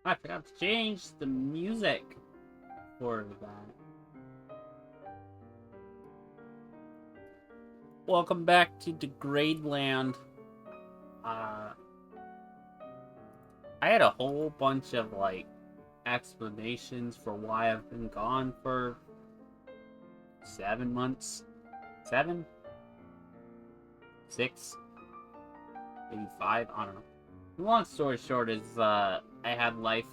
I forgot to change the music for that. Welcome back to Degradeland. I had a whole bunch of, like, explanations for why I've been gone for 7 months. 7? 6? Maybe 5? I don't know. Long story short is, I had life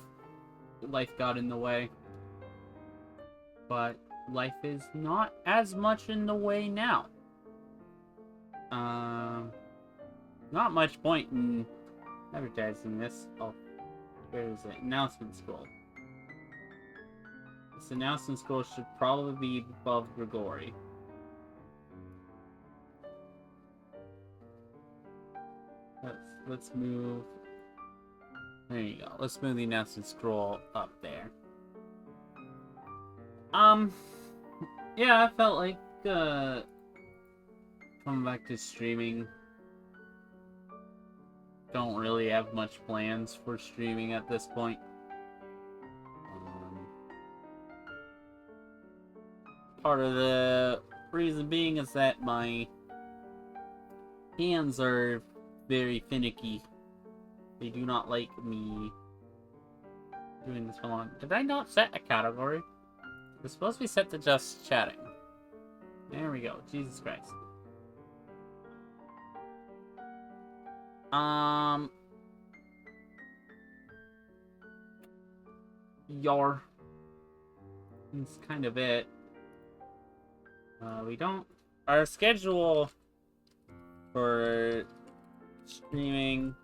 got in the way. But life is not as much in the way now. Not much point in advertising this. Oh, where is it? Announcement scroll. This announcement scroll should probably be above Grigori. Let's move. There you go. Let's move the announcement scroll up there. Yeah, I felt like coming back to streaming. Don't really have much plans for streaming at this point. Part of the reason being is that my hands are very finicky. They do not like me doing this for long. Did I not set a category? It's supposed to be set to just chatting. There we go. Jesus Christ. Yar. That's kind of it. We don't... Our schedule for streaming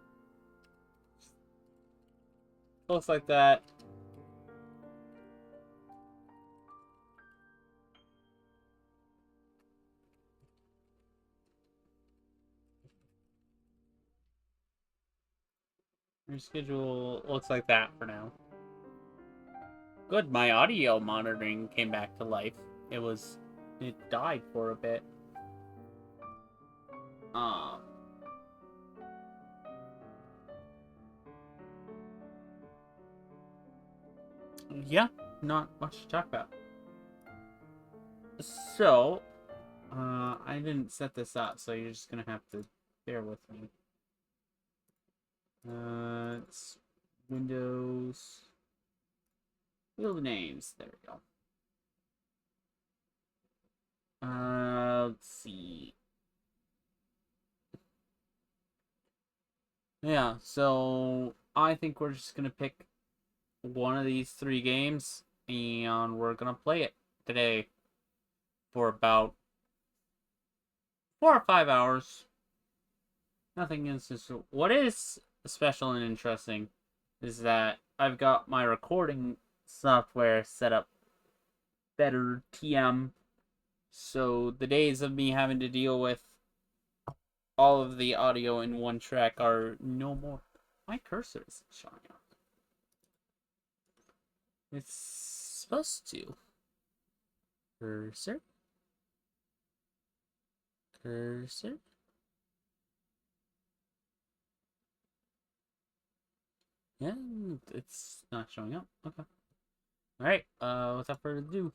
looks like that. Our schedule looks like that for now. Good, my audio monitoring came back to life. It died for a bit. Yeah, not much to talk about. So, I didn't set this up, so you're just gonna have to bear with me. It's Windows, field names, there we go. Let's see. Yeah, so I think we're just gonna pick one of these 3 games, and we're gonna play it today for about 4 or 5 hours. Nothing instance. What is special and interesting is that I've got my recording software set up better TM, so the days of me having to deal with all of the audio in one track are no more. My cursor isn't showing up. It's supposed to. Cursor. Yeah, it's not showing up. Okay. Alright, without further ado.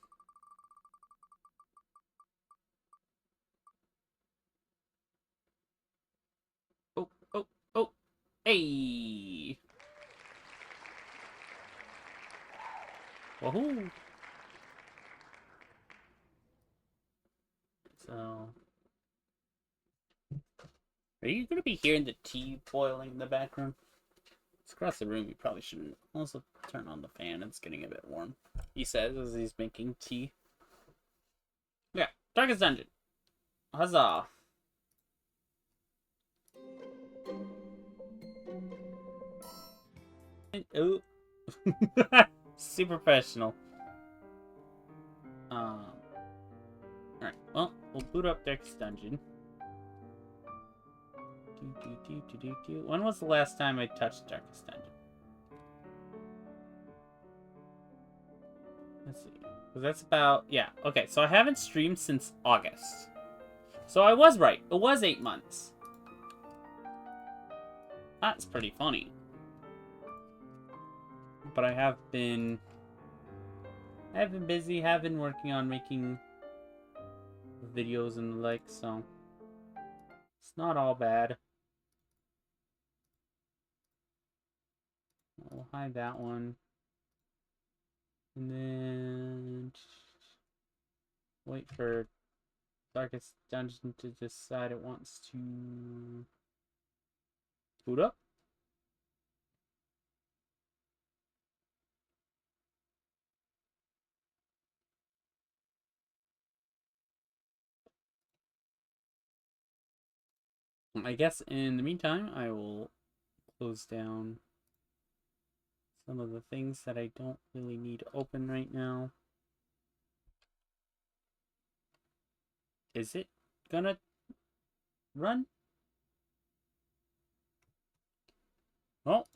Oh. Hey! Woohoo! So... Are you gonna be hearing the tea boiling in the background? It's across the room, you probably shouldn't. Also, turn on the fan, it's getting a bit warm. He says as he's making tea. Yeah, Darkest Dungeon. Huzzah! Oh. Super professional. Alright, well, we'll boot up Darkest Dungeon. When was the last time I touched Darkest Dungeon? Let's see. Because that's about... Yeah, okay, so I haven't streamed since August. So I was right. It was 8 months. That's pretty funny. but I have been busy, have been working on making videos and the like, so it's not all bad. We'll hide that one. And then wait for Darkest Dungeon to decide it wants to boot up. I guess in the meantime, I will close down some of the things that I don't really need open right now. Is it gonna run? Well,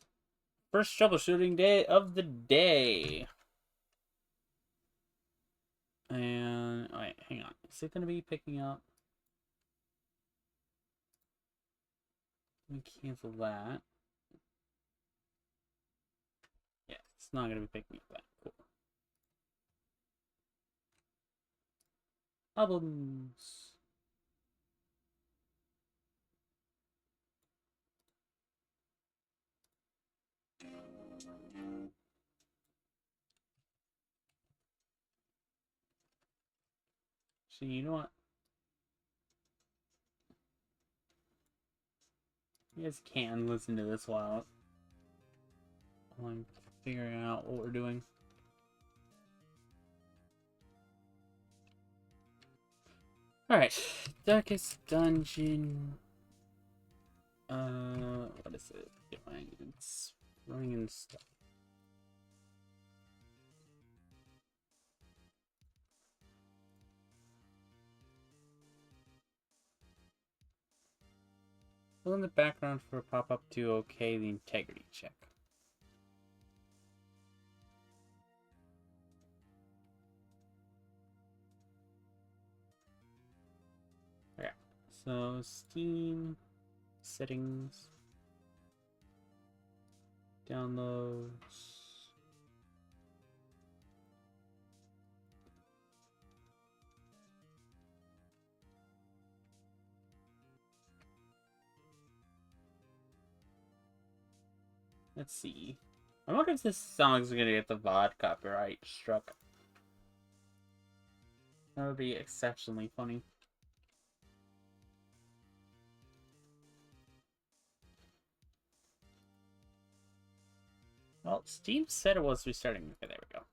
first troubleshooting day of the day. And, wait, hang on. Is it gonna be picking up? Let me cancel that. Yeah, it's not gonna be picking up that. Cool. Albums. So you know what? You guys can listen to this while I'm figuring out what we're doing. Alright, Darkest Dungeon. What is it doing? It's running in stuff. Fill in the background for a pop-up to okay the integrity check. Okay, so Steam settings, downloads. Let's see. I wonder if this song is gonna get the VOD copyright struck. That would be exceptionally funny. Well, Steam said it was restarting. Okay, there we go.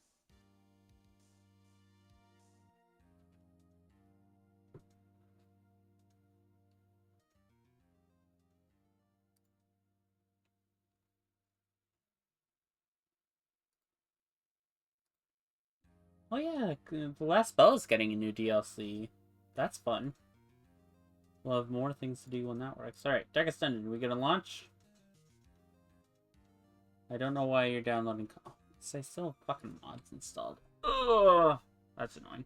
Oh yeah, the Last Spell is getting a new DLC. That's fun. We'll have more things to do when that works. Alright, Darkest Dungeon, we gonna launch? I don't know why you're downloading... Oh, I still have fucking mods installed. Ugh, that's annoying.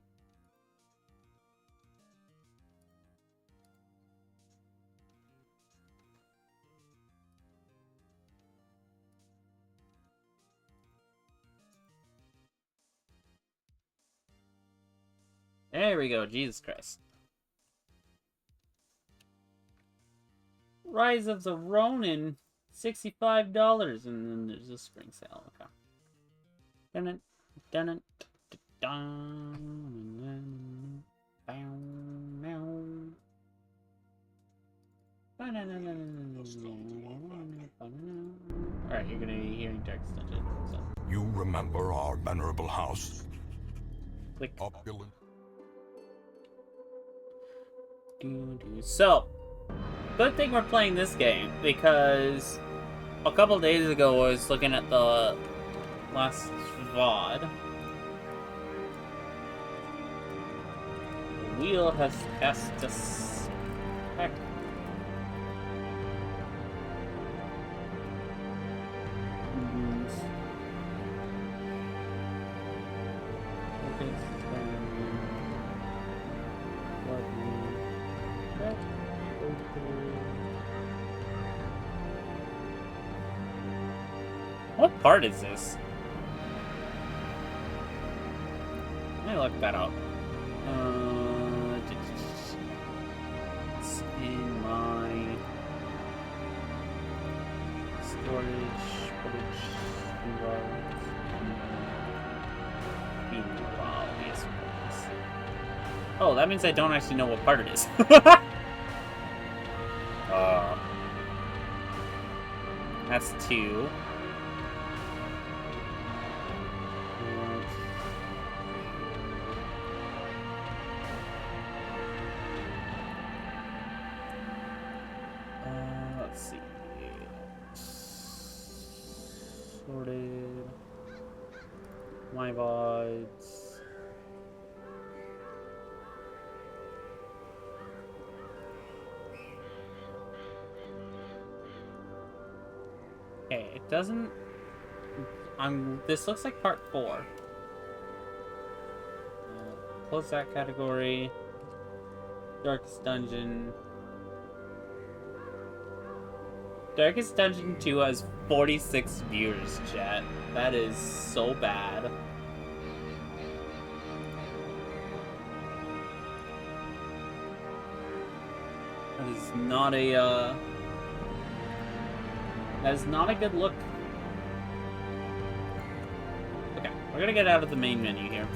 There we go, Jesus Christ. Rise of the Ronin, $65, and then there's a spring sale. Okay. Dun it, dun it, dun, Alright, you're gonna be hearing Darkest Dungeon. So. You remember our venerable house? Click. Opulent. So, good thing we're playing this game, because a couple days ago I was looking at the last VOD. The wheel has passed us back. What part is this? me look that up. It's in my storage, footage, meanwhile, yes. Oh, that means I don't actually know what part it is. That's 2. Let's see. Sorted. My VODs. Okay, it doesn't. This looks like part 4. Close that category. Darkest Dungeon. Darkest Dungeon 2 has 46 viewers, chat. That is so bad. That is not a, that is not a good look. Okay, we're gonna get out of the main menu here.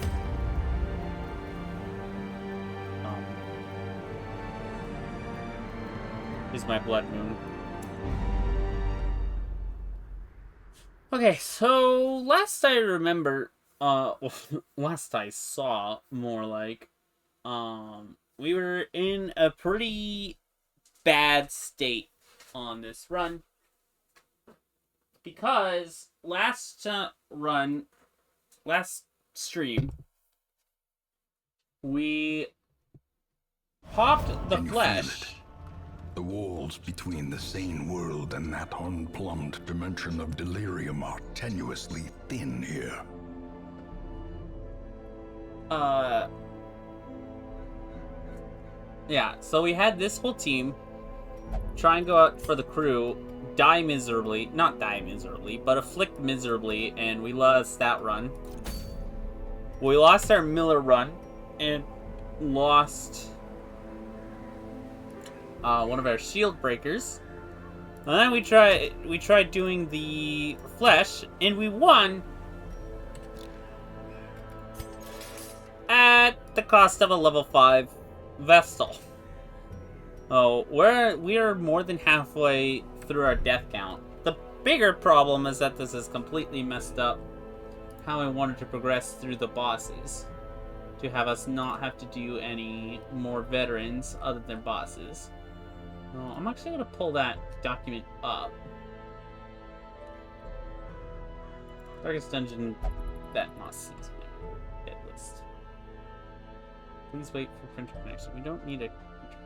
Here's my blood moon. Okay, so last I remember, last I saw, more like, we were in a pretty bad state on this run. Because last stream, we popped the flesh. The walls between the sane world and that unplumbed dimension of delirium are tenuously thin here. Yeah, so we had this whole team try and go out for the crew, die miserably, not die miserably, but afflict miserably, and we lost that run. We lost our Miller run, and lost one of our shield breakers. And then we tried doing the flesh, and we won at the cost of a level 5 Vestal. Oh, we are more than halfway through our death count. The bigger problem is that this has completely messed up how I wanted to progress through the bosses, to have us not have to do any more veterans other than bosses. I'm actually going to pull that document up. Darkest Dungeon, that must seems my hit list. Please wait for printer connection. We don't need a printer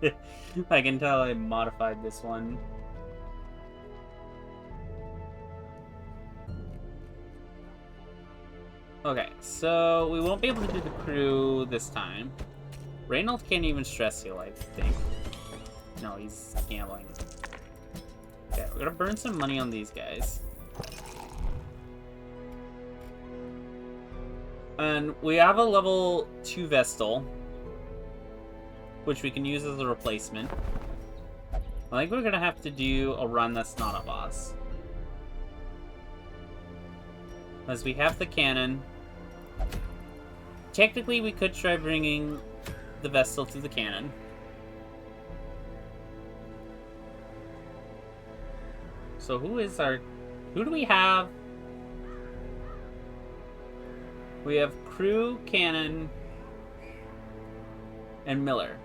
connection. I can tell I modified this one. Okay, so we won't be able to do the crew this time. Reynold can't even stress heal, I think. No, he's gambling. Okay, we're gonna burn some money on these guys. And we have a level 2 Vestal, which we can use as a replacement. I think we're gonna have to do a run that's not a boss. As we have the cannon. Technically, we could try bringing the Vestal to the cannon. So who do we have? We have crew, cannon, and Miller.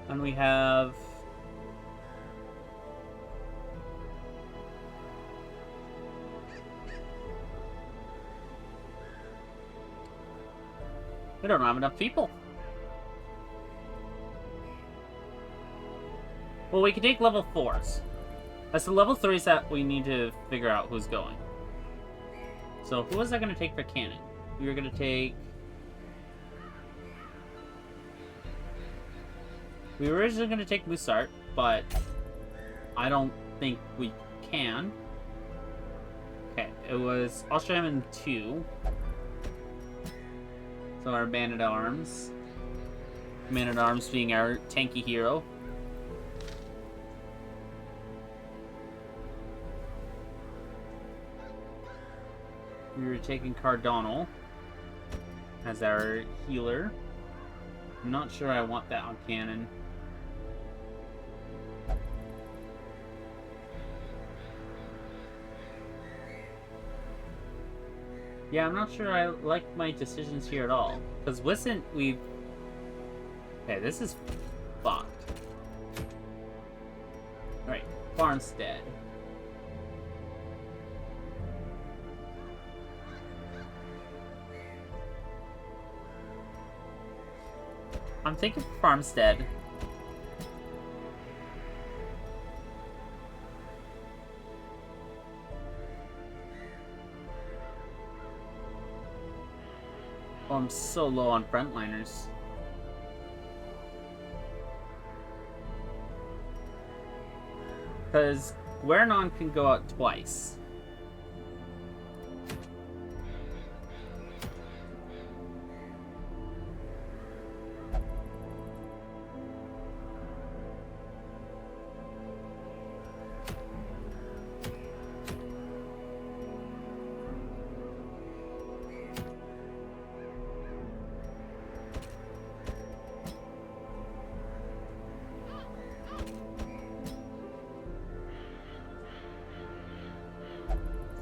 And we have we don't have enough people. Well, we can take level 4s. That's the level 3s that we need to figure out who's going. So who was I going to take for cannon? We were going to take We were originally going to take Musart, but I don't think we can. Okay, it was Osterham in 2. So our Man-at-Arms. Man-at-Arms being our tanky hero. We were taking Cardonal as our healer. I'm not sure I want that on cannon. Yeah, I'm not sure I like my decisions here at all. Because Wissant, we've... Okay, this is fucked. Alright, Farmstead. I'm thinking Farmstead. Oh, I'm so low on frontliners. Because Guernon can go out twice.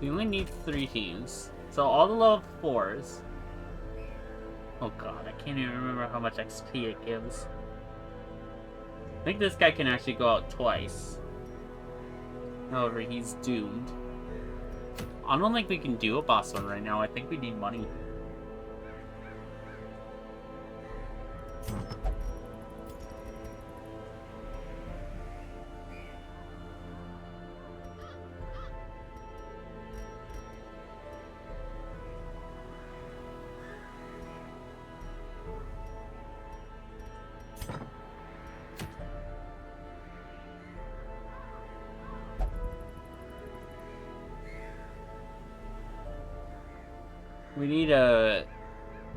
We only need 3 teams. So all the level 4s. Oh god, I can't even remember how much XP it gives. I think this guy can actually go out twice. However, he's doomed. I don't think we can do a boss one right now. I think we need money.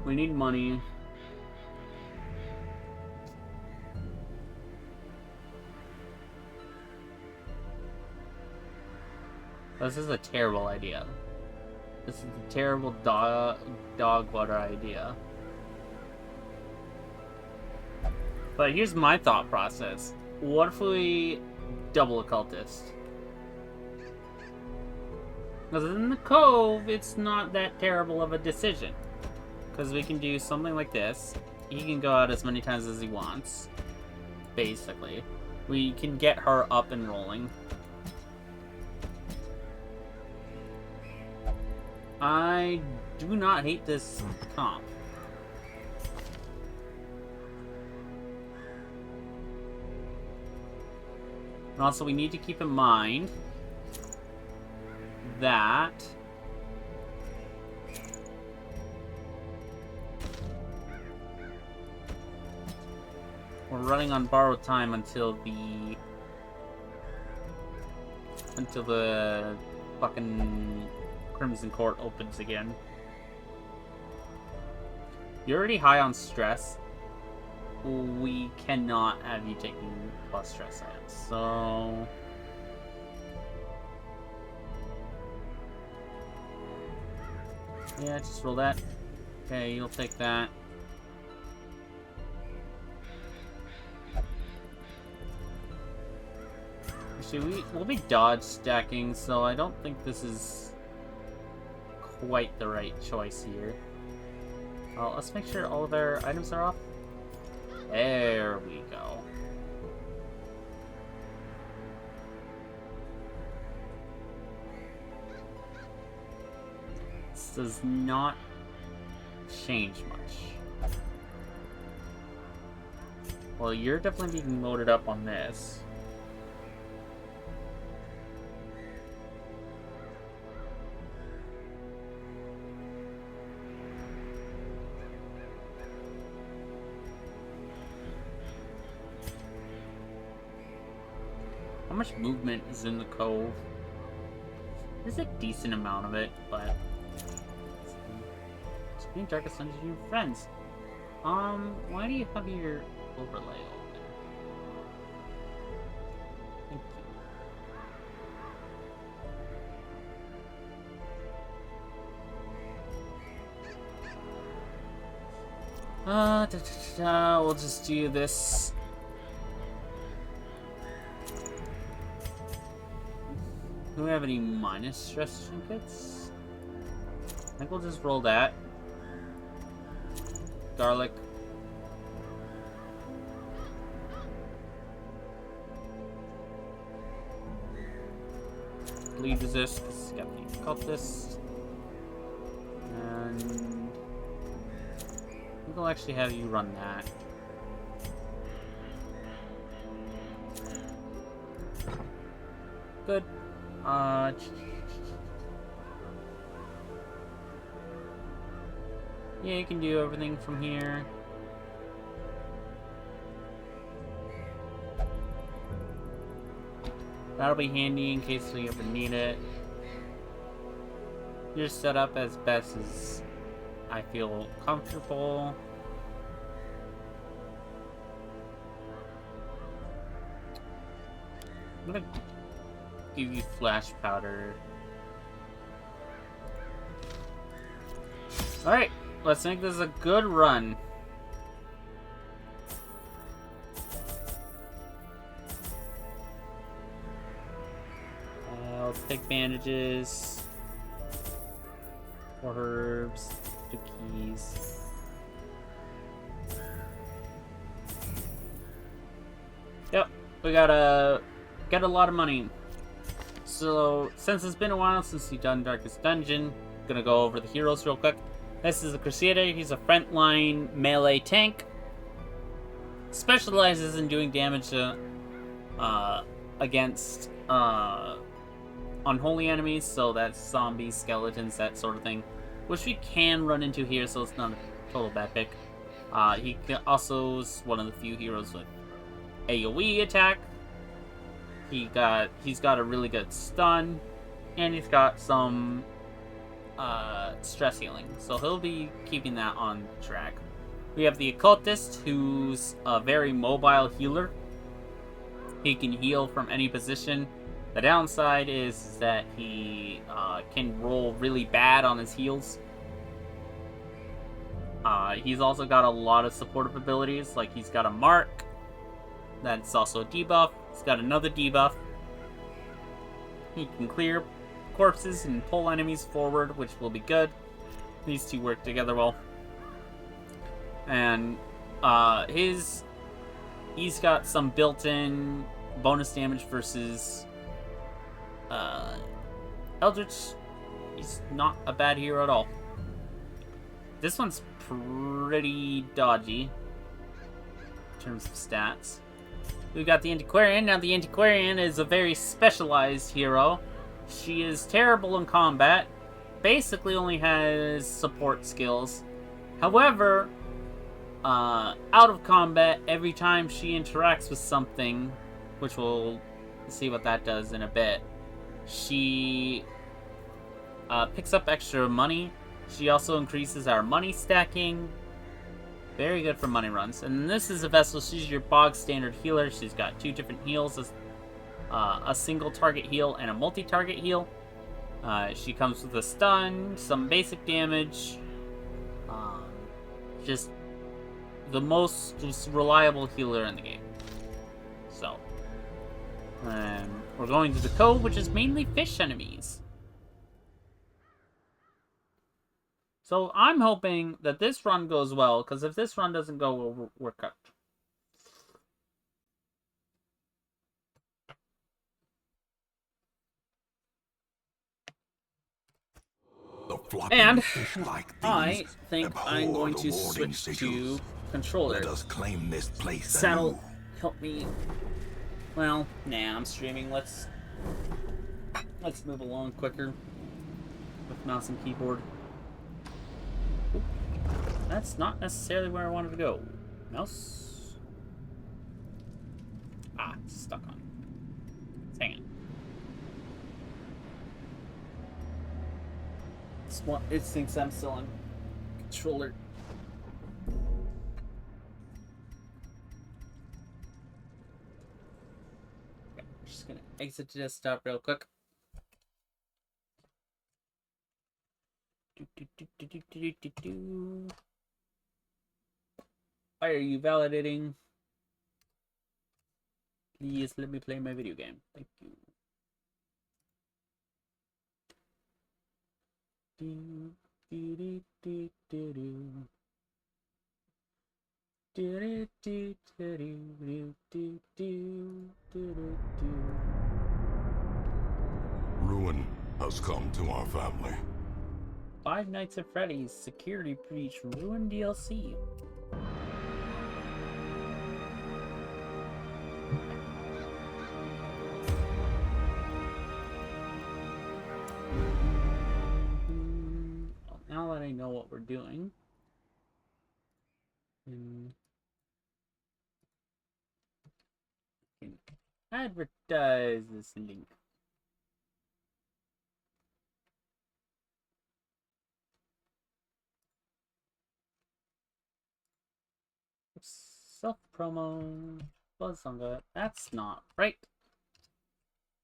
We need money. This is a terrible idea. This is a terrible dog water idea. But here's my thought process. What if we double occultist? Because in the Cove, it's not that terrible of a decision. Because we can do something like this. He can go out as many times as he wants. Basically. We can get her up and rolling. I do not hate this comp. And also, we need to keep in mind that we're running on borrowed time until the fucking Crimson Court opens again. You're already high on stress. We cannot have you taking plus stress items, so yeah, just roll that. Okay, you'll take that. Actually, we'll be dodge stacking, so I don't think this is quite the right choice here. Let's make sure all of our items are off. There we go. This does not change much. Well, you're definitely being loaded up on this. much movement is in the cove? There's a decent amount of it, but... Screen Darkest Dungeon, your friends. Why do you have your overlay open? Thank you. We'll just do this. Do we have any minus stress trinkets? I think we'll just roll that. Garlic. Bleed resist, because it's got the cultist. And I think I'll actually have you run that. Good. Yeah, you can do everything from here. That'll be handy in case we ever need it. You're set up as best as I feel comfortable. I'm gonna give you flash powder. Alright, let's make this a good run. I'll take bandages, 4 herbs, 2 keys. Yep, we got a lot of money. So, since it's been a while since you've done Darkest Dungeon, I'm gonna go over the heroes real quick. This is a Crusader. He's a frontline melee tank. Specializes in doing damage to, against unholy enemies, so that's zombies, skeletons, that sort of thing, which we can run into here, so it's not a total bad pick. He also is one of the few heroes with AoE attack. He's got a really good stun, and he's got some stress healing, so he'll be keeping that on track. We have the Occultist, who's a very mobile healer. He can heal from any position. The downside is that he can roll really bad on his heals. He's also got a lot of supportive abilities, like he's got a mark. That's also a debuff. He's got another debuff. He can clear corpses and pull enemies forward, which will be good. These two work together well. And he's got some built-in bonus damage versus Eldritch. He's not a bad hero at all. This one's pretty dodgy in terms of stats. We've got the Antiquarian. Now, the Antiquarian is a very specialized hero. She is terrible in combat. Basically only has support skills. However, out of combat, every time she interacts with something, which we'll see what that does in a bit, she picks up extra money. She also increases our money stacking. Very good for money runs. And this is a vessel. She's your bog standard healer. She's got 2 different heals, a single target heal and a multi-target heal. She comes with a stun, some basic damage. Just the most reliable healer in the game. So, we're going to the cove, which is mainly fish enemies. So I'm hoping that this run goes well, because if this run doesn't go, we're cooked. And I think I'm going to switch to controller. Let us claim this place. That'll help me. Well, nah, I'm streaming. Let's move along quicker with mouse and keyboard. Oop. That's not necessarily where I wanted to go. Mouse. Ah, it's stuck on. Hang on. It thinks I'm still on controller. Okay, I'm just gonna exit the desktop real quick. Why are you validating? Please let me play my video game. Thank you. Ruin has come to our family. Five Nights at Freddy's Security Breach Ruin DLC. Well, now that I know what we're doing, advertise this link. Self promo. Buzz on that. That's not right.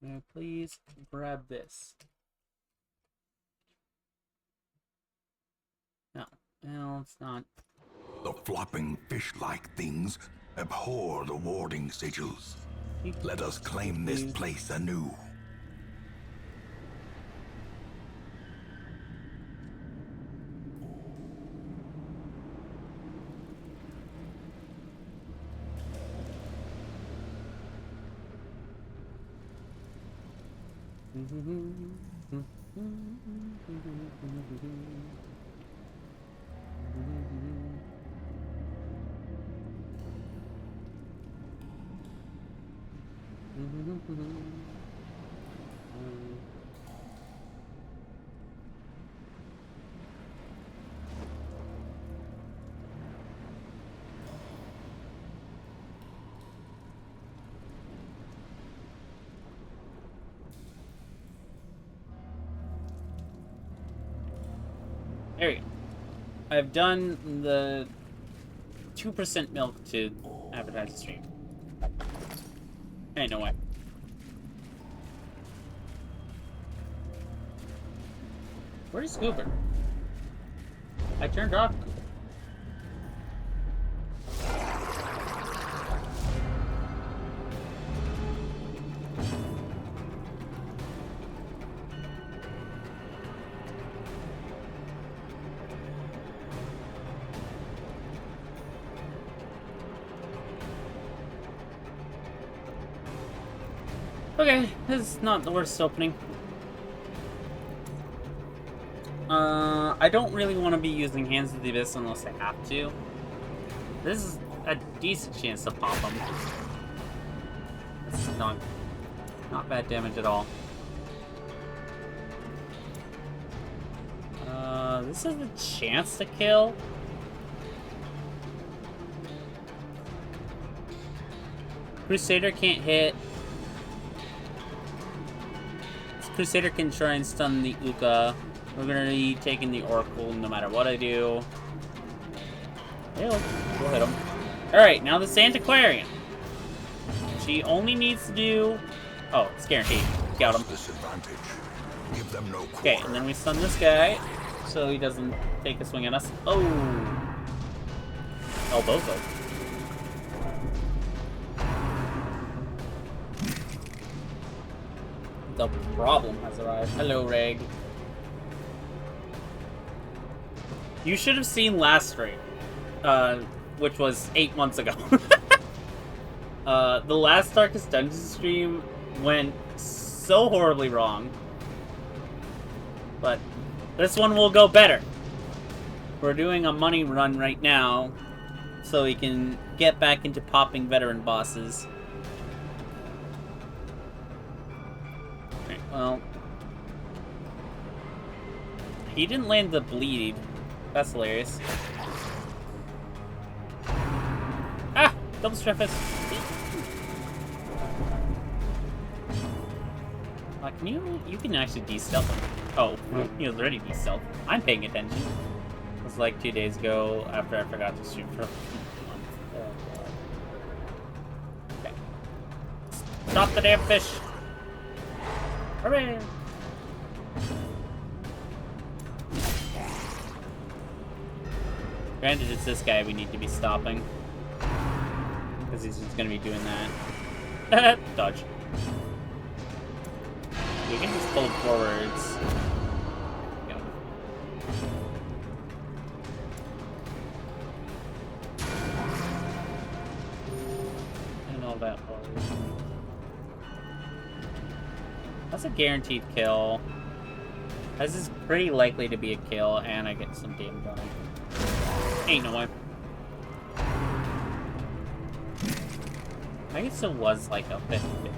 May I please grab this? No, it's not. The flopping fish-like things abhor the warding sigils. Let us claim this place anew. There we go. I've done the 2% milk to advertise the stream. Hey, no way. Where's Goober? I turned off Goober. Okay, this is not the worst opening. I don't really want to be using Hands of the Abyss unless I have to. This is a decent chance to pop them. This is not bad damage at all. This is a chance to kill. Crusader can't hit. Crusader can try and stun the Uka. We're gonna be taking the Oracle no matter what I do. We'll hit him. Alright, now the Santaquarian. She only needs to do... Oh, it's guaranteed. Got him. Give them no quarter. Okay, and then we stun this guy so he doesn't take a swing at us. Oh! Oh, both of them. The problem has arrived. Hello, Reg. You should have seen last stream, which was 8 months ago. The last Darkest Dungeon stream went so horribly wrong. But this one will go better. We're doing a money run right now, so we can get back into popping veteran bosses. Well, he didn't land the bleed. That's hilarious. Ah! Double strap fist. You can actually de-stealth him. Oh, he was already de-stealth. I'm paying attention. It was like 2 days ago after I forgot to shoot for a month. Oh, God. Okay. Stop the damn fish! Hooray! Granted, it's this guy we need to be stopping. Because he's just gonna be doing that. Dodge. We can just pull forwards. Go. And all that forward. That's a guaranteed kill. This is pretty likely to be a kill, and I get some damage on it. Ain't no way. I guess it was like a 50-50.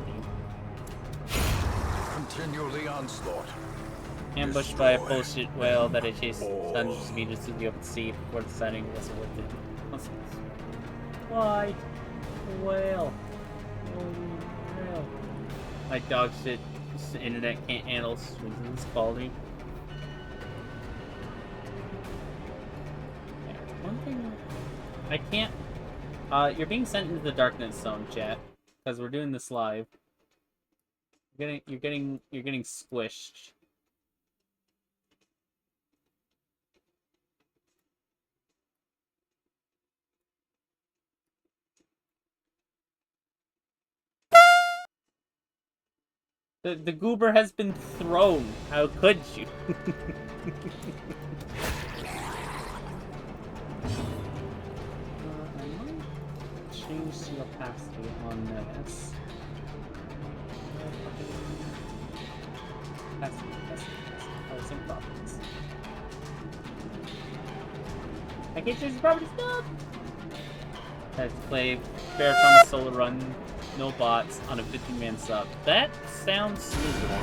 Continue the onslaught. Ambushed by a bullshit whale that I chased hundreds of meters through the open sea before deciding it wasn't worth it. Why? Whale. Whale. My dog shit. The internet can't handle this quality. One thing I can't. You're being sent into the darkness zone, chat, because we're doing this live. You're getting squished. The goober has been thrown. How could you? I might change the opacity on this. Some properties. I can't change the properties. No. I have to play Fair Thomas solo run, no bots on a 15-man sub. That sounds miserable.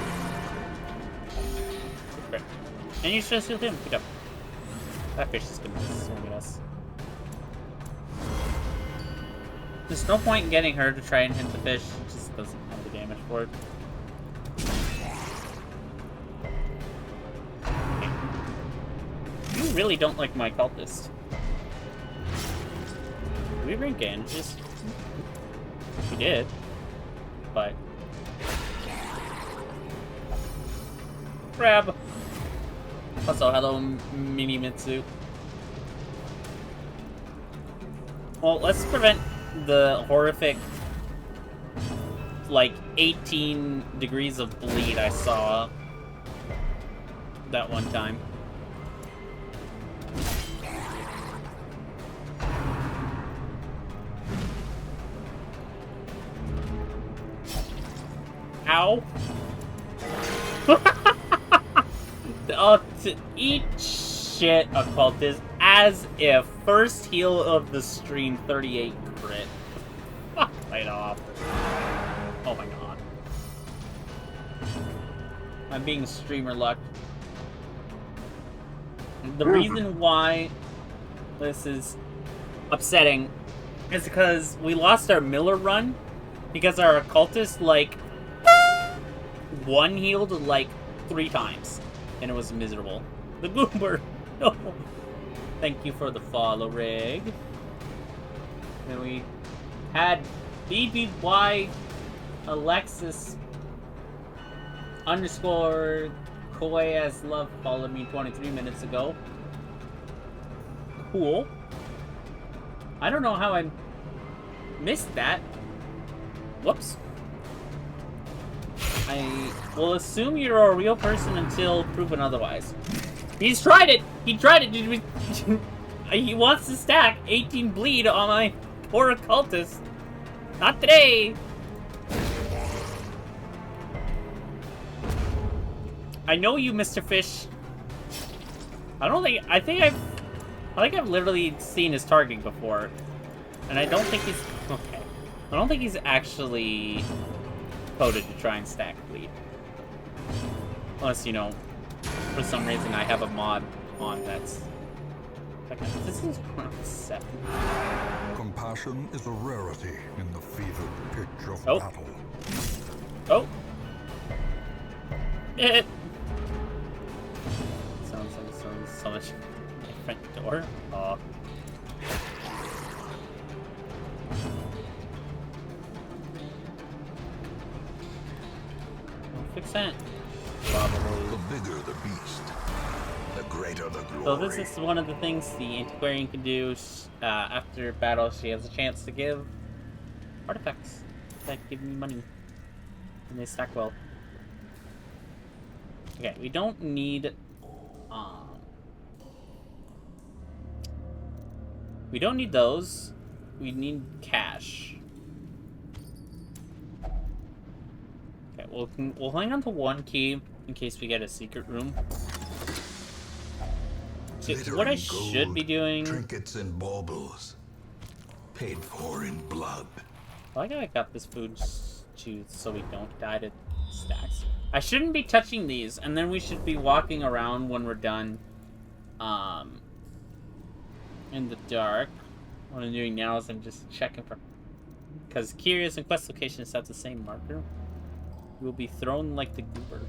And you should shield him. Pick up. That fish is gonna swing at us. There's no point in getting her to try and hit the fish. It just doesn't have the damage for it. You really don't like my cultist. Do we bring bandages? We did. But... Grab! Also, hello, Mini Mitsu. Well, let's prevent the horrific, like, 18 degrees of bleed I saw that one time. Ow. Oh, to eat shit, occultist, as if first heal of the stream 38 crit. Right off. Oh my god. I'm being streamer lucked. The reason why this is upsetting is because we lost our Miller run because our occultist, like, one healed, like, 3 times. And it was miserable. The goober! No! Thank you for the follow, Rig. And we had BBY Alexis _ Koi as love followed me 23 minutes ago. Cool. I don't know how I missed that. Whoops. I will assume you're a real person until proven otherwise. He's tried it! He tried it! He wants to stack 18 bleed on my poor occultist. Not today! I know you, Mr. Fish. I think I've literally seen his targeting before. And I don't think he's... Okay. I don't think he's actually coded to try and stack bleed. Unless, you know, for some reason I have a mod on that's... Okay, this is around 7. Compassion is a rarity in the fevered pitch of Oh. battle. Oh! it! Sounds like so much different door. Oh. Fix it. Probably. The bigger the beast, the greater the glory. So this is one of the things the antiquarian can do. After battle, she has a chance to give artifacts that give me money. And they stack well. Okay, we don't need... we don't need those. We need cash. Okay, we'll hang on to one key in case we get a secret room. So what I should be doing... Trinkets and baubles, paid for in blood. I like how I got this food so we don't die to stacks. I shouldn't be touching these, and then we should be walking around when we're done, in the dark. What I'm doing now is I'm just checking for... Because curious and quest locations have the same marker. You will be thrown like the goober.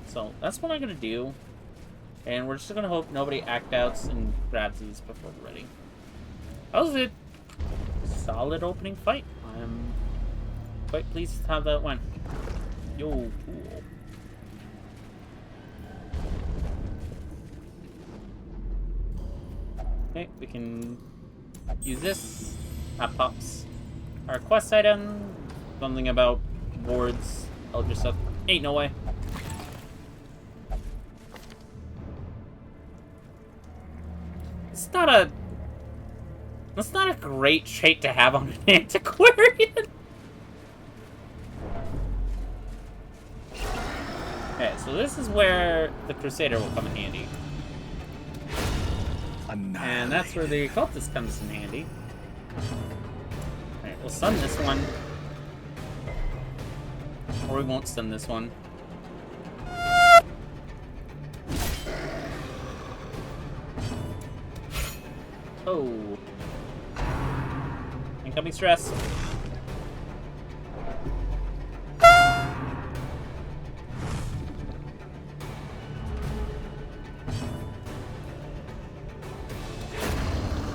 So, that's what I'm gonna do. And we're just gonna hope nobody act-outs and grabs these before we're ready. That was it. Solid opening fight. I'm quite pleased with how that went. Yo, cool. Okay, we can use this. That pops our quest item. Something about boards, elder stuff. Ain't no way. That's not a great trait to have on an antiquarian. Okay, so this is where the Crusader will come in handy. And that's where the Occultist comes in handy. Alright, we'll stun this one. Or we won't stun this one. Oh. Incoming stress.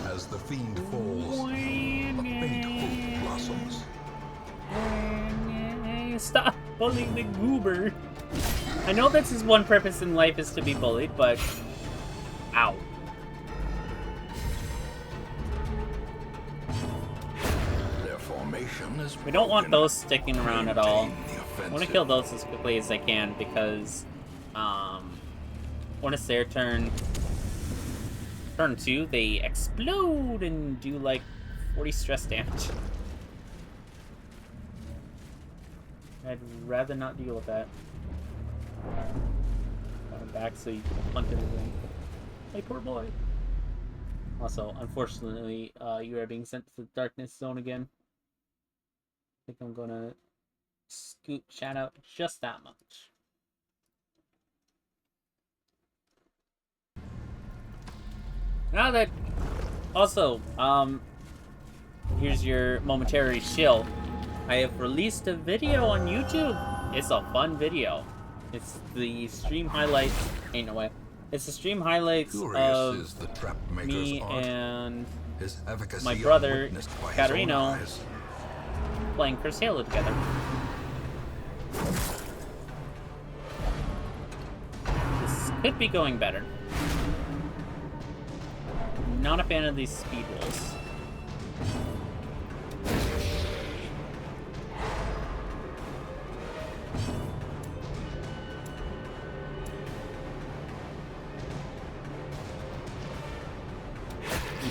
As the fiend falls, a faint hope blossoms. Stop bullying the goober. I know that's his one purpose in life is to be bullied, but... Ow. We don't want those sticking around at all. I want to kill those as quickly as I can because when it's their turn 2, they explode and do like 40 stress damage. I'd rather not deal with that. Got him back so he punted it in. Hey, poor boy. Also, unfortunately, you are being sent to the darkness zone again. I think I'm gonna scoop chat out just that much. Now that... Also, here's your momentary shill. I have released a video on YouTube. It's a fun video. It's the stream highlights... Ain't no way. It's the stream highlights of me and my brother, Caterino, playing Crusader together. This could be going better. Not a fan of these speed rolls.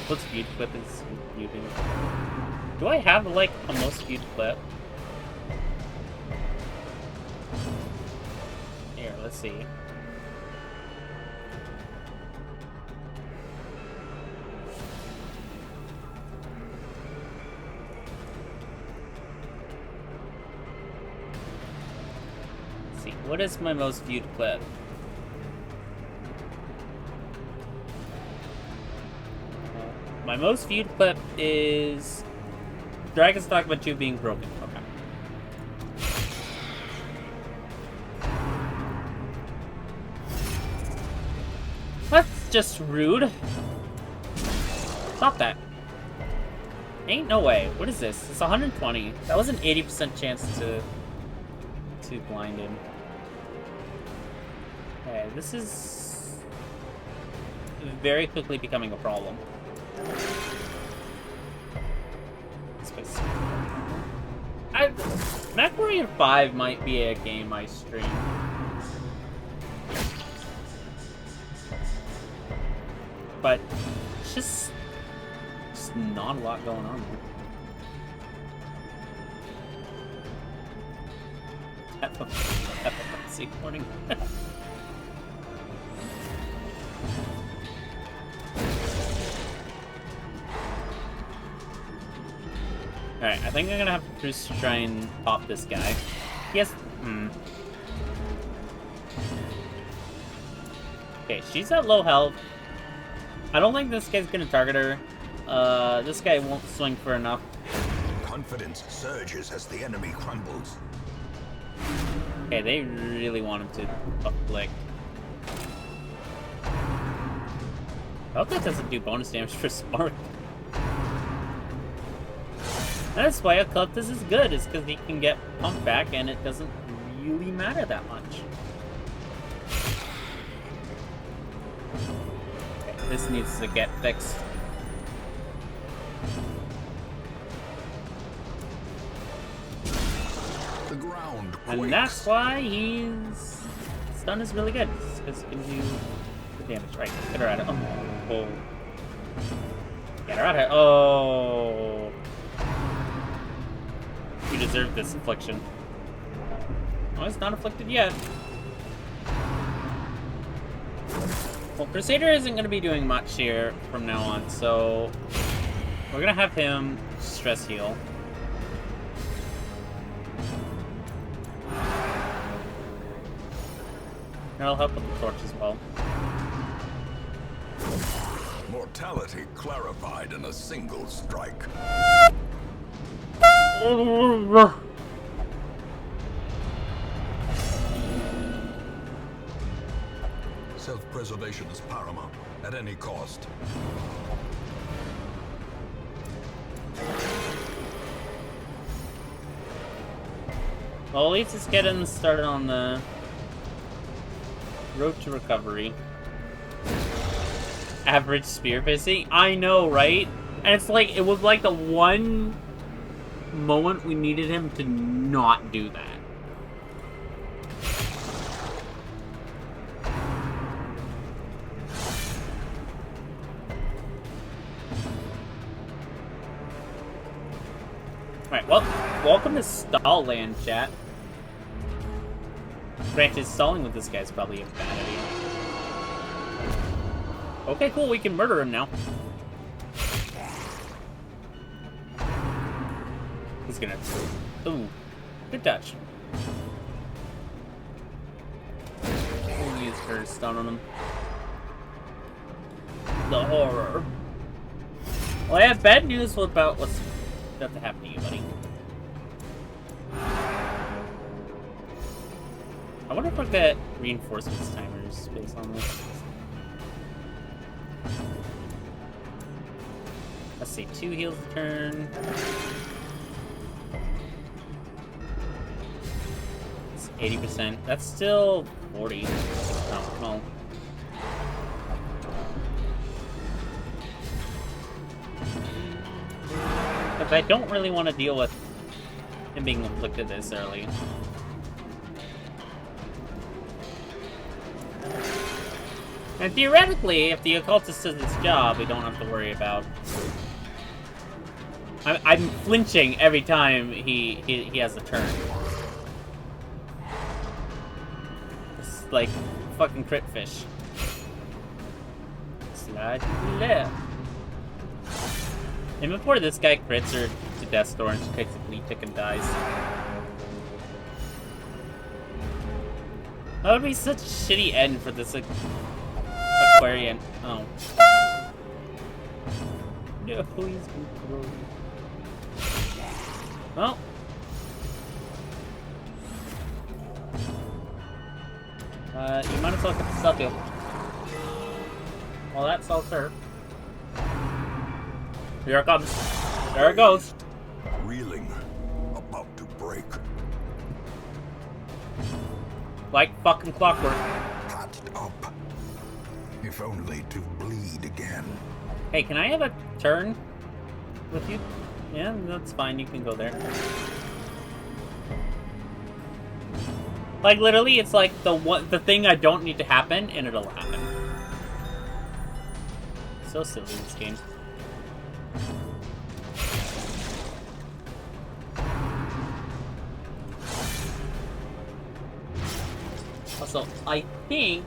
What's speed clip is beauty. Do I have like a most speed clip? Here, let's see. Let's see, what is my most viewed clip? My most viewed clip is Dragon's Dogma 2 being broken. Okay. just rude. Stop that. Ain't no way. What is this? It's 120. That was an 80% chance to blind him. Okay, this is very quickly becoming a problem. MechWarrior 5 might be a game I stream. But it's just not a lot going on there. FFC warning. Alright, I think I'm gonna have to just try and pop this guy. Yes. Okay, she's at low health. I don't think this guy's gonna target her. This guy won't swing for enough. Confidence surges as the enemy crumbles. Okay, they really want him to afflict. I hope that doesn't do bonus damage for Spark. That's why Occultus is good, is because he can get pumped back and it doesn't really matter that much. Okay, this needs to get fixed. The ground quakes. And that's why his stun is really good, because it can do the damage. Right, get her out of oh. Get her out of oh. You deserve this affliction. Oh, it's not afflicted yet. Well, Crusader isn't going to be doing much here from now on, so we're going to have him stress heal. That'll help with the torch as well. Mortality clarified in a single strike. Self-preservation is paramount at any cost. Well, at least it's getting started on the road to recovery. Average spear fishing? I know, right? And it's like, it was like the one moment we needed him to not do that. Alright, well, welcome to Stall Land, chat. Granted, stalling with this guy is probably a bad idea. Okay, cool, we can murder him now. He's gonna... Ooh, good touch. We'll use her stun on him. The horror. Well, I have bad news about what's about to happen to you, buddy. I wonder if I get reinforcements timers based on this. Let's see, 2 heals a turn. It's 80%. That's still 40. Oh, well. Because I don't really want to deal with him being afflicted this early. And theoretically, if the occultist does its job, we don't have to worry about... I'm flinching every time he has a turn. It's like fucking crit fish. Slide to the left. And before this guy crits her to Death's Door and she takes a bleed tick and dies. That would be such a shitty end for this Aquarian. Oh. No, he's been thrown. Well. You might as well get the stealth heal. Well, that solves her. Here it comes. There it goes. Reeling, about to break. Like fucking clockwork. Patched up. If only to bleed again. Hey, can I have a turn with you? Yeah, that's fine. You can go there. Like, literally, it's like the thing I don't need to happen, and it'll happen. So silly, this game. Also, I think,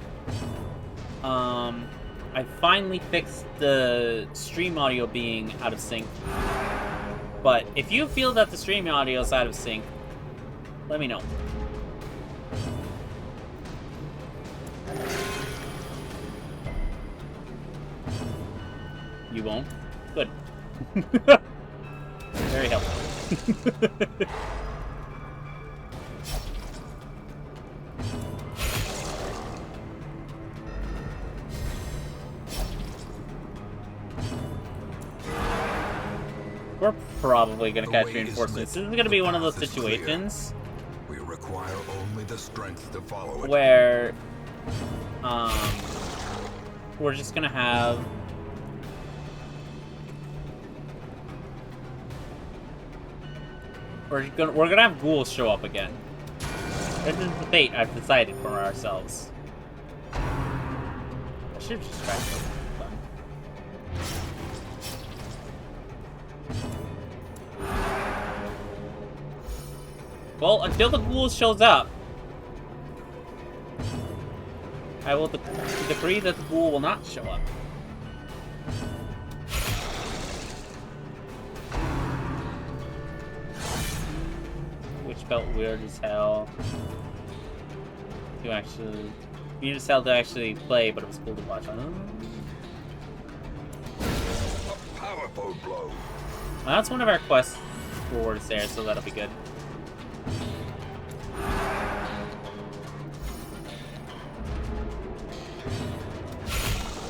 I finally fixed the stream audio being out of sync. But if you feel that the stream audio is out of sync, let me know. You won't? Good. Very helpful. We're probably gonna catch reinforcements. This is gonna be one of those situations we require only the strength to follow it. Where we're just gonna have we're gonna have ghouls show up again. This is the fate I've decided for ourselves. I should have just tried to. Well, until the ghoul shows up, I will decree that the ghoul will not show up. Which felt weird as hell. Weird as hell to actually play, but it was cool to watch. A powerful blow. Well, that's one of our quest rewards there, so that'll be good.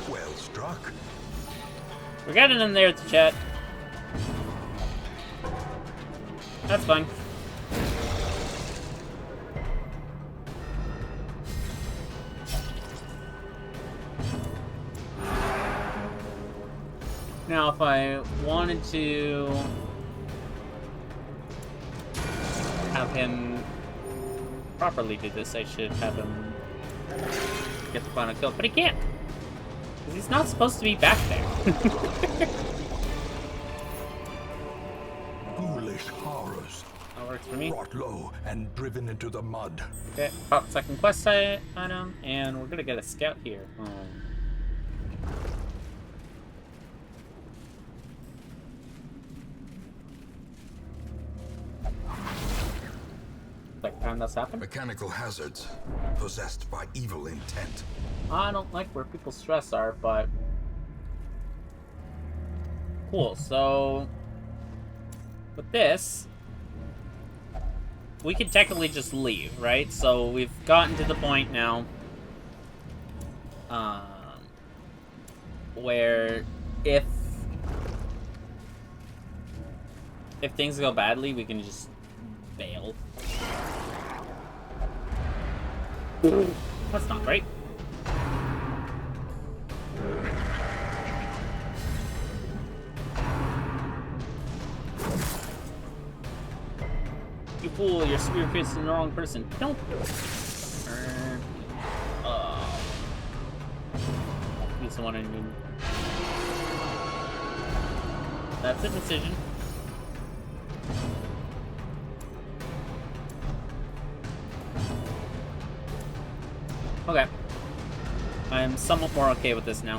Well struck. We're getting in there to chat. That's fine. Now, if I wanted to have him properly do this, I should have him get the final kill. But he can't! Because he's not supposed to be back there. Ghoulish horrors. That works for me. Brought low and driven into the mud. Okay, pop second quest item, and we're gonna get a scout here. Like time that's happened? Mechanical hazards. Possessed by evil intent. I don't like where people's stress are, but cool. So with this, we can technically just leave, right? So we've gotten to the point now where if things go badly, we can just bail. That's not great. You fool, your spear fits in the wrong person. Don't. Need someone I mean. That's a decision. Okay. I'm somewhat more okay with this now.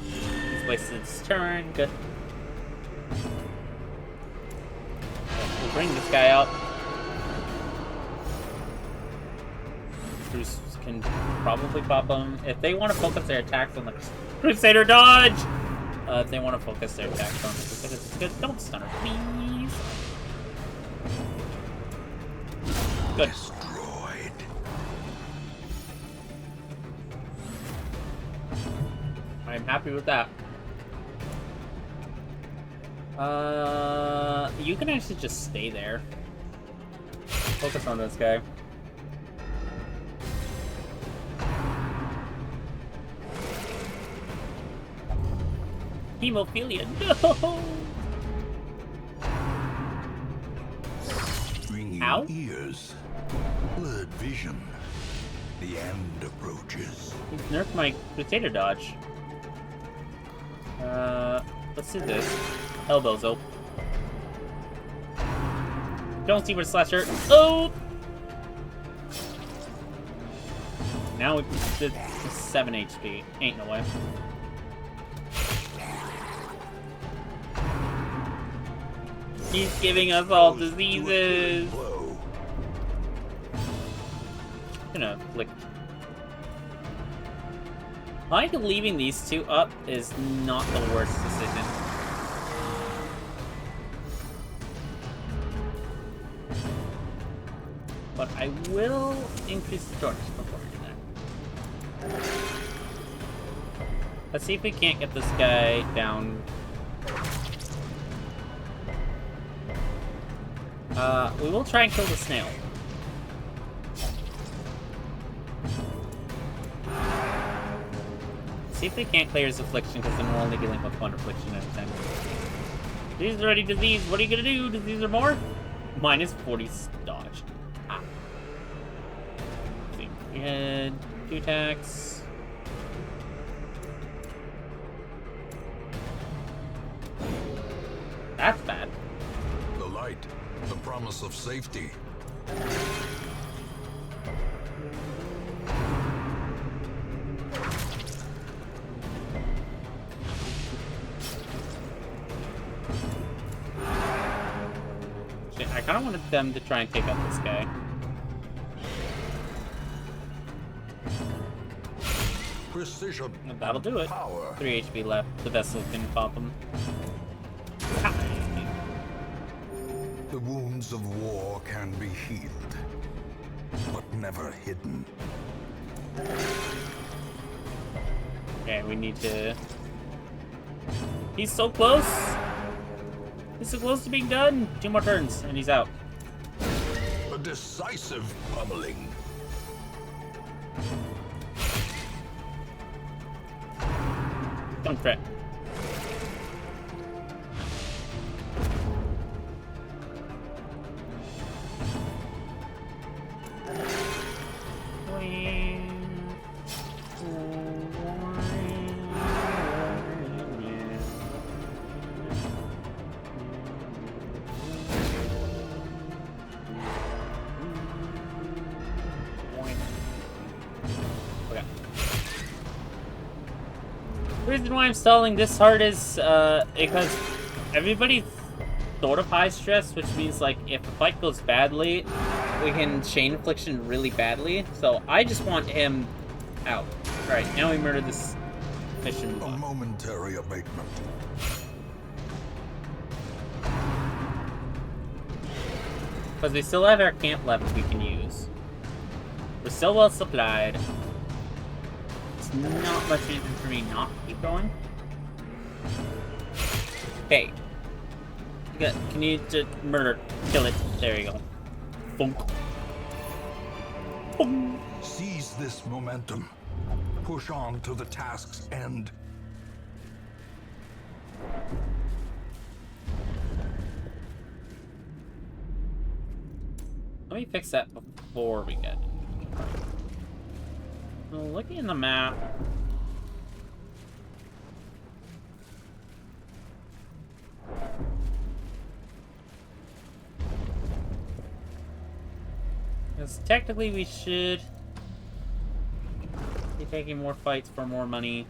He's wasted his turn. Good. We'll bring this guy out. Bruce can probably pop him. If they want to focus their attacks on the Crusader dodge! If they want to focus their attacks on the Crusader, don't stun her, please. Good. destroyed. I'm happy with that. You can actually just stay there. Focus on this guy. Hemophilia, no! Ringing Ow. ears, blurred vision. The end approaches. He's nerfed my potato dodge. Let's do this. Elbozo. Don't see where slasher. Oh! Now it's 7 HP. Ain't no way. He's giving us all diseases. Gonna flick. I think leaving these two up is not the worst decision. But I will increase the torch before we do that. Let's see if we can't get this guy down. We will try and kill the snail. See if we can't clear his affliction, because then we're only dealing with one affliction at a time. Disease is already disease. What are you gonna do? Disease or more? Minus 40 dodge. Ah. See, we had 2 attacks. That's bad. The light, the promise of safety. I kind of wanted them to try and take out this guy. Precision. And that'll do it. Power. 3 HP left. The vessel can pop him. The wounds of war can be healed, but never hidden. Okay, we need to... He's so close! He's so close to being done! 2 more turns, and he's out. A decisive pummeling. Don't crit. The reason why I'm stalling this hard is because everybody's sort of high stress, which means like if the fight goes badly, we can chain affliction really badly. So I just want him out. Alright, now we murder this mission. A momentary abatement. Because we still have our camp left we can use. We're still well supplied. It's not much reason for me not to keep going. Hey. Can you just murder? Kill it. There you go. Boom. Boom. Seize this momentum. Push on to the task's end. Let me fix that before we get it. So looking at the map, because technically we should be taking more fights for more money.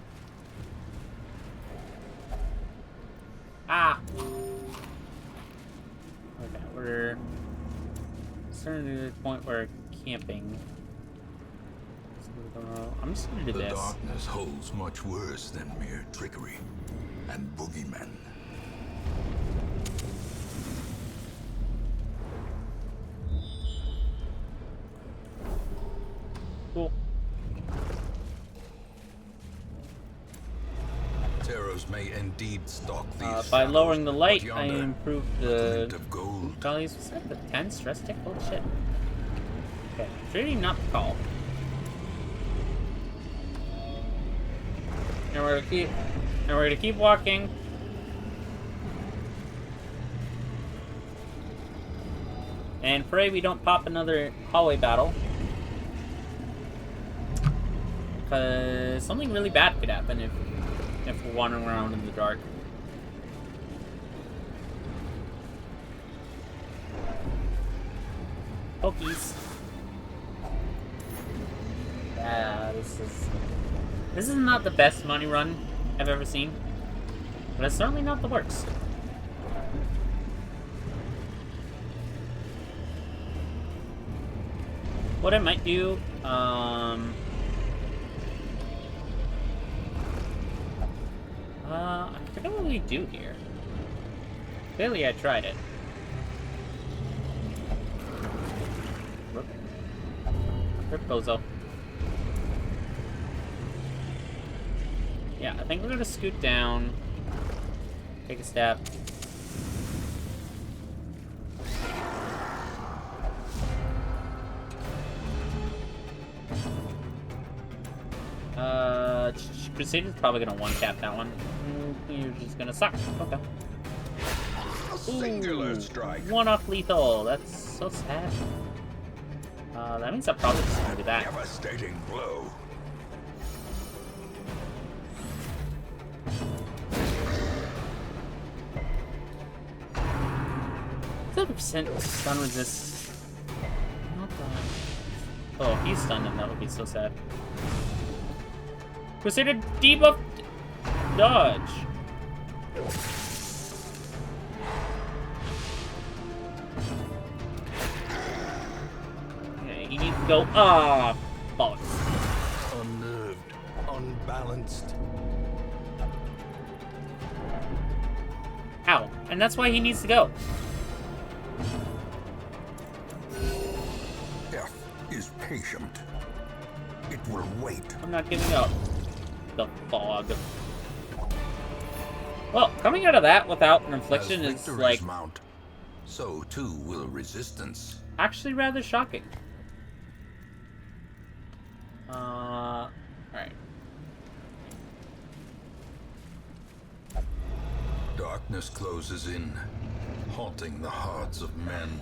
Ah! Okay, we're starting to the point where camping. I'm just gonna do this. The darkness holds much worse than mere trickery and boogeymen. Cool. Terrors may indeed stalk these By shadows, lowering the light, but I yonder, improved a the glint of gold. values. Was that the 10 stress tick? Holy shit. Okay, trading not the call. And we're gonna keep walking. And pray we don't pop another hallway battle. Because something really bad could happen if we're wandering around in the dark. Pokies. Yeah, this is not the best money run I've ever seen. But it's certainly not the worst. What I might do, I forget what we do here. Clearly I tried it. Rip Bozo. Yeah, I think we're gonna scoot down. Take a step. Crusader's probably gonna one-tap that one. You're just gonna suck. Okay. A singular strike. One-off lethal. That's so sad. That means I'm probably just gonna do that. Devastating blow. 30% stun resist. Not bad. Oh, if he's stunned, then that would be so sad. Crusader debuff dodge. Okay, he needs to go. Ah, bollocks. Unnerved, unbalanced. Ow. And that's why he needs to go. Death is patient. It will wait. I'm not giving up. The fog. Well, coming out of that without an infliction As is victories like mount, so too will resistance. actually rather shocking. Alright. Darkness closes in, haunting the hearts of men.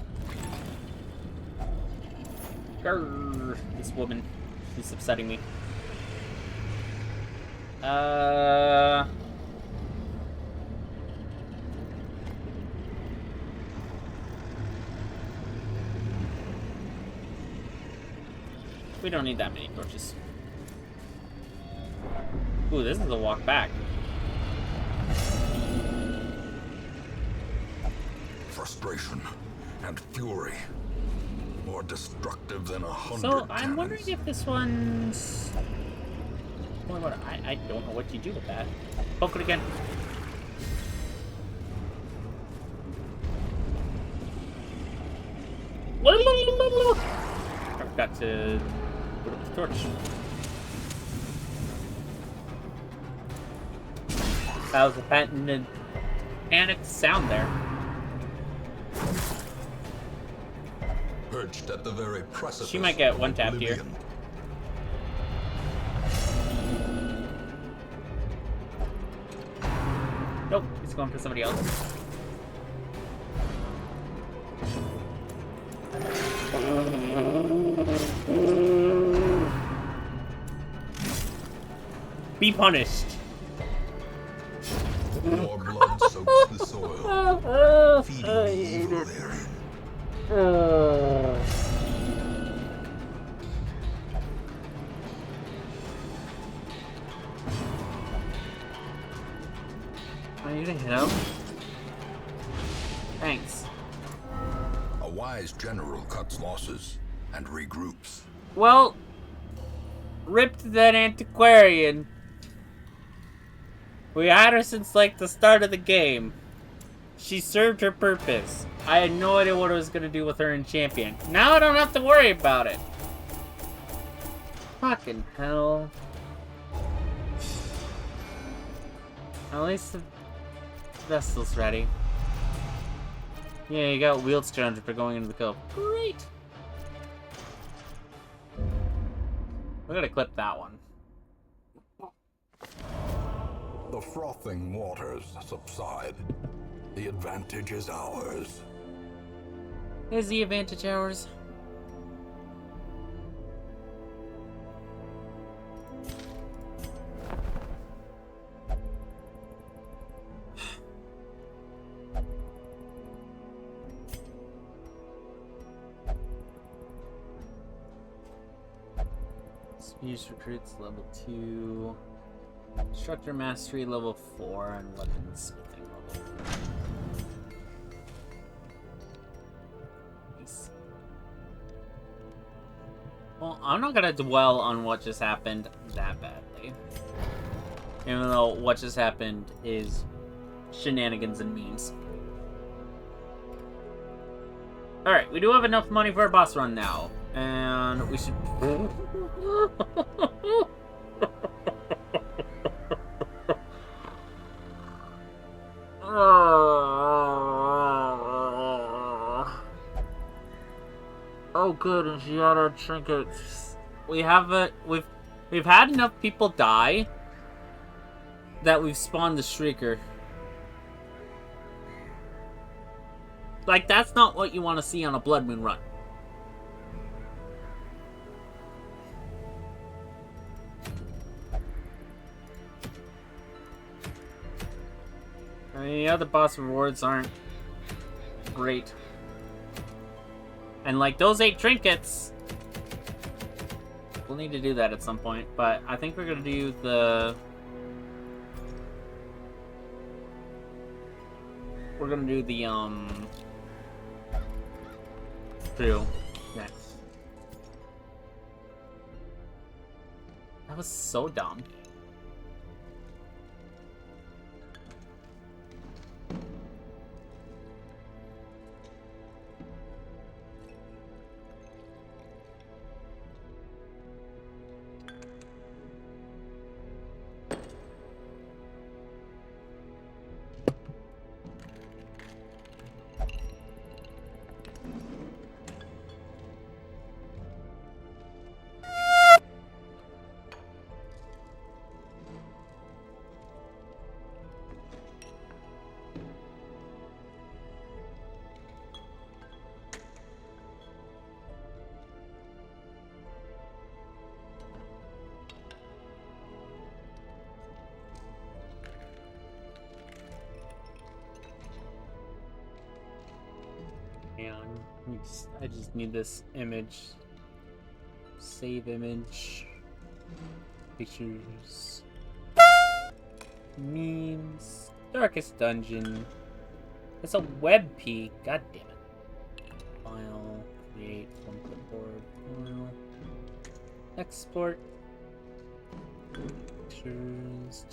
Grrr, this woman. She's upsetting me. We don't need that many torches. Ooh, this is a walk back. Frustration and fury, more destructive than 100 So, I'm cannons. wondering if this one's... Well, what, I don't know what you do with that. Poke it again. I forgot to put up the torch. That was a patented panicked sound there. Perched at the very precipice. She might get of one-tapped here. oblivion. Nope, he's going for somebody else. Be punished. More blood soaks the soil, feeding evil therein. Are you gonna hit him? Thanks. A wise general cuts losses and regroups. Well, ripped that antiquarian. We had her since like the start of the game. She served her purpose. I had no idea what I was gonna do with her in Champion. Now I don't have to worry about it. Fucking hell. At least the vessel's ready. Yeah, you got wheeled scrounger for going into the cove. Great! We're gonna clip that one. The frothing waters subside. The advantage is ours. Is the advantage ours? Speech recruits level 2. Instructor mastery level 4 and weaponsmithing level 4. Nice. Well, I'm not gonna dwell on what just happened that badly. Even though what just happened is shenanigans and memes. Alright, we do have enough money for our boss run now. And we should... Oh good, and she had our trinkets. We've had enough people die that we've spawned the Shrieker. Like, that's not what you want to see on a Blood Moon run. I mean, the other boss rewards aren't great. And, like, those 8 trinkets... We'll need to do that at some point, but I think we're gonna do the... We're gonna do the, crew next. That was so dumb. I just need this image. Save image. Pictures. Memes. Darkest dungeon. It's a WebP. God damn it. File. Create from clipboard. File. Export. Pictures.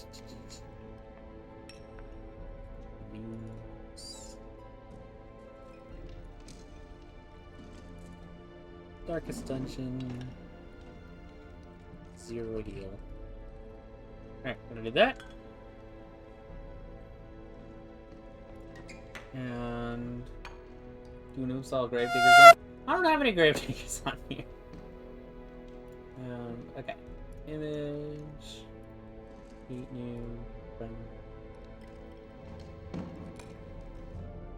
Memes. Darkest dungeon. 0 heal. Alright, gonna do that. And do an install gravediggers on. I don't have any gravediggers on here. Okay. Image. Heat new. Friend.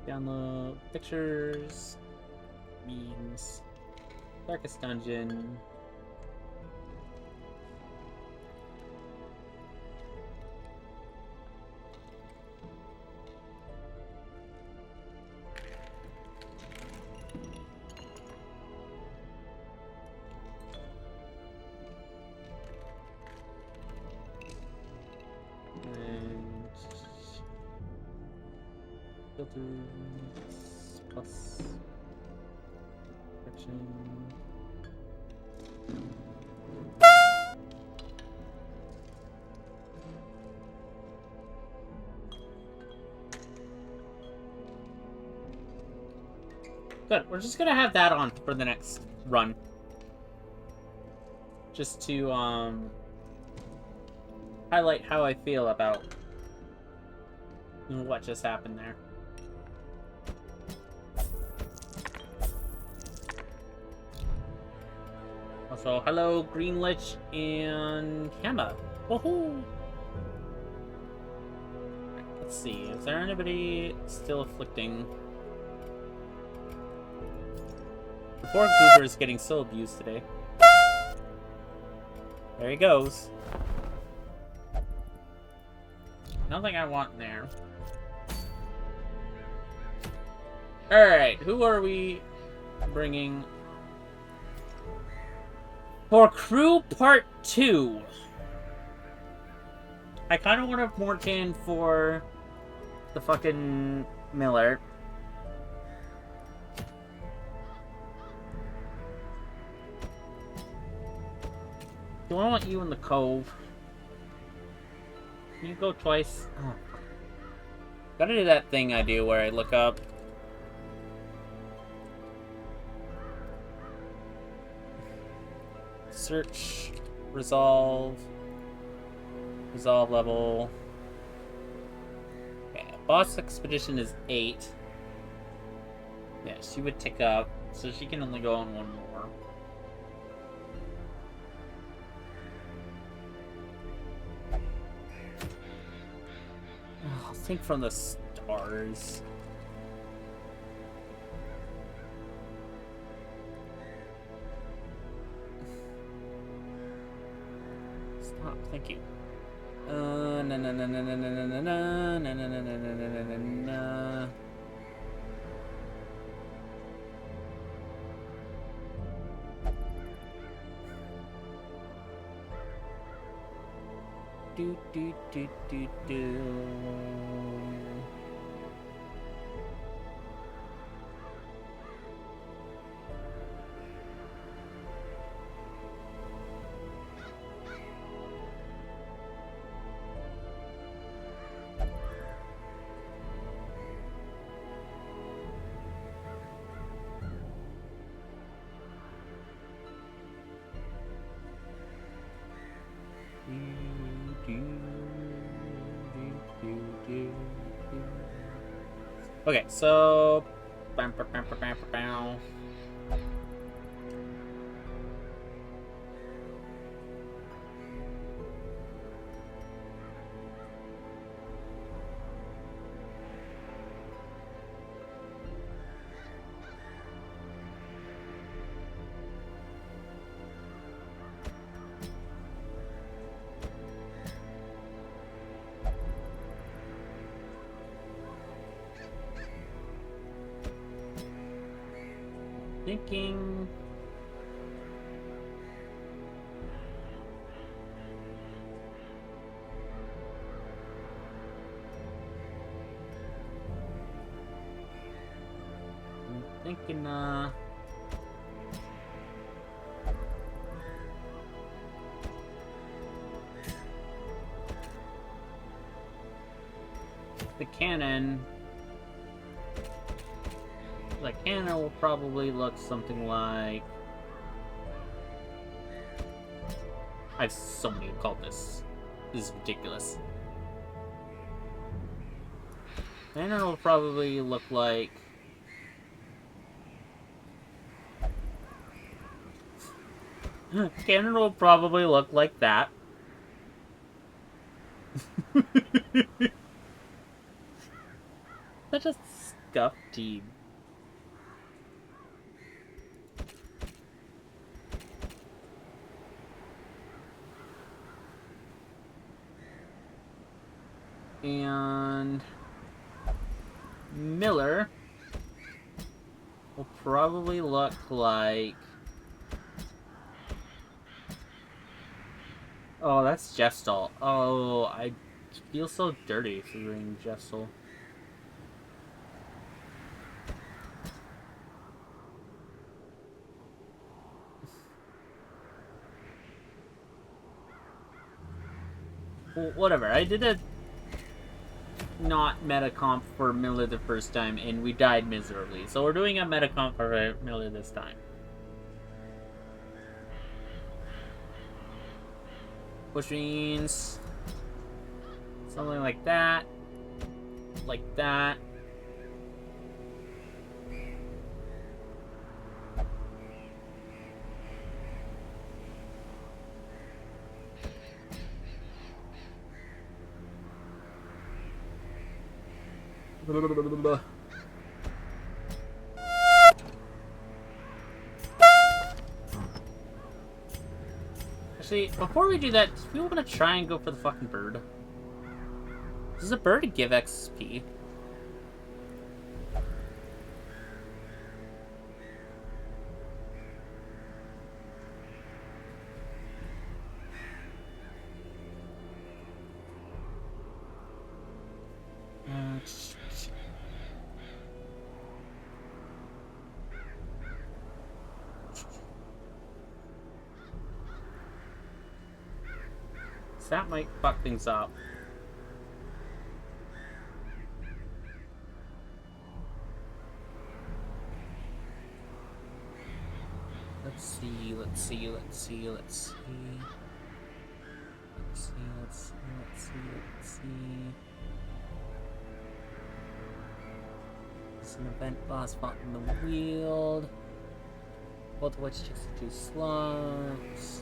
Download pictures. Memes. Darkest dungeon. And filters plus correction. Good. We're just gonna have that on for the next run. just to highlight how I feel about what just happened there. Also, hello, Greenlich and Hammer. Woohoo! Let's see, is there anybody still afflicting? The poor Goober is getting so abused today. There he goes. Nothing I want there. Alright, who are we bringing for Crew Part 2? I kind of want a Mortan for the fucking Miller. Do I want you in the Cove? Can you go twice? Oh. Gotta do that thing I do where I look up. Search, resolve level. Okay, boss expedition is 8. Yeah, she would tick up, so she can only go on one more. Oh, think from the stars. Stop, thank you. Na na na na na na na na na na na na na na na. Do do do do do. Okay, so thinking. The cannon. The cannon will probably look something like. I have so many occultists. This is ridiculous. Cannon will probably look like. Cannon will probably look like that. Such a scuffed team. And Miller will probably look like. Oh, that's Jestal. Oh, I feel so dirty for bringing Jestal. Well, whatever. I did a not meta comp for Miller the first time, and we died miserably. So we're doing a meta comp for Miller this time. which means something like that, like that. Actually, before we do that, do we want to try and go for the fucking bird? Does a bird give XP? That might fuck things up. Let's see. Let's see. Let's see. Let's see. It's an event boss fought in the wield. Both of which takes 2 slots.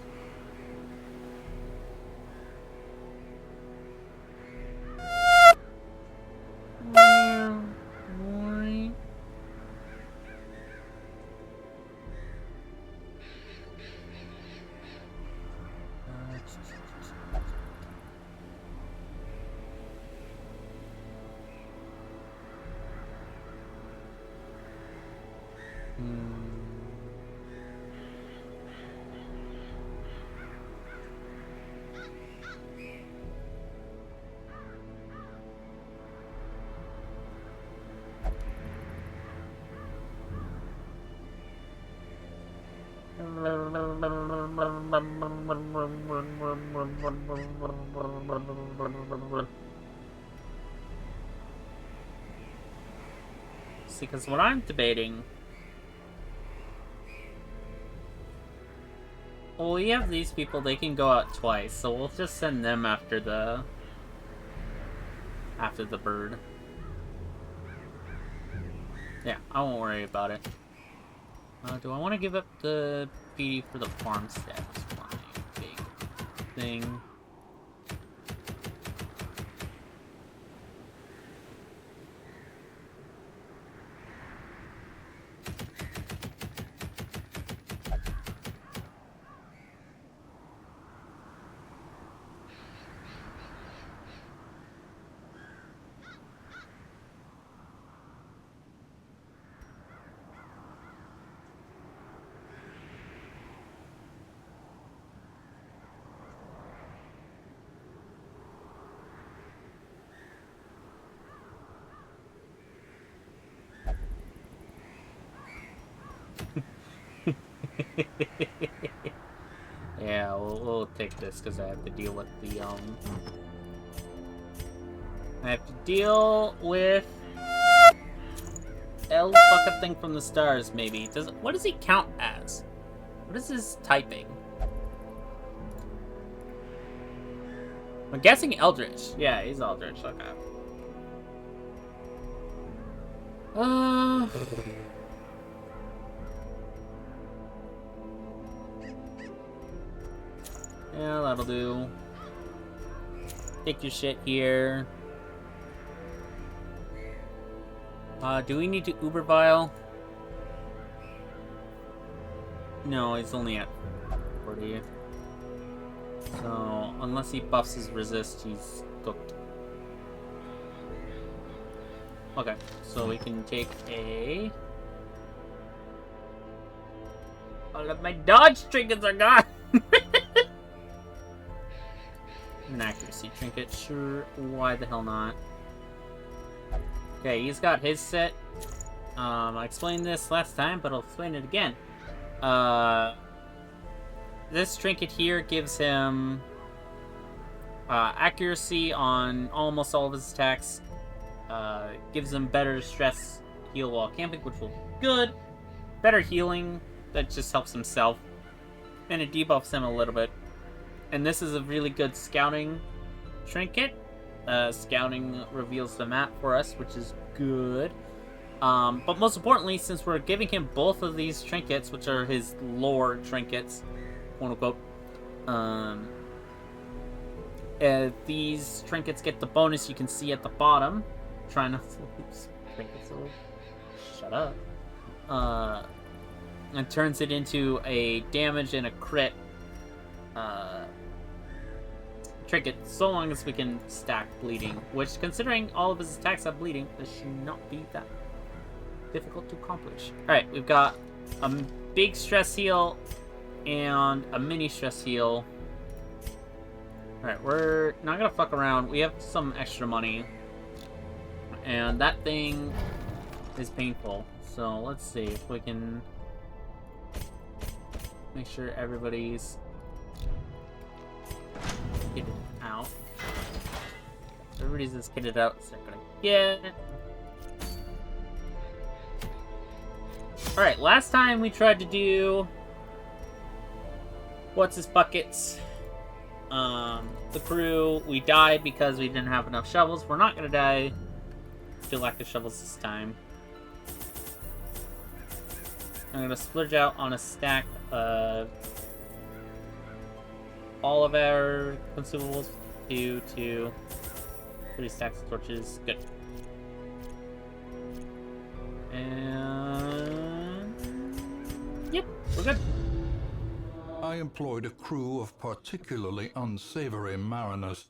See, because what I'm debating... Well, we have these people, they can go out twice, so we'll just send them after the bird. Yeah, I won't worry about it. Do I want to give up the PD for the farmstead? That's my big thing. Yeah, we'll take this because I have to deal with the I have to deal with L fuck up thing from the stars. Maybe what does he count as? What is his typing? I'm guessing Eldritch. Yeah, he's Eldritch. Okay. Yeah, that'll do. Take your shit here. Do we need to Uber Vial? No, he's only at 40. So, unless he buffs his resist, he's cooked. Okay, so we can take a... All of my dodge trinkets are gone! An accuracy trinket, sure. Why the hell not? Okay, he's got his set. I explained this last time, but I'll explain it again. This trinket here gives him accuracy on almost all of his attacks. Gives him better stress heal while camping, which will be good. Better healing, that just helps himself. And it debuffs him a little bit. And this is a really good scouting trinket. Scouting reveals the map for us, which is good. But most importantly, since we're giving him both of these trinkets, which are his lore trinkets, quote unquote, these trinkets get the bonus you can see at the bottom. Trying to oops, trinkets over. Shut up. And turns it into a damage and a crit trinket, so long as we can stack bleeding. Which, considering all of his attacks have bleeding, this should not be that difficult to accomplish. Alright, we've got a big stress heal and a mini stress heal. Alright, we're not gonna fuck around. We have some extra money. And that thing is painful. So let's see if we can make sure everybody's kitted out. Everybody's just kitted out, so they're gonna get it. Alright, last time we tried to do what's his buckets. The crew, we died because we didn't have enough shovels. We're not gonna die due to lack of shovels this time. I'm gonna splurge out on a stack of all of our consumables. 2, 2, 3 stacks of torches. Good. And yep, we're good. I employed a crew of particularly unsavory mariners,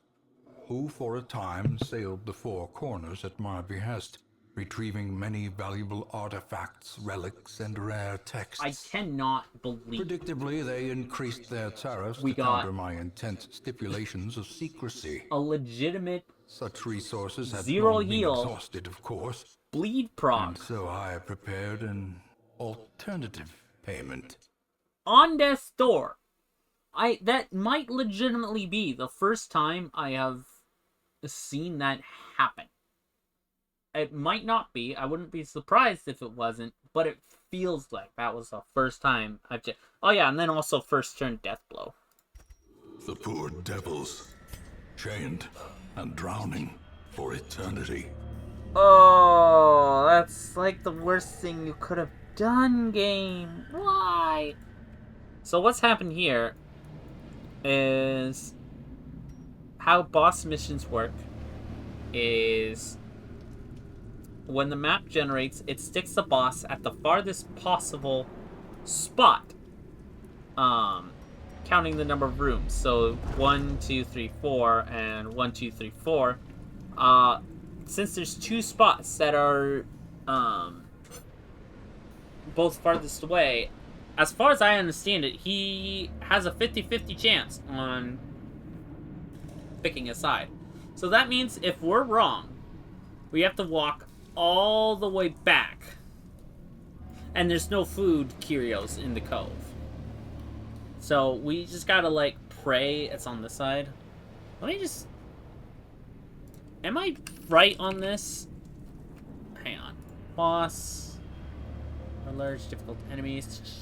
who for a time sailed the four corners at my behest, retrieving many valuable artifacts, relics, and rare texts. I cannot believe. Predictably, they increased their tariffs We to got counter my intense stipulations of secrecy. a legitimate Such resources had zero long been heal exhausted, of course, bleed proc and so I prepared an alternative payment. on death's door. That might legitimately be the first time I have seen that happen. It might not be. I wouldn't be surprised if it wasn't, but it feels like that was the first time I've just... Oh yeah, and then also first turn death blow. The poor devils, chained and drowning for eternity. Oh, that's like the worst thing you could have done, game. Why? So what's happened here is how boss missions work is when the map generates, it sticks the boss at the farthest possible spot, counting the number of rooms. So 1, 2, 3, 4, and 1, 2, 3, 4. Since there's 2 spots that are both farthest away, as far as I understand it, he has a 50-50 chance on picking a side. So that means if we're wrong, we have to walk all the way back. And there's no food curios in the cove. So we just gotta, like, pray it's on this side. Let me just... Am I right on this? Hang on. Boss. Or large, difficult enemies.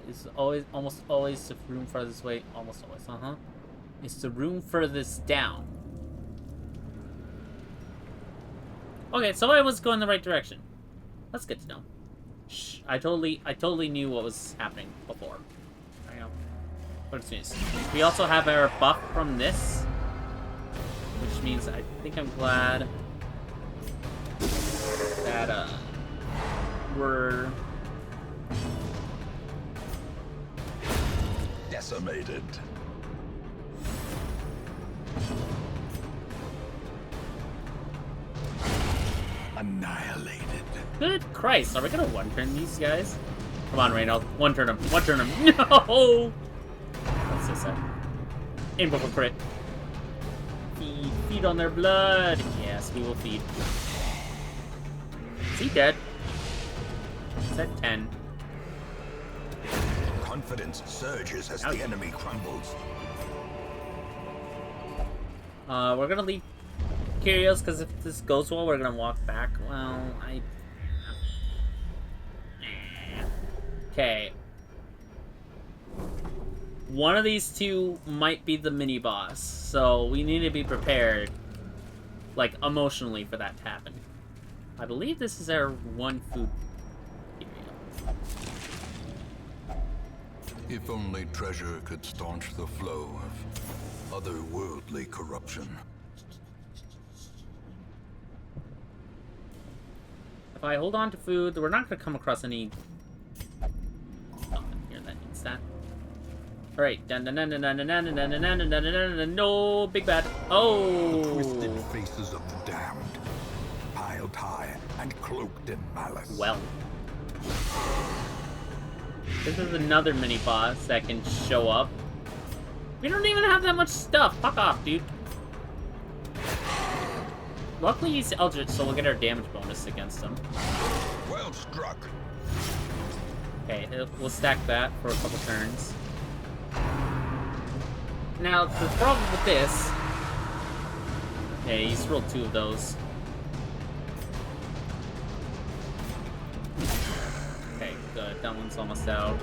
It's always, almost always the room farthest way. Almost always, It's the room furthest down. Okay, so I was going the right direction. That's good to know. Shh, I totally knew what was happening before. I know. But it's news. We also have our buff from this, which means I think I'm glad that we're Decimated. Annihilated. Good Christ, are we gonna one-turn these guys? Come on, Reynald. One-turn them. One-turn them. No! That's so sad. Aim before crit. Feed. Feed on their blood. Yes, we will feed. Is he dead? Is that 10? Confidence surges as the enemy crumbles. We're gonna leave curios, because if this goes well, we're gonna walk back. Well, Okay. One of these two might be the mini boss, so we need to be prepared, like, emotionally for that to happen. I believe this is our one food area. If only treasure could staunch the flow of otherworldly corruption. If I hold on to food, we're not going to come across any... nothing here that needs that. Alright. No, big bad. Oh! The twisted faces of the damned, piled high and cloaked in malice. Well. This is another mini boss that can show up. We don't even have that much stuff. Fuck off, dude. Luckily he's Eldritch, so we'll get our damage bonus against him. Well struck. Okay, we'll stack that for a couple turns. Now, the problem with this... yeah, he's rolled 2 of those. Okay, good. That one's almost out.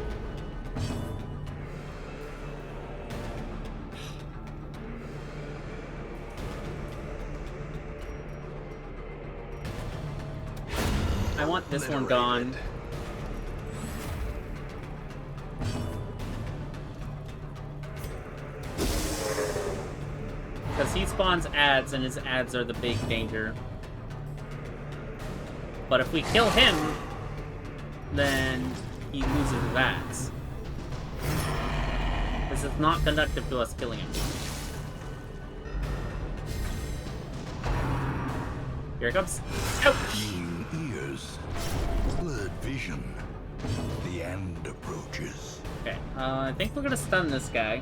I want this one gone. Because he spawns ads, and his ads are the big danger. But if we kill him, then he loses his ads. This is not conductive to us killing him. Here it comes. Ouch! Ears, blurred vision. The end approaches. Okay, I think we're gonna stun this guy.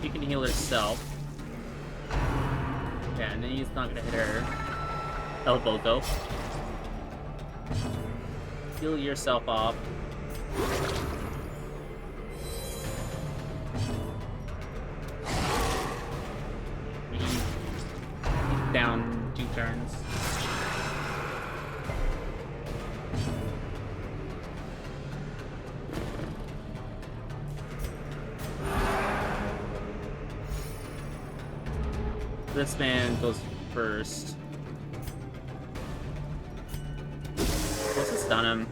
She can heal herself. Yeah, and then he's not gonna hit her elbow though. Heal yourself off. He's down 2 turns. This man goes first. Let's just stun him.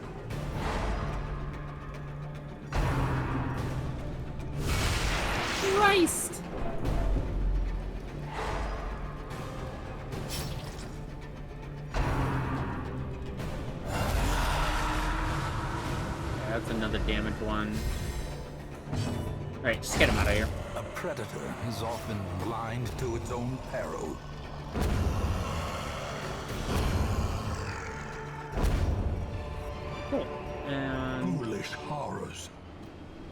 Christ! Yeah, that's another damage one. Alright, just get him out of here. A predator is often blind to its own peril. Cool. And Foolish horrors,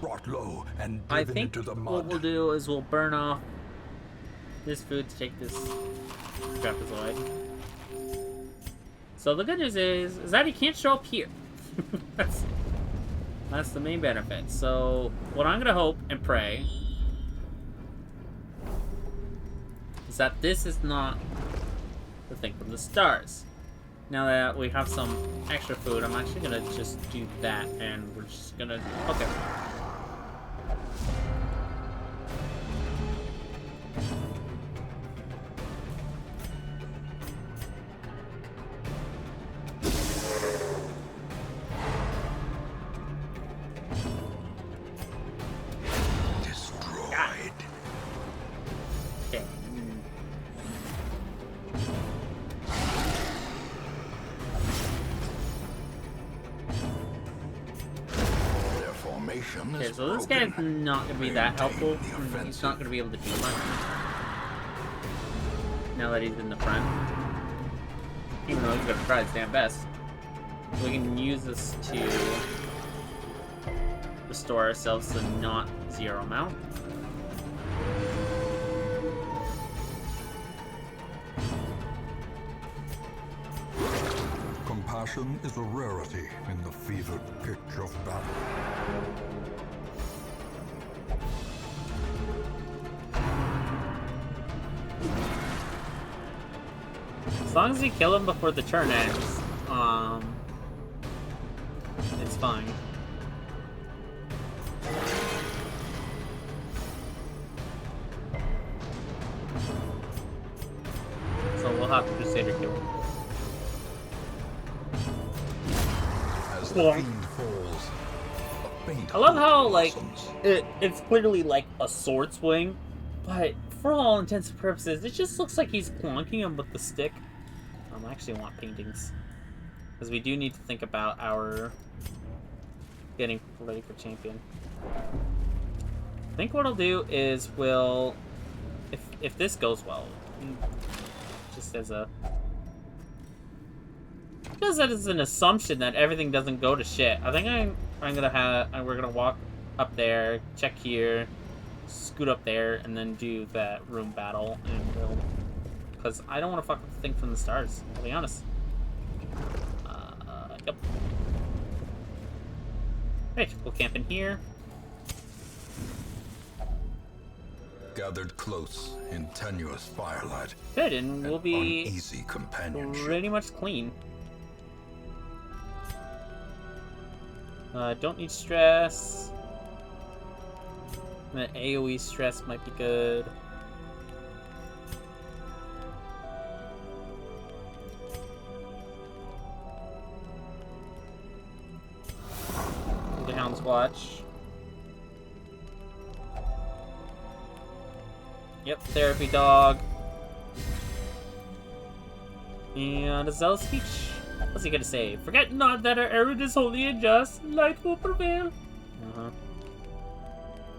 brought low and I driven think into the mud. what we'll do is we'll burn off this food to take this trapezoid. So the good news is that he can't show up here. That's the main benefit. So what I'm gonna hope and pray is that this is not the thing from the stars. Now that we have some extra food, I'm actually gonna just do that, and we're just gonna... okay. Destroyed. Okay. Their formation Okay, is so this broken. guy's not gonna be that helpful. Maintain the He's offensive. not gonna be able to do much. Now that he's in the front. Even though he's gonna try his damn best. We can use this to restore ourselves to not 0 amount. Compassion is a rarity in the fevered pitch of battle. As long as you kill him before the turn ends, it's fine. So we'll have Crusader kill him. As the fiend falls, a faint I love how, hope like, blossoms. it's clearly like a sword swing, but for all intents and purposes, it just looks like he's clonking him with the stick. I actually want paintings, because we do need to think about our getting ready for champion. I think what I'll do is we'll, if this goes well, just as a, just as an assumption that everything doesn't go to shit, I think I'm gonna have, we're gonna walk up there, check here, scoot up there, and then do that room battle, and we'll, because I don't want to fuck with the thing from the stars, I'll be honest. Yep. Right, we'll camp in here. Gathered close in tenuous firelight. Good, and we'll be uneasy companionship. pretty much clean. Don't need stress. The AoE stress might be good. The Hound's Watch. Yep, Therapy Dog. And a Zealous Speech. What's he gonna say? Forget not that our errand is holy and just. Light will prevail.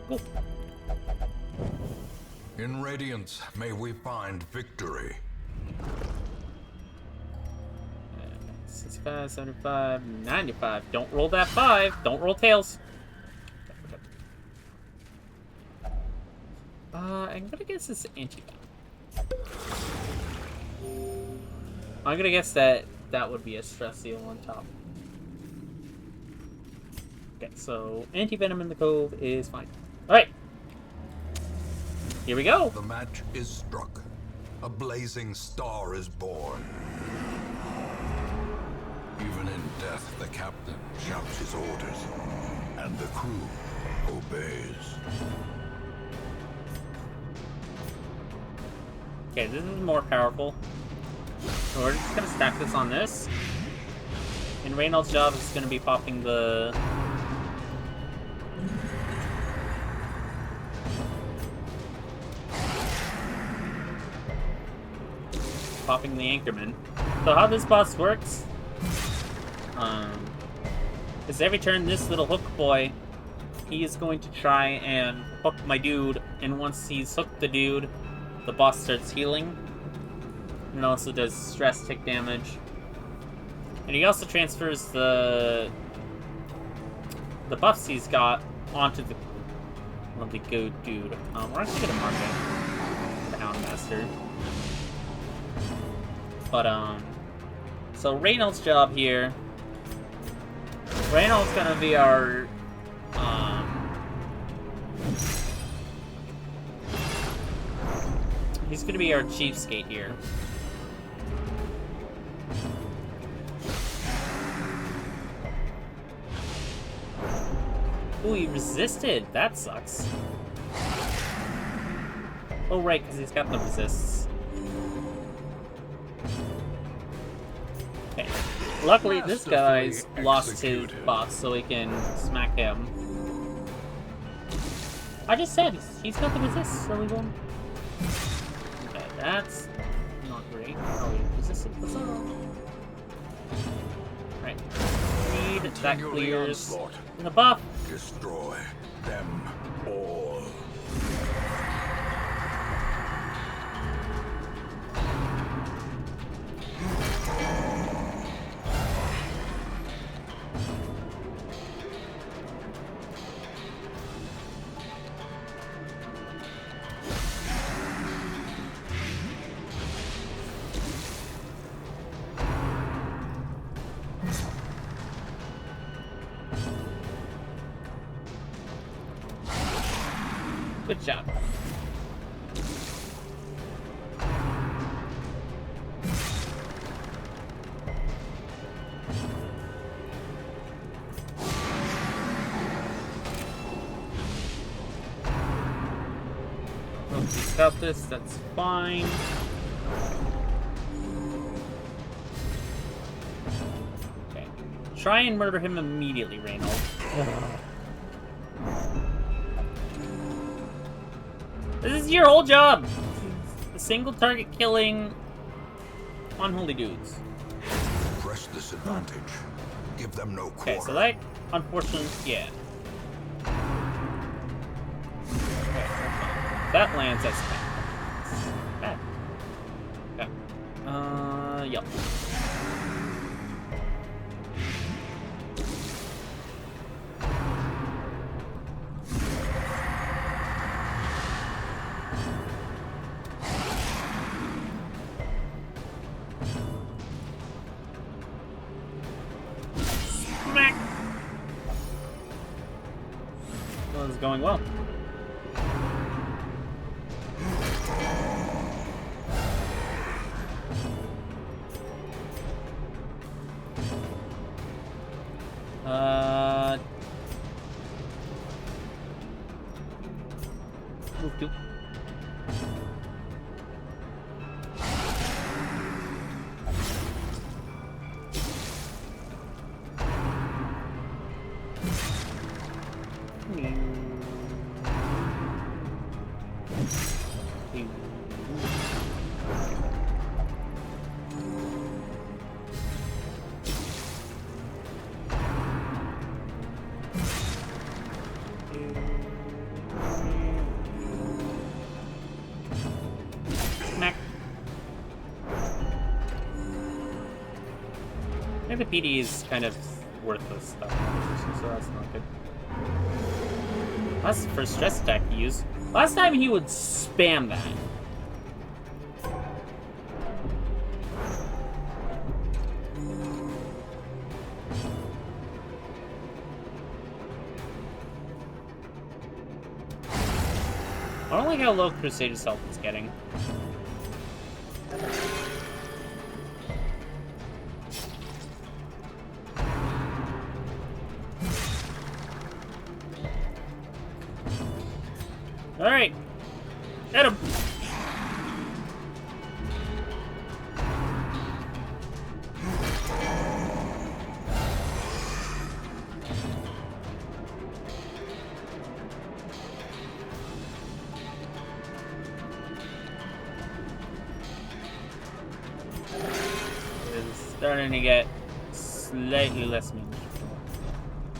Cool. In radiance may we find victory. 65, 75, 95. Don't roll that 5. Don't roll tails. I'm gonna guess this anti-venom. I'm gonna guess that would be a stress seal on top. Okay, so anti-venom in the cove is fine. Alright. Here we go. The match is struck. A blazing star is born. Even in death, the captain shouts his orders, and the crew obeys. Okay, this is more powerful. So we're just gonna stack this on this. And Reynolds' job is gonna be popping the... popping the Anchorman. So how this boss works... is every turn this little hook boy, he is going to try and hook my dude, and once he's hooked the dude, the boss starts healing. And also does stress tick damage. And he also transfers the buffs he's got onto the lovely good dude. We're actually gonna mark it. The Houndmaster. But so Reynolds' job here. Reynolds gonna be our he's gonna be our cheapskate here. Ooh, he resisted. That sucks. Oh, right, because he's got the resists. Okay. Luckily, this guy's lost his buff, so we can smack him. I just said, he's got the resists, so we won't... Okay, that's not great. Oh, he resisted the zone. Right. Speed, that clears. And the buff. Destroy them all. Good job. Once he's got this, that's fine. Okay. Try and murder him immediately, Reynolds. This is your whole job! The single target killing unholy dudes. Press this advantage. Give them no quarter. Okay, so that, unfortunately, yeah. Okay, that lands as bad. Okay. Yep. Smack! Well, this is going well. Move to. Smack. I think the PD is kind of worthless stuff, so that's not good. That's the first stress attack he used. Last time he would spam that. I don't like how low Crusader's health is getting. Alright. Hit him. It's starting to get slightly less manageable.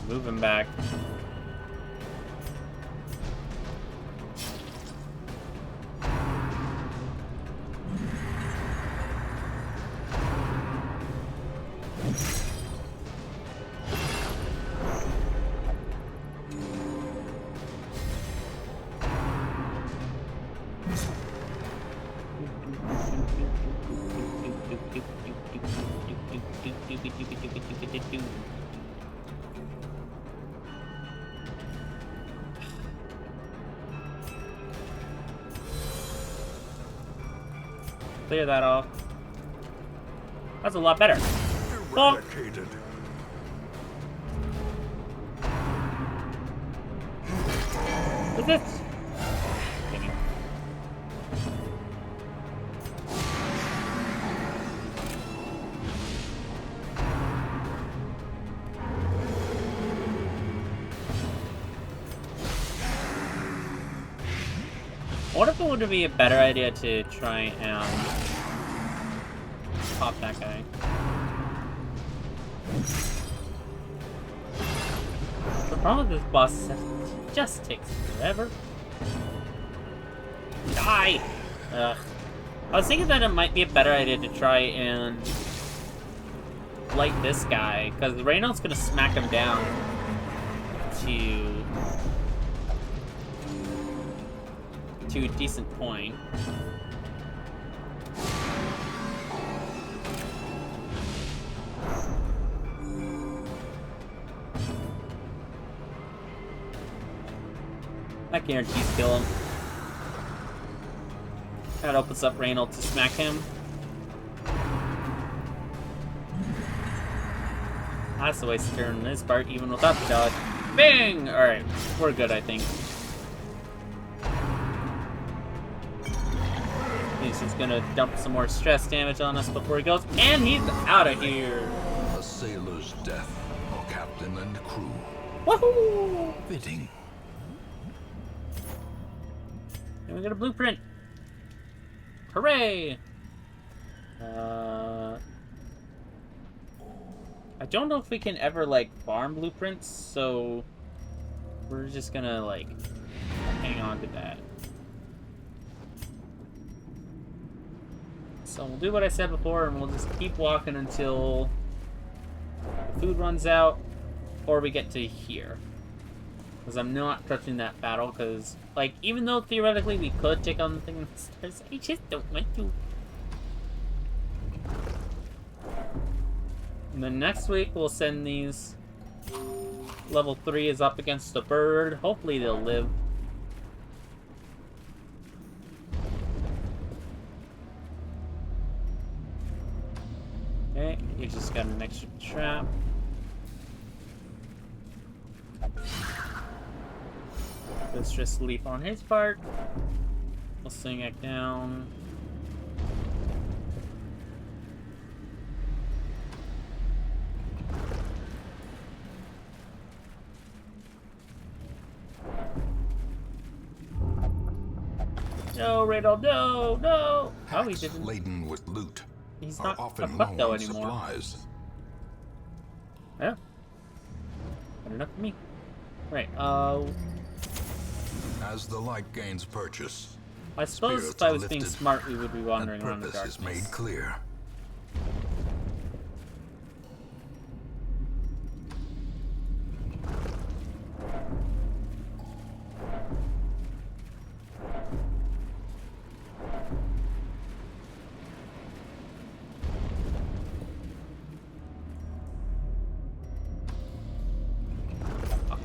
Move him back. Clear that off. That's a lot better. Eradicated. What's this? Kidding. What if it would be a better idea to try and pop that guy? The problem with this boss is that it just takes forever. Die! Ugh. I was thinking that it might be a better idea to try and light this guy, because Reynolds gonna smack him down to a decent point. That guarantees kill him. That opens up Reynold to smack him. That's the way to turn this part, even without the dodge. Bang! Alright, we're good, I think. He's just gonna dump some more stress damage on us before he goes, and he's out of here! A sailor's death, captain and crew. Woohoo! Fitting. And we got a blueprint! Hooray! I don't know if we can ever, like, farm blueprints, so we're just gonna, like, hang on to that. So we'll do what I said before, and we'll just keep walking until the food runs out, or we get to here. Because I'm not touching that battle, because, like, even though theoretically we could take on the thing in the stairs, I just don't want to. And then next week we'll send these. Level 3 is up against the bird. Hopefully they'll live. Okay, he just got an extra trap. Let's just leap on his part. We'll swing it down. No, Reynold, no, no! Oh, he didn't. Laden with loot. He's not a Often fuck though low on anymore. supplies. Yeah. Good enough for me. Right, As the light gains purchase, I suppose if spirits I are was being lifted, smart, we would be and wandering around the purpose darkness. is made clear.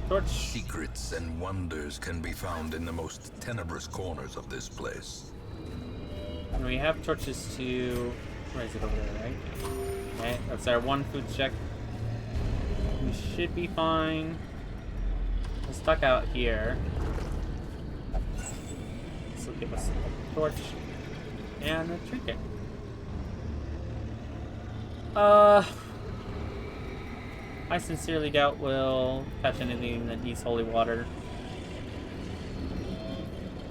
Torch. Secrets and wonders can be found in the most tenebrous corners of this place. And we have torches to... Where is it over there, right? Okay, that's our one food check. We should be fine. We're stuck out here. This will give us a torch and a trinket. I sincerely doubt we'll catch anything that needs holy water.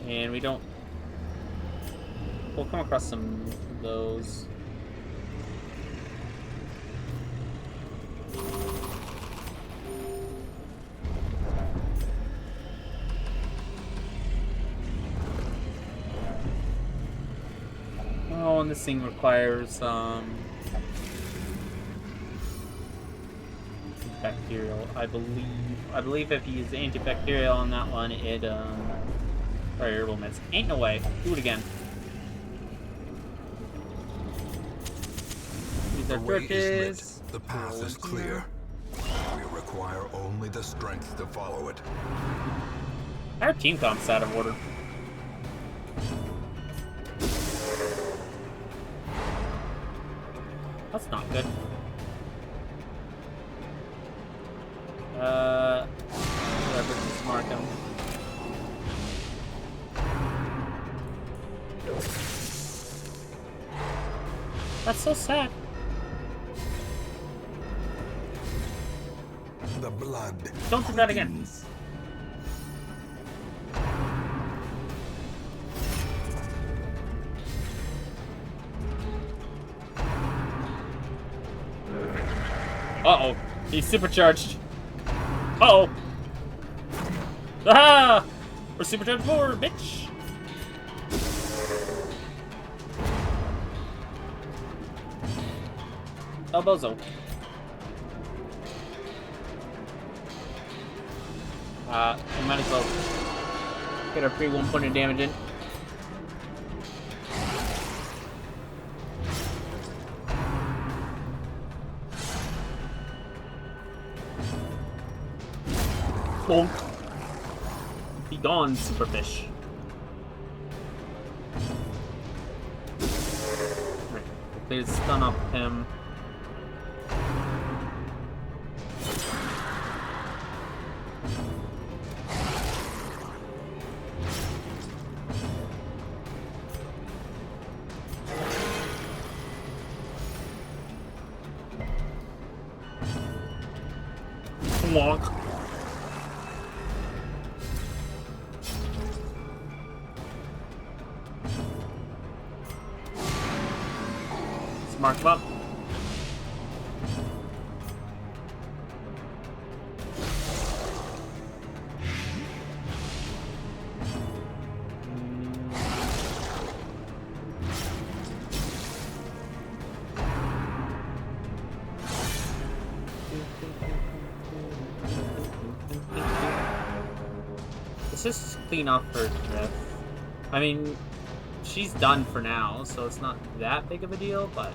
And we don't... We'll come across some of those. Oh, and this thing requires, bacterial, I believe if you use antibacterial on that one, it, sorry, herbal meds. Ain't no way. Do it again. These are The way is torches. lit. The path is clear. We require only the strength to follow it. Our team comp's out of order. That's not good. Whatever, just mark him. That's so sad. The blood. Don't do that again. Uh-oh. He's supercharged. Uh-oh. Ah! We're supercharged forward, bitch! Elbozo. We might as well get our free 1 point of damage in. Bonk. Be gone, superfish. Right. Please stun up him. Walk. Let's mark him up. Let's just clean up her drift. I mean, she's done for now, so it's not that big of a deal, but...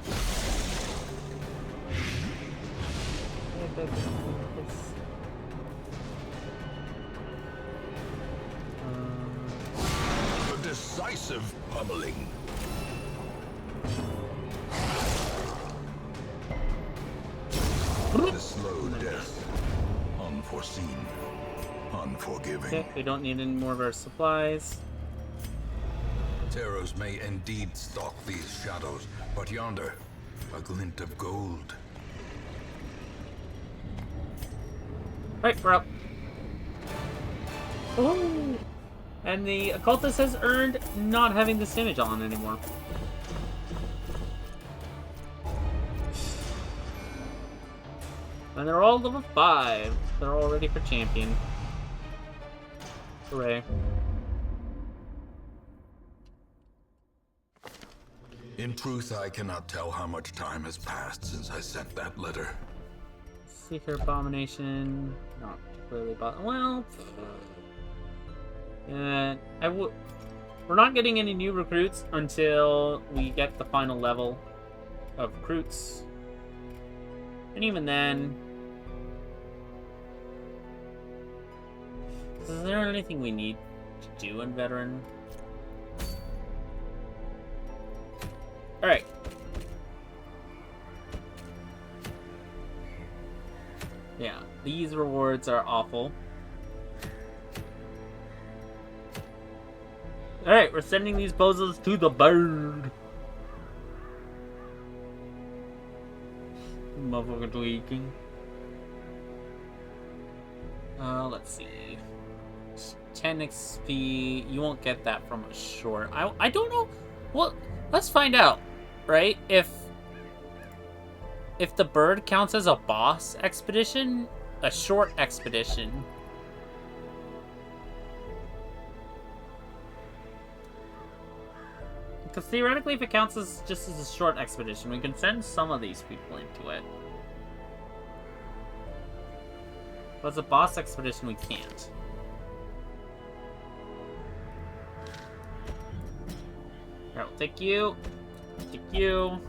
A decisive pummeling. The slow death. Unforeseen. Unforgiving. Okay, we don't need any more of our supplies. Terrors may indeed stalk these shadows, but yonder, a glint of gold. Right, we're up. Ooh. And the occultist has earned not having this image on anymore. And they're all level 5. They're all ready for champion. Hooray. In truth, I cannot tell how much time has passed since I sent that letter. Seeker Abomination. Not particularly, but well. We're not getting any new recruits until we get the final level of recruits. And even then, is there anything we need to do in veteran? Alright. Yeah, these rewards are awful. Alright, we're sending these bozos to the bird. Motherfucker tweaking. Let's see. 10 XP. You won't get that from a short. I don't know. Well, let's find out, right? If the bird counts as a boss expedition, a short expedition. Because theoretically, if it counts as just as a short expedition, we can send some of these people into it. But as a boss expedition, we can't. Alright, we'll take you. Take you.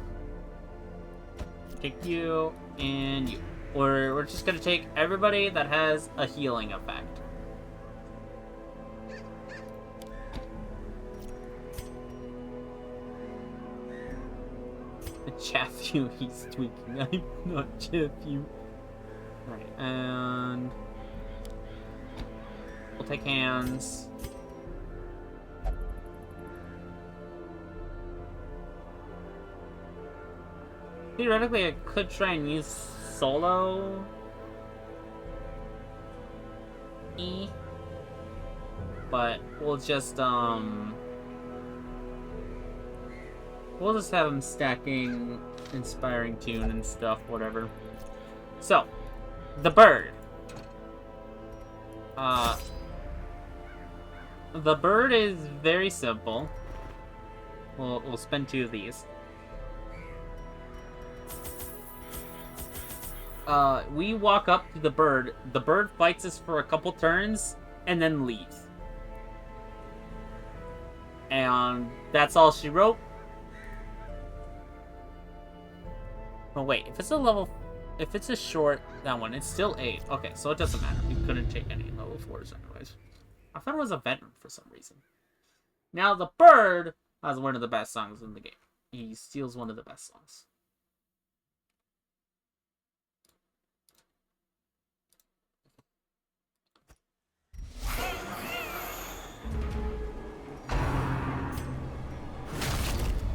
Take you. And you. We're just gonna take everybody that has a healing effect. Chaff you, he's tweaking. I'm not chaff you. Right, and we'll take hands. Theoretically, I could try and use solo E, but we'll just have him stacking inspiring tune and stuff, whatever. So, the bird. The bird is very simple. We'll spend 2 of these. We walk up to the bird. The bird fights us for a couple turns and then leaves. And that's all she wrote. Oh wait, if it's a short, that one, it's still 8. Okay, so it doesn't matter. We couldn't take any level 4s anyways. I thought it was a veteran for some reason. Now the bird has one of the best songs in the game. He steals one of the best songs.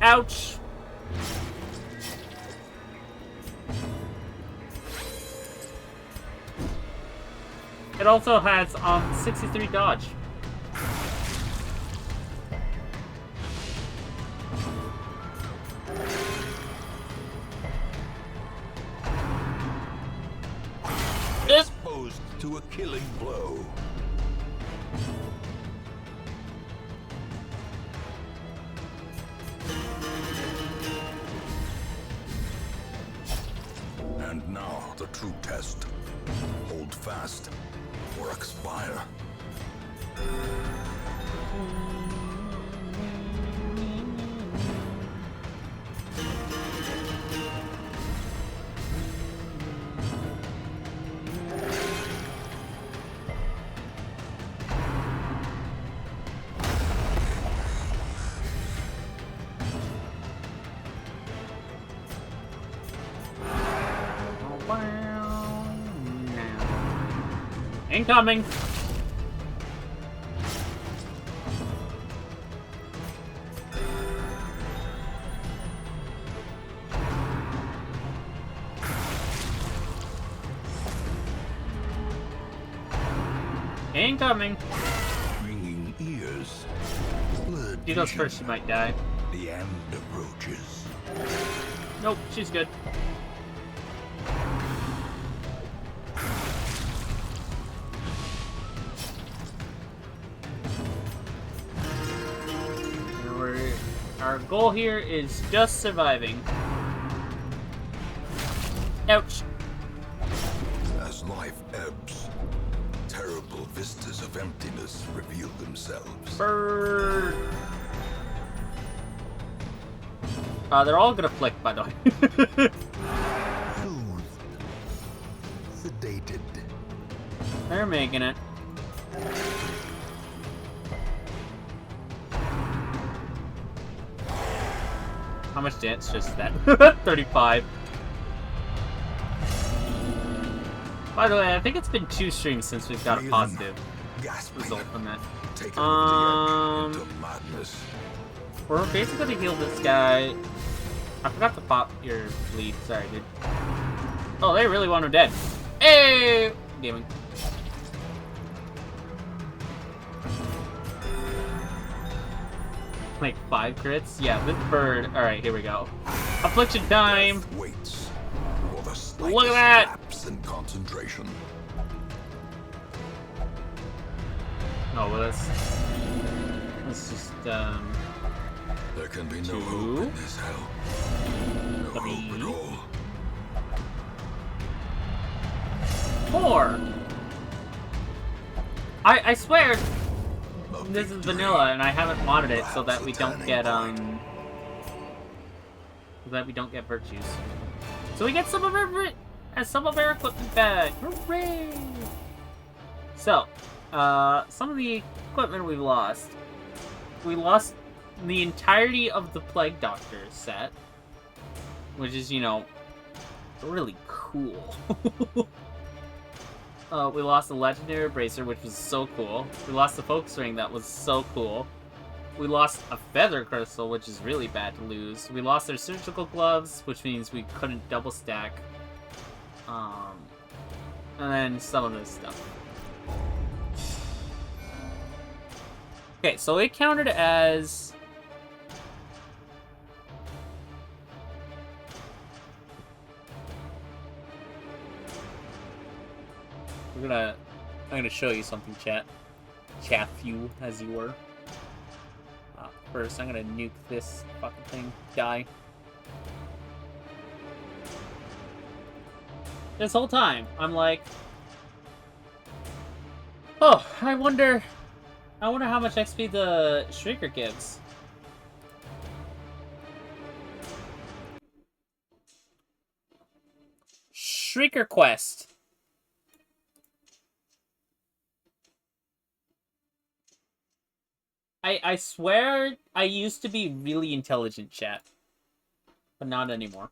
Ouch! It also has 63 dodge. Exposed to a killing blow. And now the true test. Hold fast or expire. Incoming! Incoming! Ringing ears. Blurred If he goes vision. first, she might die. The end approaches. Nope, she's good. Our goal here is just surviving. Ouch. As life ebbs, terrible vistas of emptiness reveal themselves. Bird. They're all gonna flick, by the way. Soothed. Sedated. They're making it. How much dance just that? 35. By the way, I think it's been 2 streams since we've got a positive result from that. Into madness. We're basically gonna heal this guy. I forgot to pop your bleed. Sorry, dude. Oh, they really want him dead. Hey! Gaming. Like 5 crits? Yeah, this bird. Alright, here we go. Affliction time! Waits for the Look at that! lapse in concentration. Oh, well, let's just, There can be no 2, hope in this hell. No 3, hope at all. 4! I swear, A this is victory vanilla, and I haven't modded it so that perhaps we a don't turning get, point. so that we don't get virtues. So we get some of our equipment back! Hooray! So, some of the equipment we've lost. We lost the entirety of the Plague Doctor set, which is, you know, really cool. We lost the Legendary Bracer, which was so cool. We lost the Focus Ring, that was so cool. We lost a Feather Crystal, which is really bad to lose. We lost our Surgical Gloves, which means we couldn't double stack. And then some of this stuff. Okay, so it counted as... I'm gonna show you something, chat. Chat you, as you were. First, I'm gonna nuke this fucking thing. Die. This whole time, I'm like... Oh, I wonder how much XP the Shrieker gives. Shrieker Quest. I swear I used to be really intelligent, chat. But not anymore.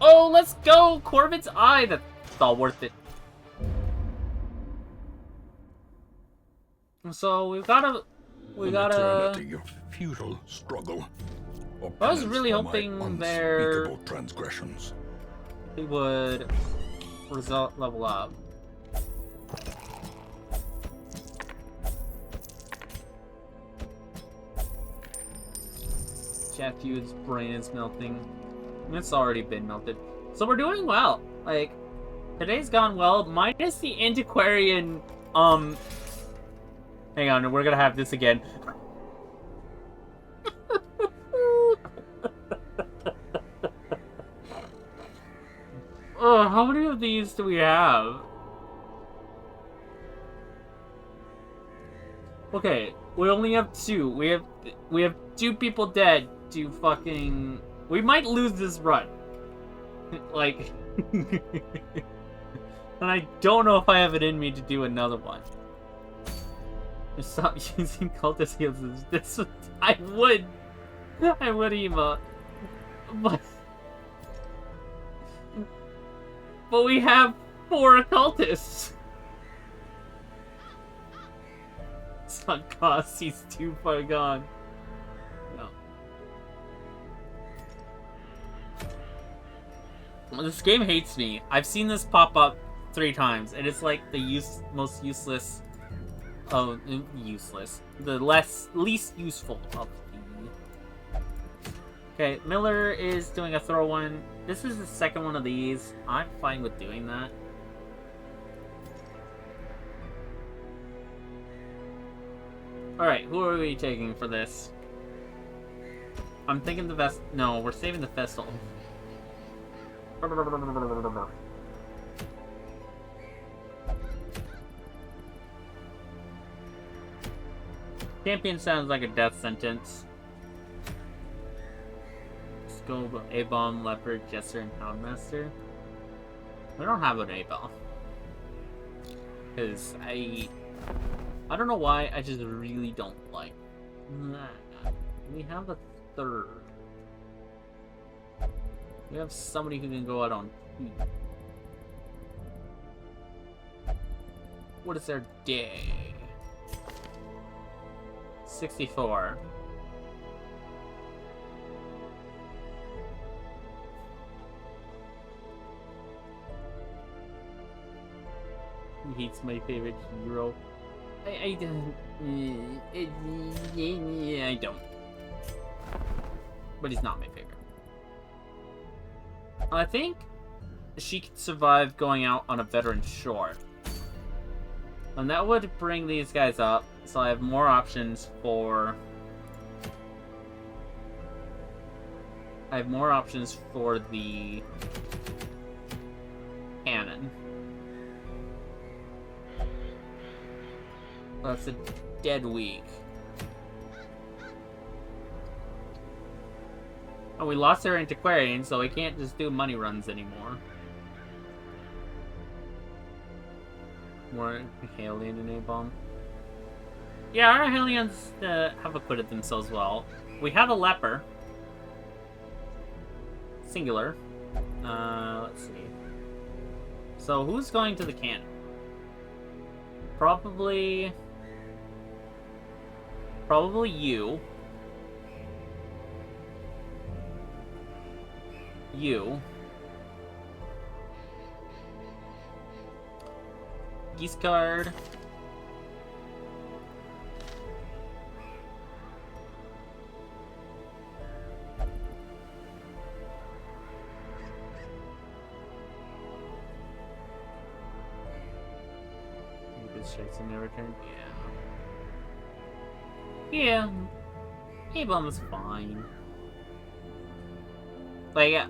Oh, let's go! Corvin's Eye! That's all worth it. So, we gotta... Eternity of futile struggle. I was really hoping their transgressions. They would level up. Jeffy's brain is melting. It's already been melted. So we're doing well. Like, today's gone well, minus the antiquarian, hang on, we're gonna have this again. Oh, how many of these do we have? Okay, we only have 2. We have 2 people dead to fucking... We might lose this run. Like... and I don't know if I have it in me to do another one. Stop using cultist heals. This I would, Ema. But we have 4 occultists. It's not cost, he's too far gone. No. Well, this game hates me. I've seen this pop up 3 times, and it's like the most useless. Oh, useless. The least useful of the... Okay, Miller is doing a throw one. This is the second one of these. I'm fine with doing that. Alright, who are we taking for this? I'm thinking the Vest... No, we're saving the Vestal. Champion sounds like a death sentence. Skull, A-Bomb, Leopard, Jester, and Houndmaster. We don't have an A-Bomb. Because I don't know why, I just really don't like that. We have a 3rd. We have somebody who can go out on 2. What is their day? 64. He's my favorite hero. I don't. I don't. But he's not my favorite. I think she could survive going out on a veteran shore. And that would bring these guys up, so I have more options for... I have more options for the cannon. That's a dead week. Oh, we lost our antiquarian, so we can't just do money runs anymore. More Hellion and A-Bomb. Yeah, our Hellions have acquitted themselves well. We have a leper. Singular. Let's see. So who's going to the cannon? Probably you. You. Geese card. Good strikes in their return. Yeah. Yeah. A-Bomb is fine. Like,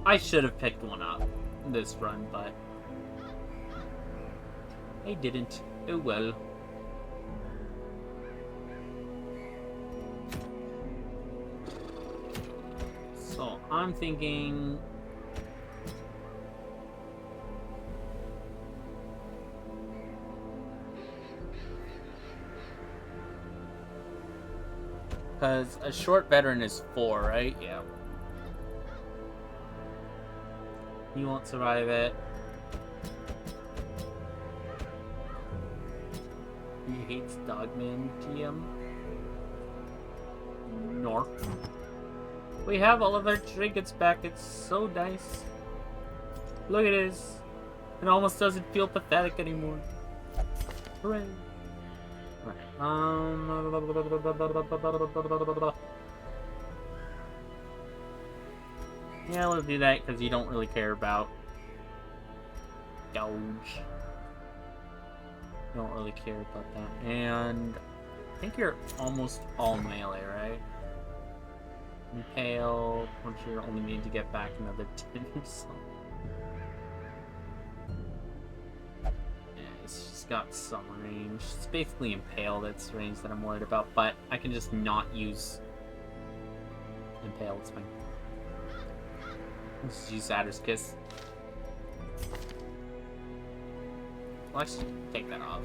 I should have picked one up this run, but I didn't. Oh well. So I'm thinking Because a short veteran is 4, right? Yeah. He won't survive it. He hates Dogman GM. North. We have all of our trinkets back. It's so nice. Look at this. It almost doesn't feel pathetic anymore. Hooray. Yeah, we'll do that because you don't really care about gouge. You don't really care about that. And I think you're almost all melee, right? Impale, once you only need to get back another 10 or so. Yeah, it's just got some range. It's basically Impale that's range that I'm worried about, but I can just not use Impale, it's fine. Let's just use Adder's Kiss. Well, actually, take that off.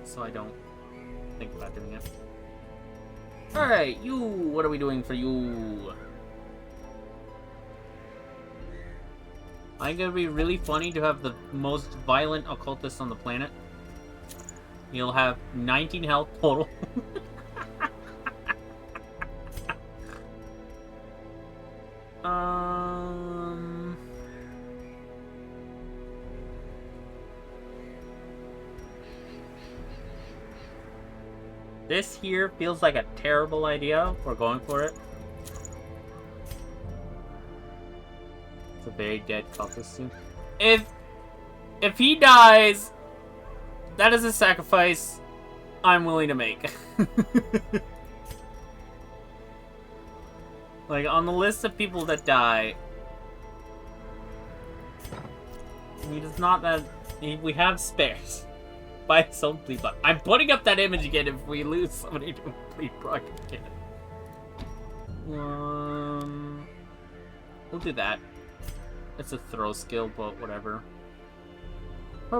So I don't think about doing it. Alright, you! What are we doing for you? I'm gonna be really funny to have the most violent occultist on the planet. You'll have 19 health total. This here feels like a terrible idea. We're going for it. It's a very dead cultist too. If he dies, that is a sacrifice I'm willing to make. Like, on the list of people that die, he does not that we have spares. By his own bleed block. I'm putting up that image again if we lose somebody to bleed block again. We'll do that. It's a throw skill, but whatever. Yeah,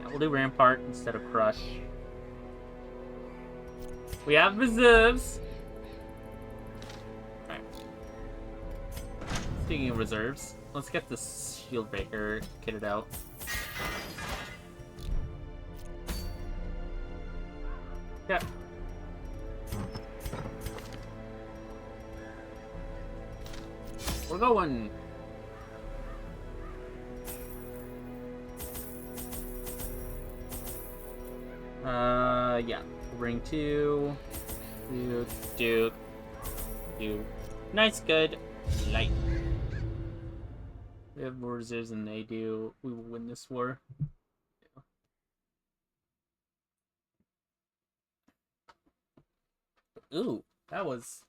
we'll do Rampart instead of Crush. We have reserves. Speaking of reserves, let's get this shield breaker kitted out. Yeah. We're going. Yeah. Ring 2. Do. Nice, good. Light. We have more reserves than they do. We will win this war. Yeah. Ooh, that was...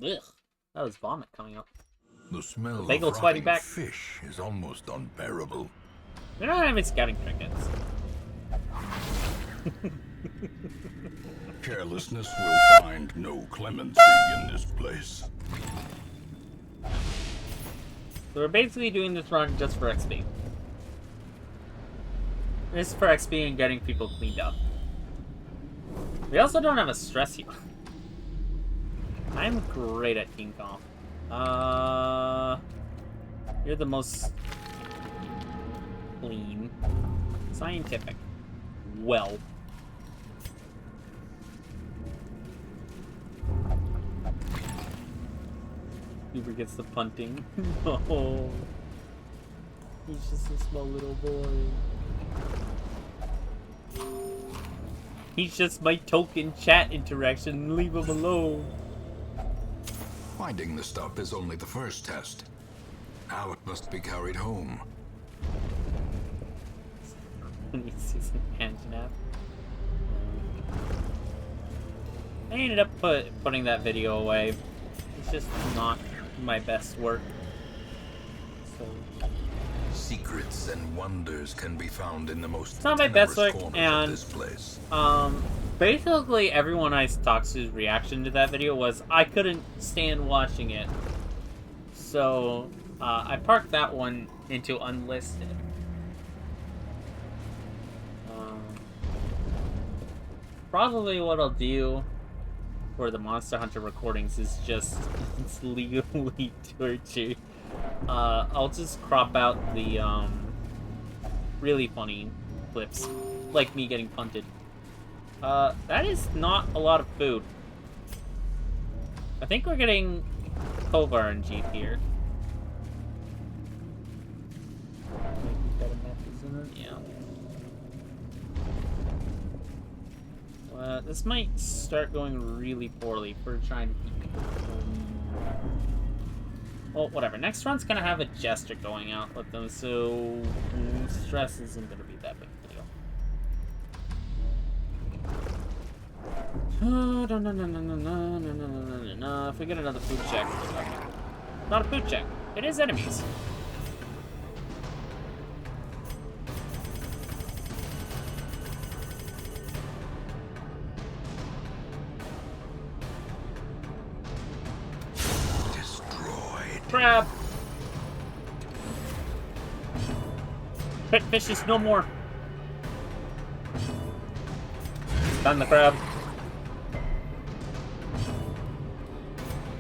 Ugh. That was vomit coming up. The smell of Bagel's fighting back. fish is almost unbearable. We're not having scouting trinkets. Carelessness will find no clemency in this place. So we're basically doing this run just for XP. This is for XP and getting people cleaned up. We also don't have a stress heal. I'm great at team comp. You're the most clean. Scientific. Well. Uber gets the punting. No. He's just a small little boy. He's just my token chat interaction. Leave him alone. Finding the stuff is only the first test. Now it must be carried home. When he sees an engine app. I ended up putting that video away. It's just not my best work. So Secrets and wonders can be found in the most it's not my best work, corners and of this place. basically everyone I talked to's reaction to that video was I couldn't stand watching it. So I parked that one into unlisted. Probably what I'll do for the Monster Hunter recordings is just it's legally torture. I'll just crop out the really funny clips, like me getting punted. That is not a lot of food. I think we're getting Cove RNG here. Yeah. This might start going really poorly for trying to keep it. Well, whatever. Next run's gonna have a Jester going out with them, so stress isn't gonna be that big a deal. No. If we get another food check, not a food check. It is enemies. Crab! Pet fish is no more. Stun the crab.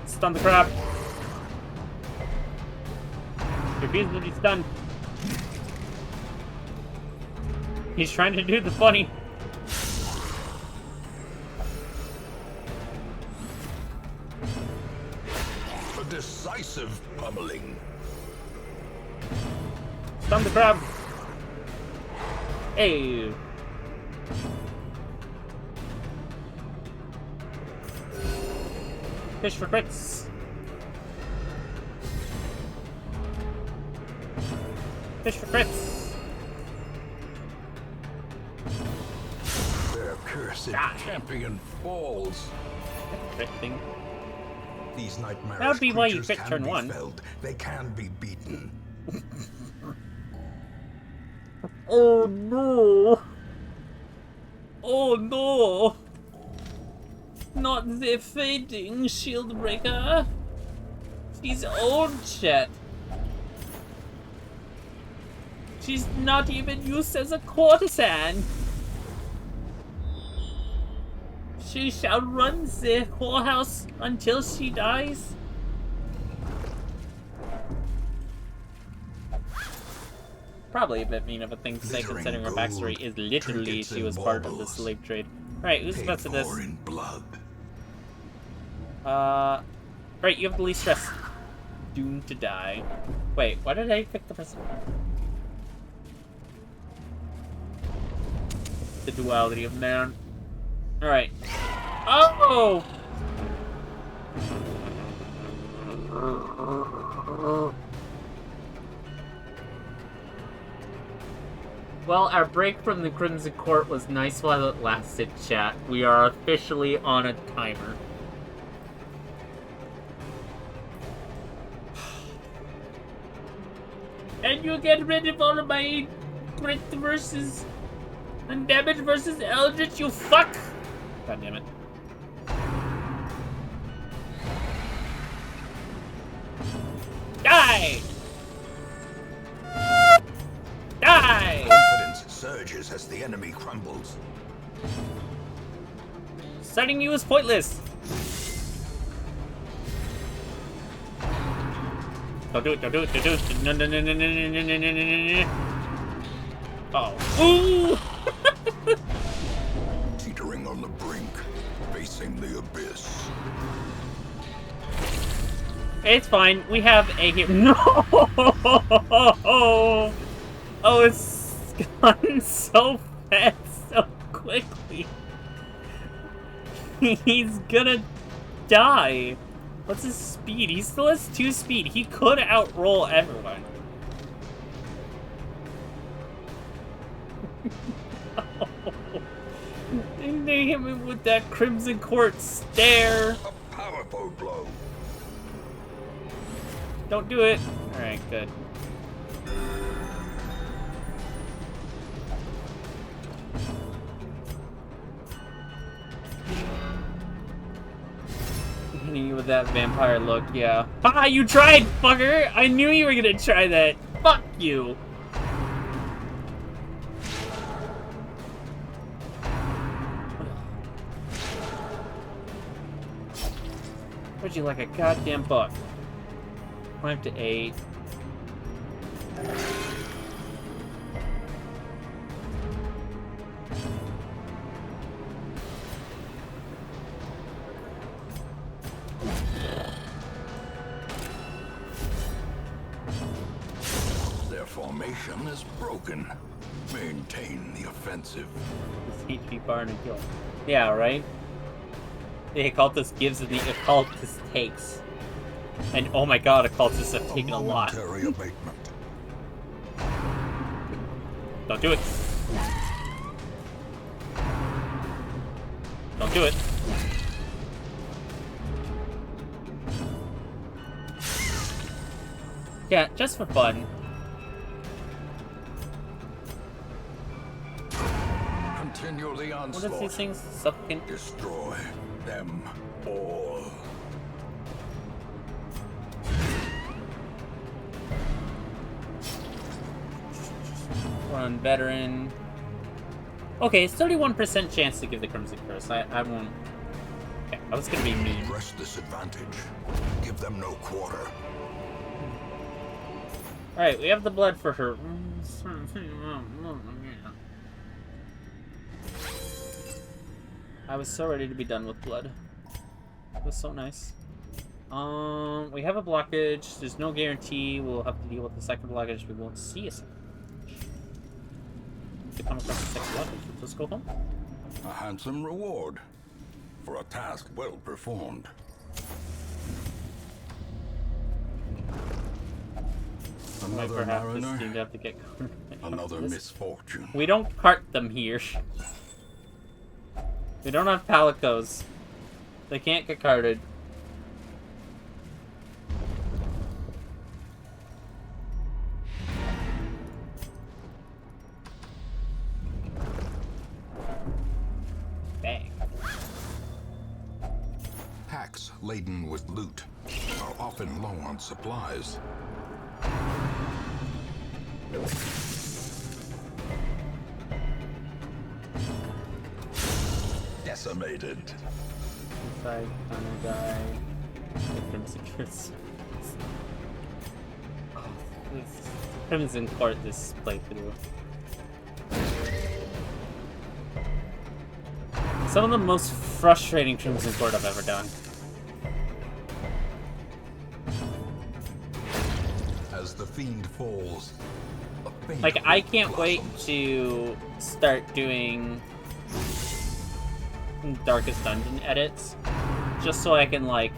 Stun the crab. Repeatedly stunned. He's trying to do the funny. Decisive pummeling. Stun the crab. Hey. Fish for crits. Fish for crits. Their cursed champion falls. Crit thing. These nightmarish That would be why you creatures crit can turn be 1. felled. They can be beaten. Oh no! Oh no! Not the fading shield breaker! She's old, chat. She's not even used as a courtesan. She shall run the whorehouse until she dies. Probably a bit mean of a thing to say, considering her backstory is literally she was part of the slave trade. Right, who's the best of this? Right, you have the least stress. Doomed to die. Wait, why did I pick the person? The duality of man. Alright. Oh! Well, our break from the Crimson Court was nice while it lasted, chat. We are officially on a timer. And you get rid of all of my crit versus and damage versus Eldritch, you fuck! God damn it. Die! Die! Confidence surges as the enemy crumbles. Starting you is pointless. Don't do it, don't do it, don't do it. No, no, no, no, no, no, no, no, no, no, no. Oh. Ooh! Teetering on the brink, facing the abyss. It's fine. We have a hit. No! Oh, it's gone so fast, so quickly. He's gonna die. What's his speed? He still has 2 speed. He could outroll everyone. Didn't they hit me with that Crimson Court stare? A powerful blow. Don't do it. Alright, good. Hitting you with With that vampire look, yeah. Ah, you tried, fucker! I knew you were gonna try that. Fuck you. Would you like a goddamn buck? Climb to 8. Their formation is broken. Maintain the offensive. This HP bar and a kill. Yeah, right? The occultist gives and the occultist takes. And oh my god, occultists have taken a lot. Momentary abatement. Don't do it. Don't do it. Yeah, just for fun. Continue the onslaught. What is these things? Supplicant? Destroy them all. Run veteran. Okay, it's 31% chance to give the Crimson Curse. I won't. Okay, I was gonna be mean. Press this advantage. Give them no quarter. Alright, we have the blood for her. I was so ready to be done with blood. It was so nice. We have a blockage. There's no guarantee we'll have to deal with the second blockage. We won't see a second blockage. To come across the second blockage, let's go home. A handsome reward for a task well performed. Might Another perhaps mariner, seem to have to get another misfortune. We don't cart them here. We don't have palicos. They can't get carted. Bang. Packs laden with loot are often low on supplies. Decimated. Inside, kind of guy. Crimson Curse. Crimson Court this playthrough. Some of the most frustrating Crimson Court I've ever done. As the fiend falls, a faint Like, I hope can't wait blossoms. to start doing Darkest Dungeon edits, just so I can, like,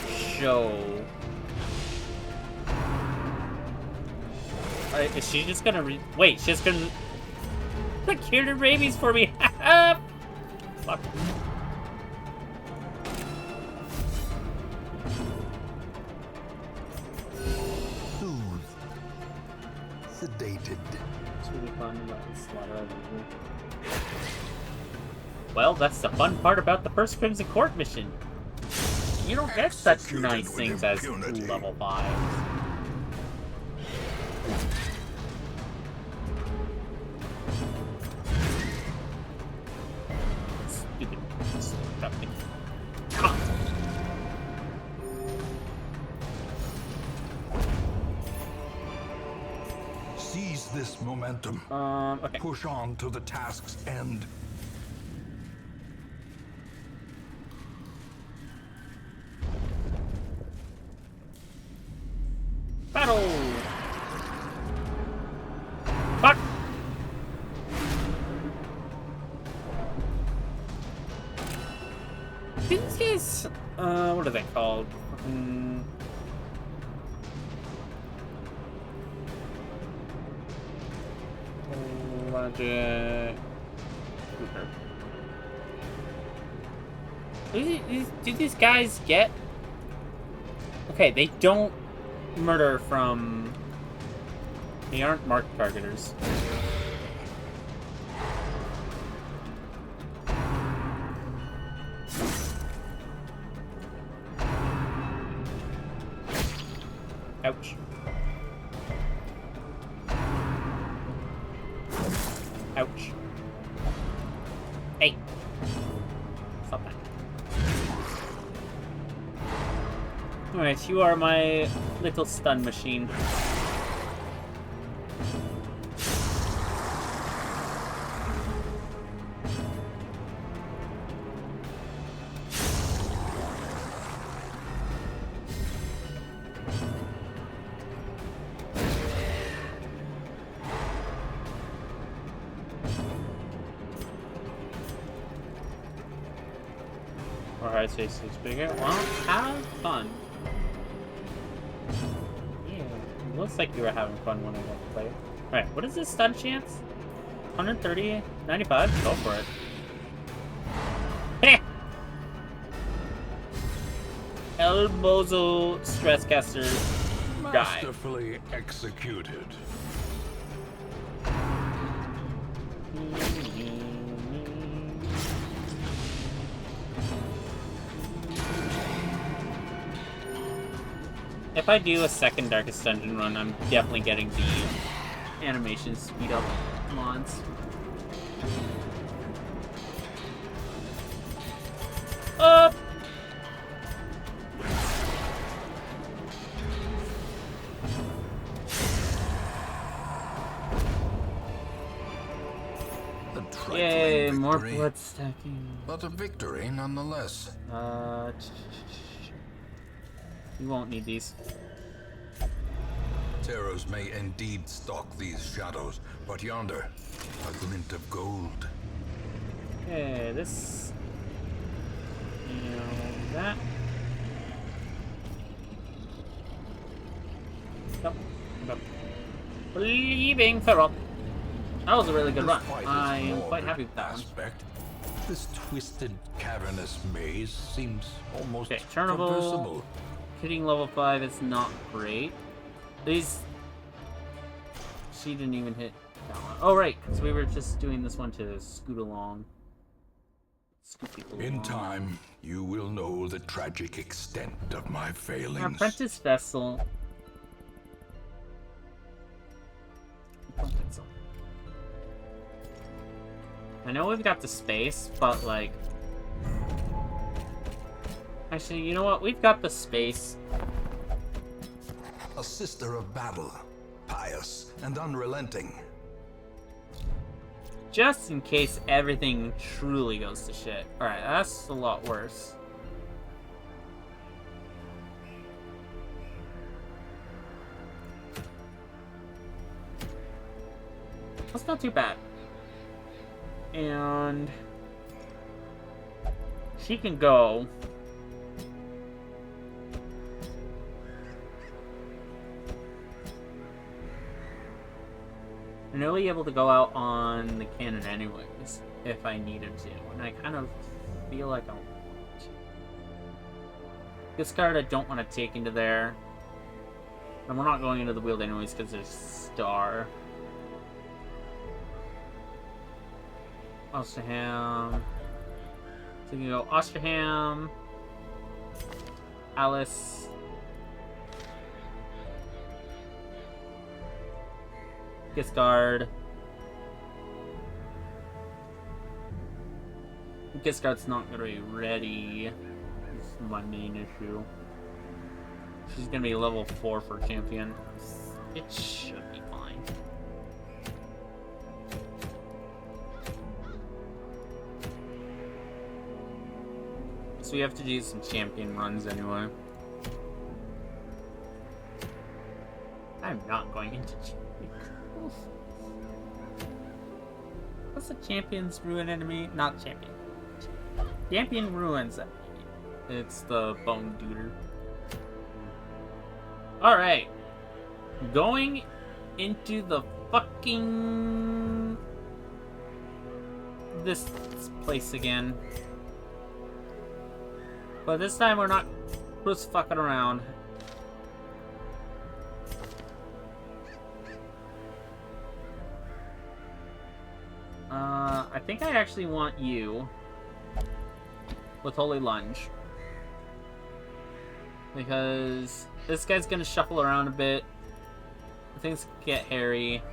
show... Alright, is she just gonna wait, she's gonna... Cured her rabies for me! Fuck. Soothed. Sedated. It's really fun to slaughter everything. Well, that's the fun part about the first Crimson Court mission. You don't get such Executed nice with things as impunity. level 5. Stupid stuff. Come on. Seize this momentum. Okay. Push on to the task's end. Battle! Fuck! These guys, what are they called? Logic... Do these guys get... Okay, they don't murder from... They aren't marked targeters. Ouch. Ouch. Hey. Stop that. Alright, you are my little stun machine. Alright, so it's bigger. Well, have fun. Yeah, it looks like you were having fun when I got to play. Alright, what is this stun chance? 130? 95? Go for it. Heh! El Bozo Stresscaster die. Masterfully executed. If I do a second Darkest Dungeon run, I'm definitely getting the animation speed up mods. Up! Yay, more victory, blood stacking. but a victory nonetheless. You won't need these. Terrors may indeed stalk these shadows, but yonder, a glint of gold. Okay, this... You know, that... Nope. Nope. Leaving Ferrop. That was a really good run. I am quite happy with that one. This twisted, cavernous maze seems almost Okay, turnable. traversable. Hitting level 5 is not great. These... She didn't even hit that one. Oh, right, because we were just doing this one to scoot along. Scoot people In along. time, you will know the tragic extent of my failings. Apprentice Vessel. I know we've got the space, but like... Actually, you know what? We've got the space. A sister of battle, pious and unrelenting. Just in case everything truly goes to shit. Alright, that's a lot worse. That's not too bad. And... she can go... I'm really able to go out on the cannon anyways, if I needed to, and I kind of feel like I want to. This card I don't want to take into there, and we're not going into the wield anyways because there's Star. Osterham. So you can go Osterham, Alice, Giscard. Giscard's not going to be ready. This is my main issue. She's going to be level 4 for champion. It should be fine. So we have to do some champion runs anyway. I'm not going into champion. What's the champion's ruin enemy? Not champion. Champion ruins enemy. It's the bone duder. Alright. Going into the fucking... this place again. But this time we're not just fucking around. I think I actually want you with Holy Lunge. Because this guy's gonna shuffle around a bit. Things get hairy.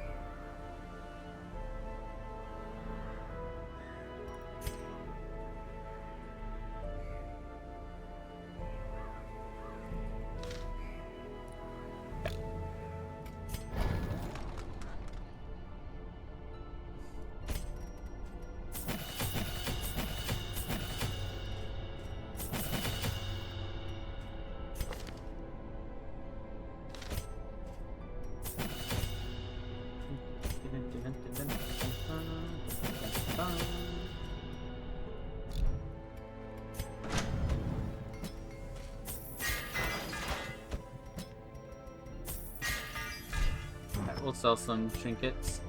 We'll sell some trinkets.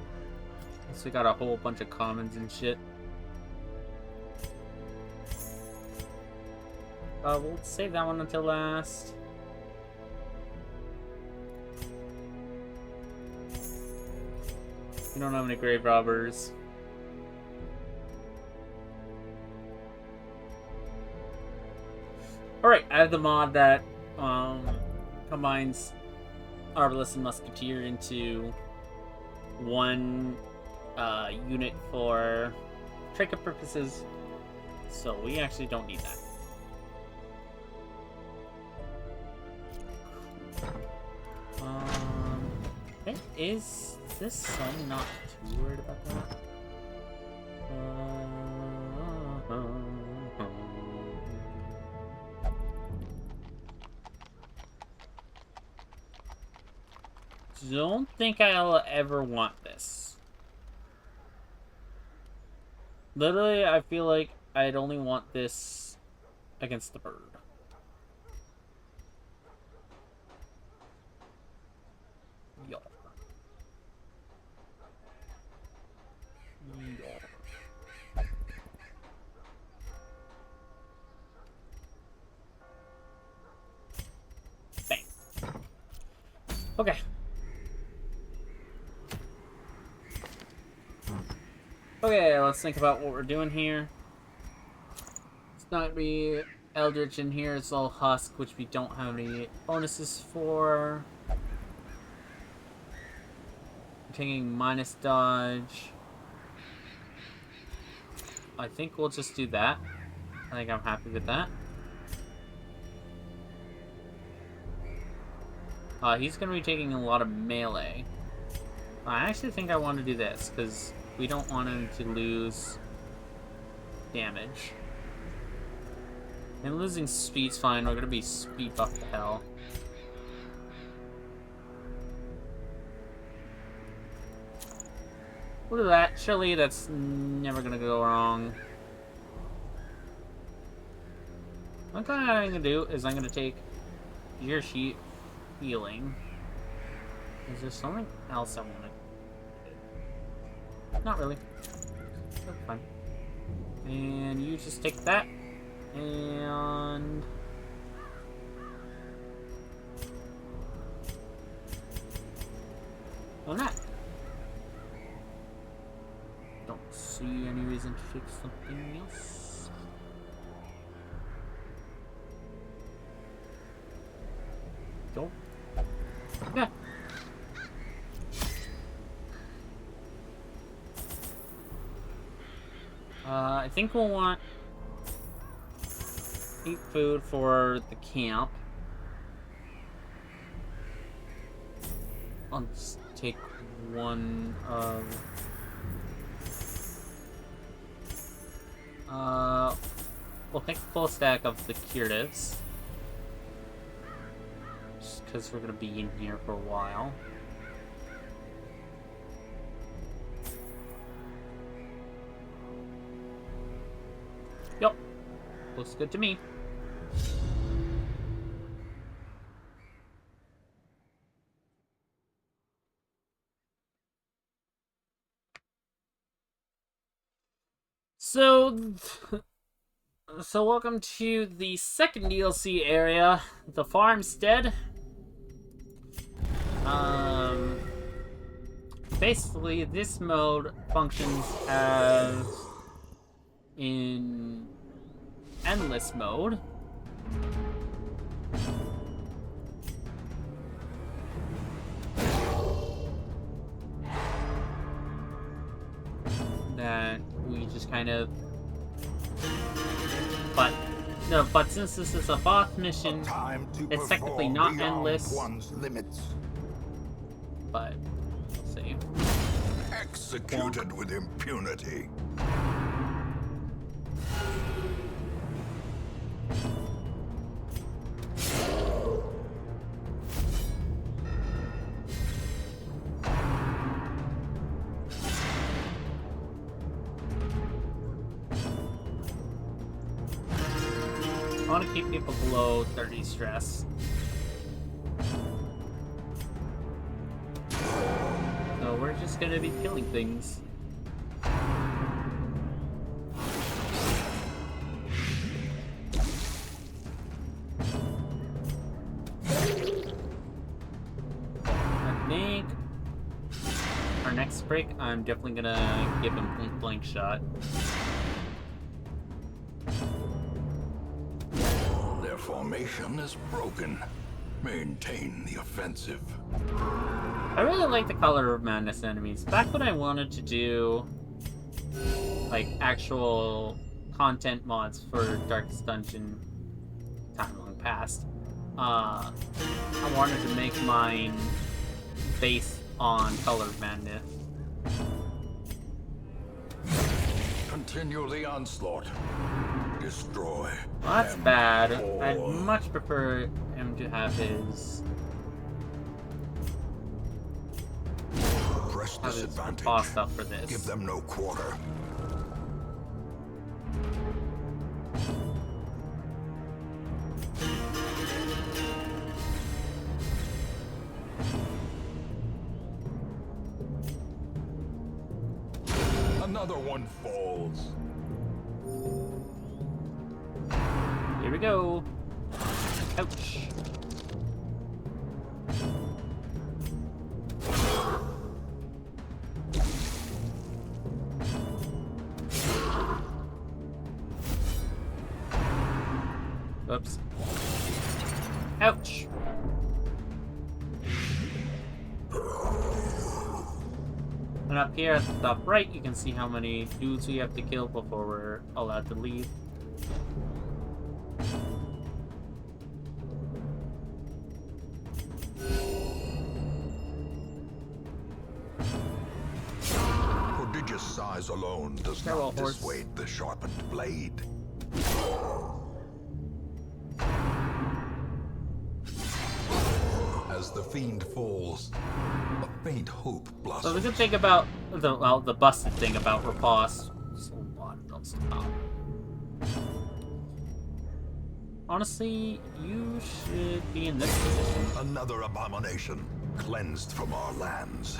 So we got a whole bunch of commons and shit. We'll save that one until last. We don't have any grave robbers. Alright, I have the mod that combines Arbalest and Musketeer into one unit for trinket purposes, so we actually don't need that. Is this son not too worried about that? Don't think I'll ever want this. Literally, I feel like I'd only want this against the bird. Yo. Bang. Okay. Okay, let's think about what we're doing here. It's not gonna be Eldritch in here, it's all Husk, which we don't have any bonuses for. We're taking minus dodge. I think we'll just do that. I think I'm happy with that. He's gonna be taking a lot of melee. I actually think I want to do this, because we don't want him to lose damage. And losing speed's fine, we're gonna be speed buffed to hell. Look at that, surely that's never gonna go wrong. One thing I'm gonna do is I'm gonna take your sheet healing. Is there something else I want to do? Not really. That's fine. And you just take that. And... on that. Don't see any reason to take something else. Go. Yeah. I think we'll want 8 food for the camp. I'll just take one of... we'll take a full stack of the curatives. Just because we're going to be in here for a while. Yep. Looks good to me. So welcome to the second DLC area, the farmstead. Basically, this mode functions as in endless mode. just kind of... But, no, but since this is a boss mission, it's technically not endless. One's limits. But, we'll see. Executed with impunity. I want to keep people below 30 stress. So we're just gonna be killing things. I think our next break, I'm definitely gonna give him point blank shot. Formation is broken. Maintain the offensive. I really like the Color of Madness enemies. Back when I wanted to do like actual content mods for Darkest Dungeon, time long past, I wanted to make mine based on Color of Madness. Continue the onslaught. Destroy. Well, that's bad. I'd much prefer him to have his... Press disadvantage. Boss stuff for this. Give them no quarter. Another one falls. Here we go. Ouch. Whoops. Ouch. And up here at the top right, you can see how many dudes we have to kill before we're allowed to leave. Prodigious size alone does not dissuade the sharpened blade. As the fiend falls, a faint hope blossoms. So the good thing about the busted thing about Riposte. Hold on, don't stop. Honestly, you should be in this position. Another abomination cleansed from our lands.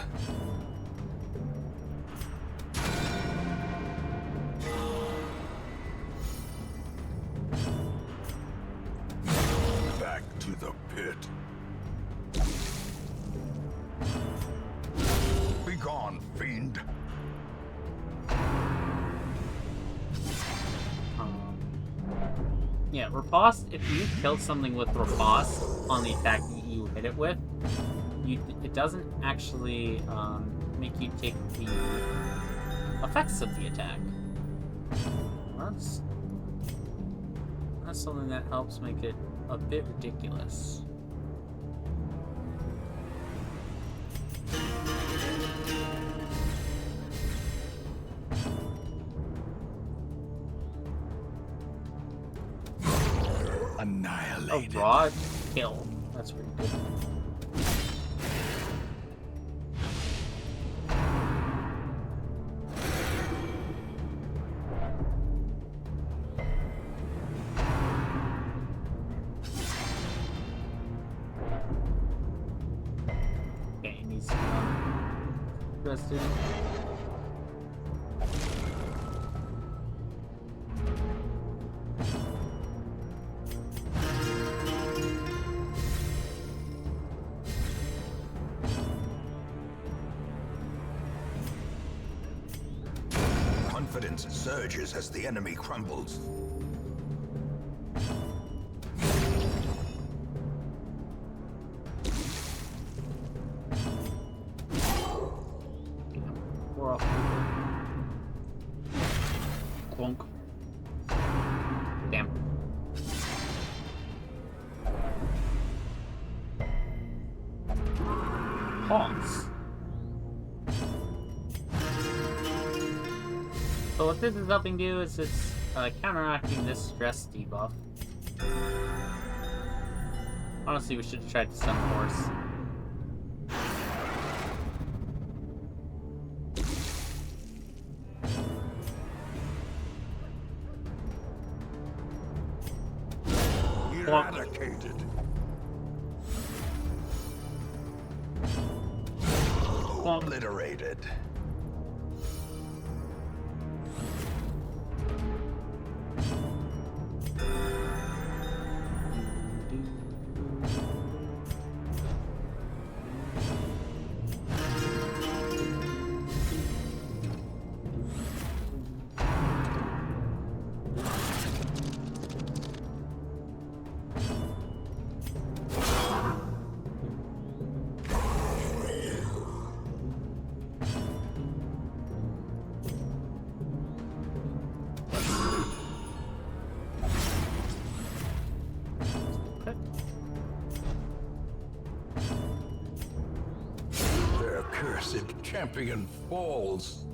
Back to the pit. Be gone, fiend. Yeah, Riposte, if you kill something with Riposte on the attack you hit it with, it doesn't actually make you take the effects of the attack. That's something that helps make it a bit ridiculous. Annihilated. A raw kill. That's pretty good. Okay, he needs to be rested. Confidence surges as the enemy crumbles. We're off. Bonk. Damn. Pause. So what this is helping do is it's counteracting this stress debuff. Honestly, we should have tried to stun the horse. Eradicated. Obliterated. Their cursed champion falls.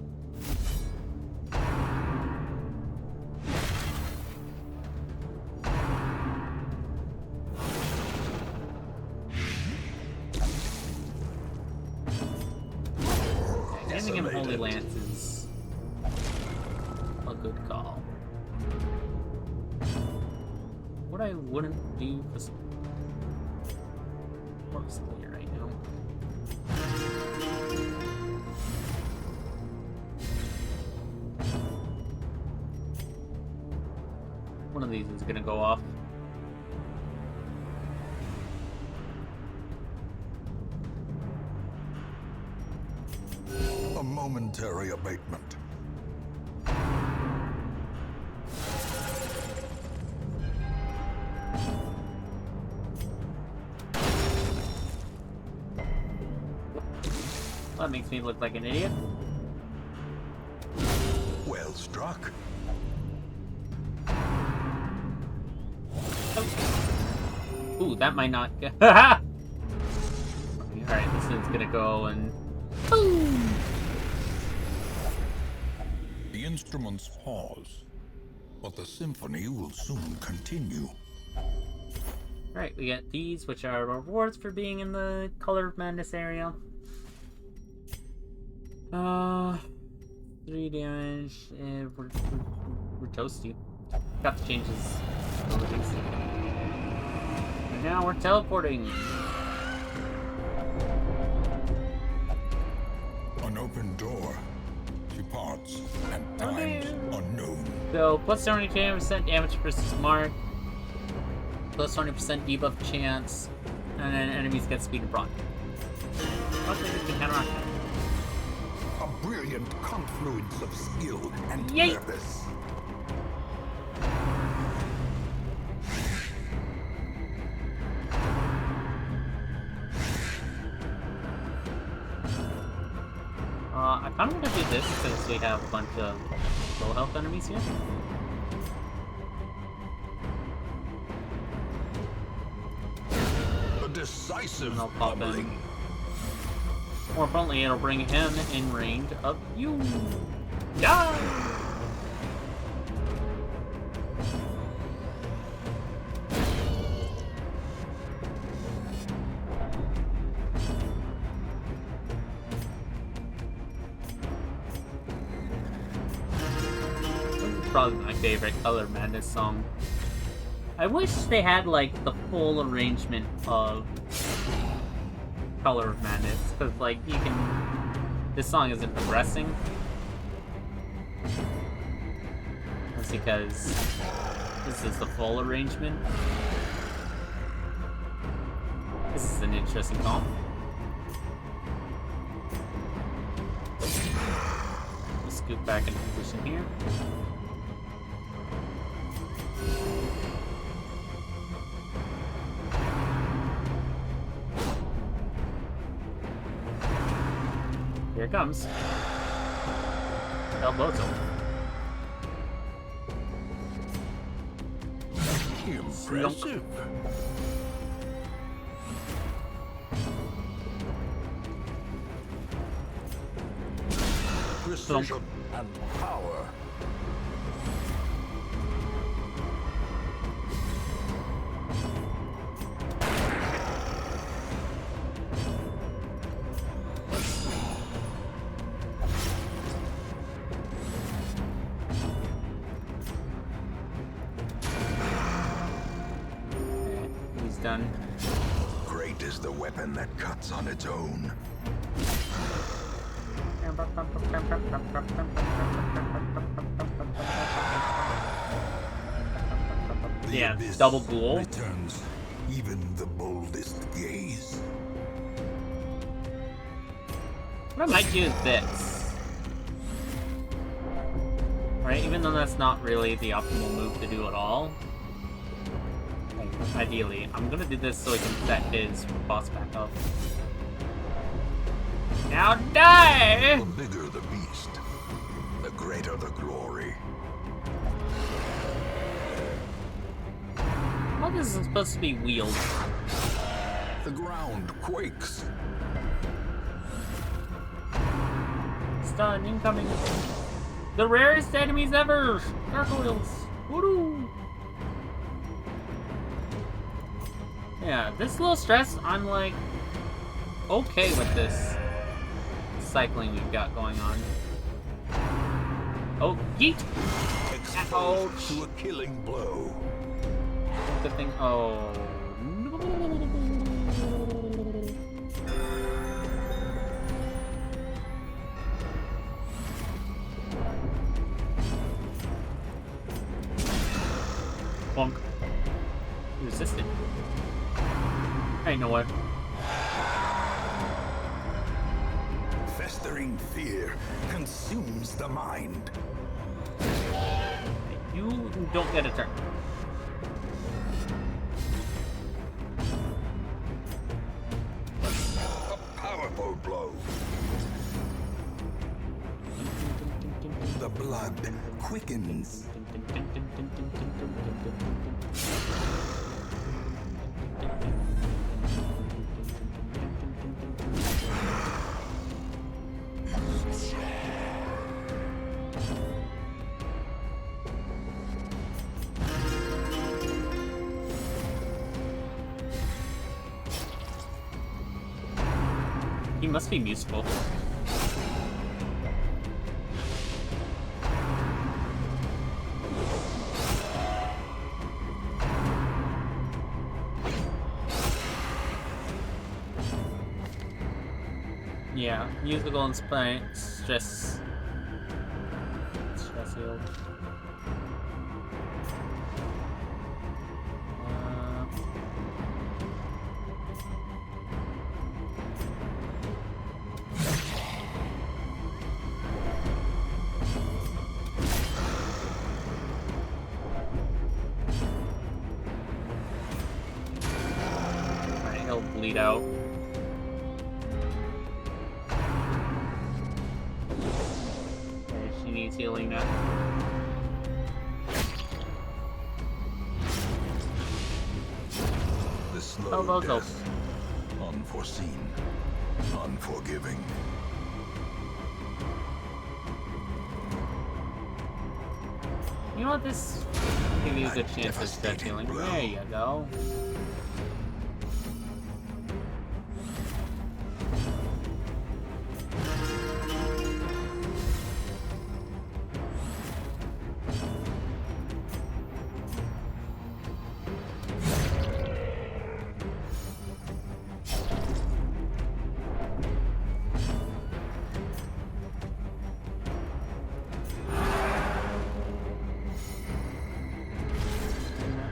Handing him Holy Lance is a good call. What I wouldn't do for some Corpse Slayer right now. One of these is gonna go off. A momentary abatement. That makes me look like an idiot. Well struck. Oh. Ooh, that might not go. Alright, this is gonna go and. Boom! The instruments pause, but the symphony will soon continue. Alright, we get these, which are rewards for being in the Color of Madness area. 3 damage, we're toasty. Got to change his abilities. And now we're teleporting. An open door departs, and times unknown. So, plus 72% damage versus Mark, plus 20% debuff chance, and then enemies get speed and proc. Luckily, we can counteract that. A brilliant confluence of skill and Yay! purpose. I kind of want to do this because we have a bunch of low health enemies here. A decisive And I'll pop in. bubbling. More importantly, it'll bring him in range of you. Die! This is probably my favorite Color Madness song. I wish they had like the full arrangement of Color of Madness, because like you can, this song isn't progressing. That's because this is the full arrangement. This is an interesting comp. We'll scoot back into position here. Here it comes. El Bozo. Impressive. Precision and power. He's done. Great is the weapon that cuts on its own. Yeah, The abyss double ghoul. returns even the boldest gaze. What I might do is this. Right, even though that's not really the optimal move to do at all. Ideally, I'm gonna do this so I can set his boss back up. Now die! The bigger the beast, the greater the glory. Well, this is supposed to be wheeled. The ground quakes. Stun incoming. The rarest enemies ever! Gargoyles! Woo! Yeah, this little stress, I'm like okay with this cycling we've got going on. Oh, yeet! Exposed to a killing blow. Good thing. Oh. No. Bonk. He resisted. Ain't no way. Festering fear consumes the mind. You don't get a turn. A powerful blow. The blood quickens. He must be musical. Yeah, musical and stress healed. He'll bleed out. Okay, she needs healing now. The slow Elbows death. Unforeseen. Unforgiving. You know what? This give you a good chance of stretch healing. There you go.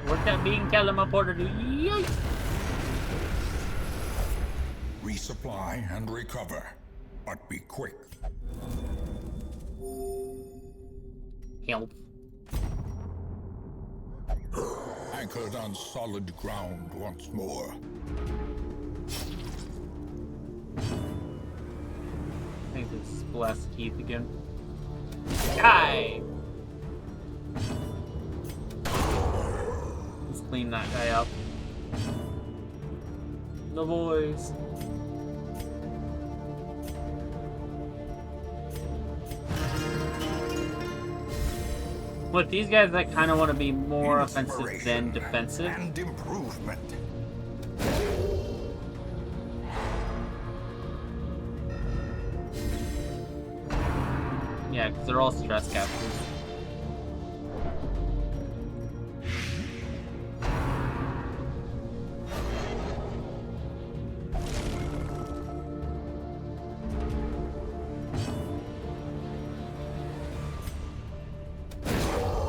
Work that being teleporter to yay! Resupply and recover, but be quick. Help. Anchored on solid ground once more. I think this is blast teeth again. Die! He's clean that guy up. The boys. With these guys, I kind of want to be more offensive than defensive. And improvement. Yeah, because they're all stress capsules.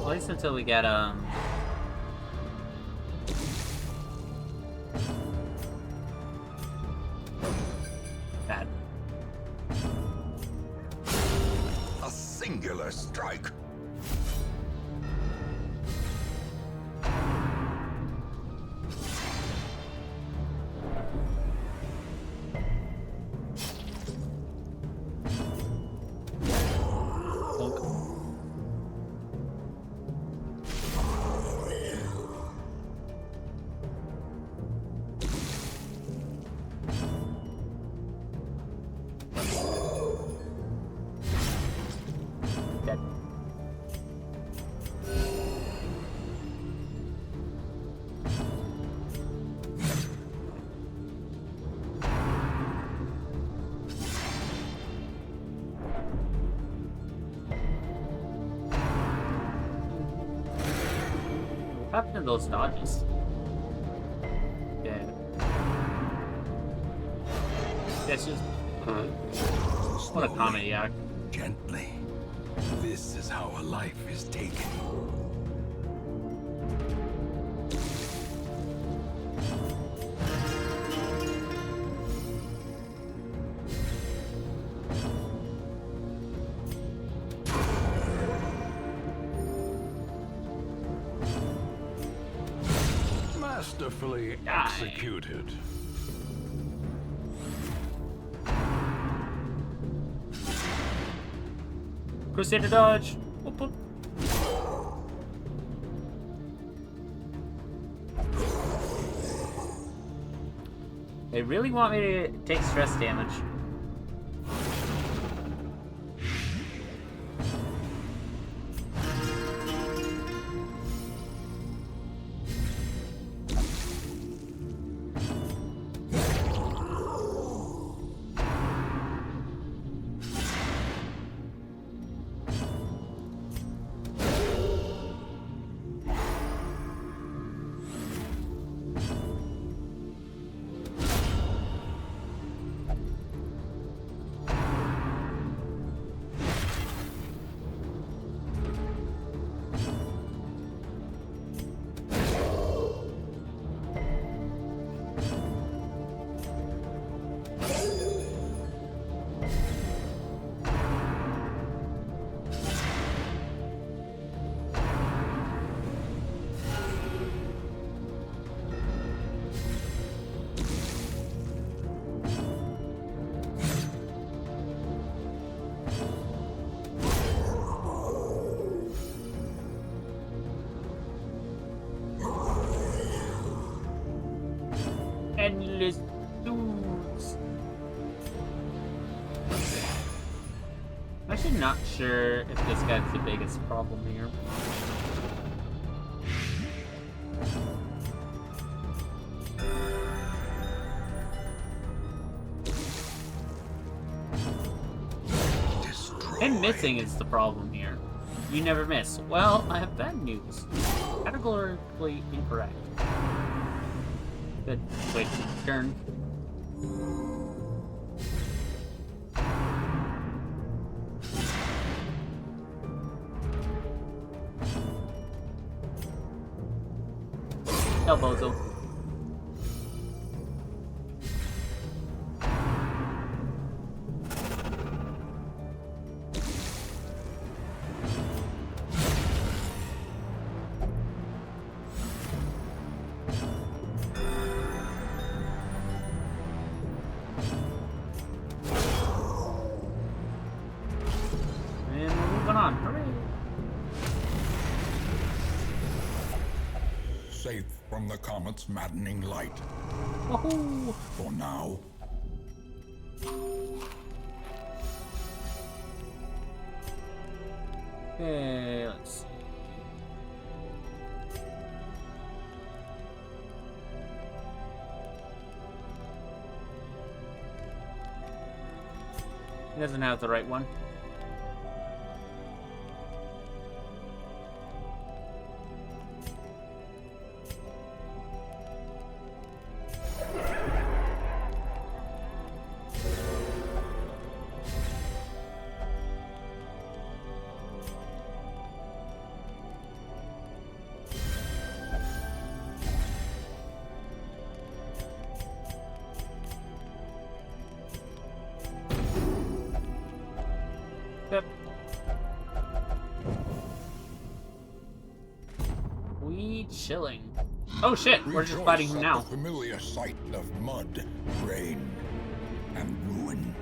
At least until we get bad. A singular strike. Dead. What happened to those dodges? Dead. That's just... What a comedy act. Gently. This is how a life is taken. Masterfully executed. Crusader dodge. Whoop, whoop. They really want me to take stress damage. Endless dudes. I'm actually not sure if this guy's the biggest problem here. Him missing is the problem here. You never miss. Well, I have bad news. Categorically incorrect. Good. Wait, turn. Bozo. safe from the comet's maddening light. Woohoo! For now. Okay, let's see. He doesn't have the right one. Yep. We chilling. Oh shit, we're just fighting him now. The familiar sight of mud, rain, and ruin.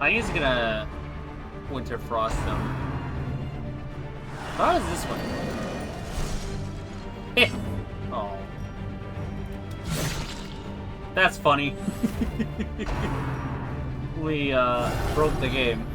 I think he's gonna Winter Frost them. How is this one? Eh. Oh. That's funny. We broke the game.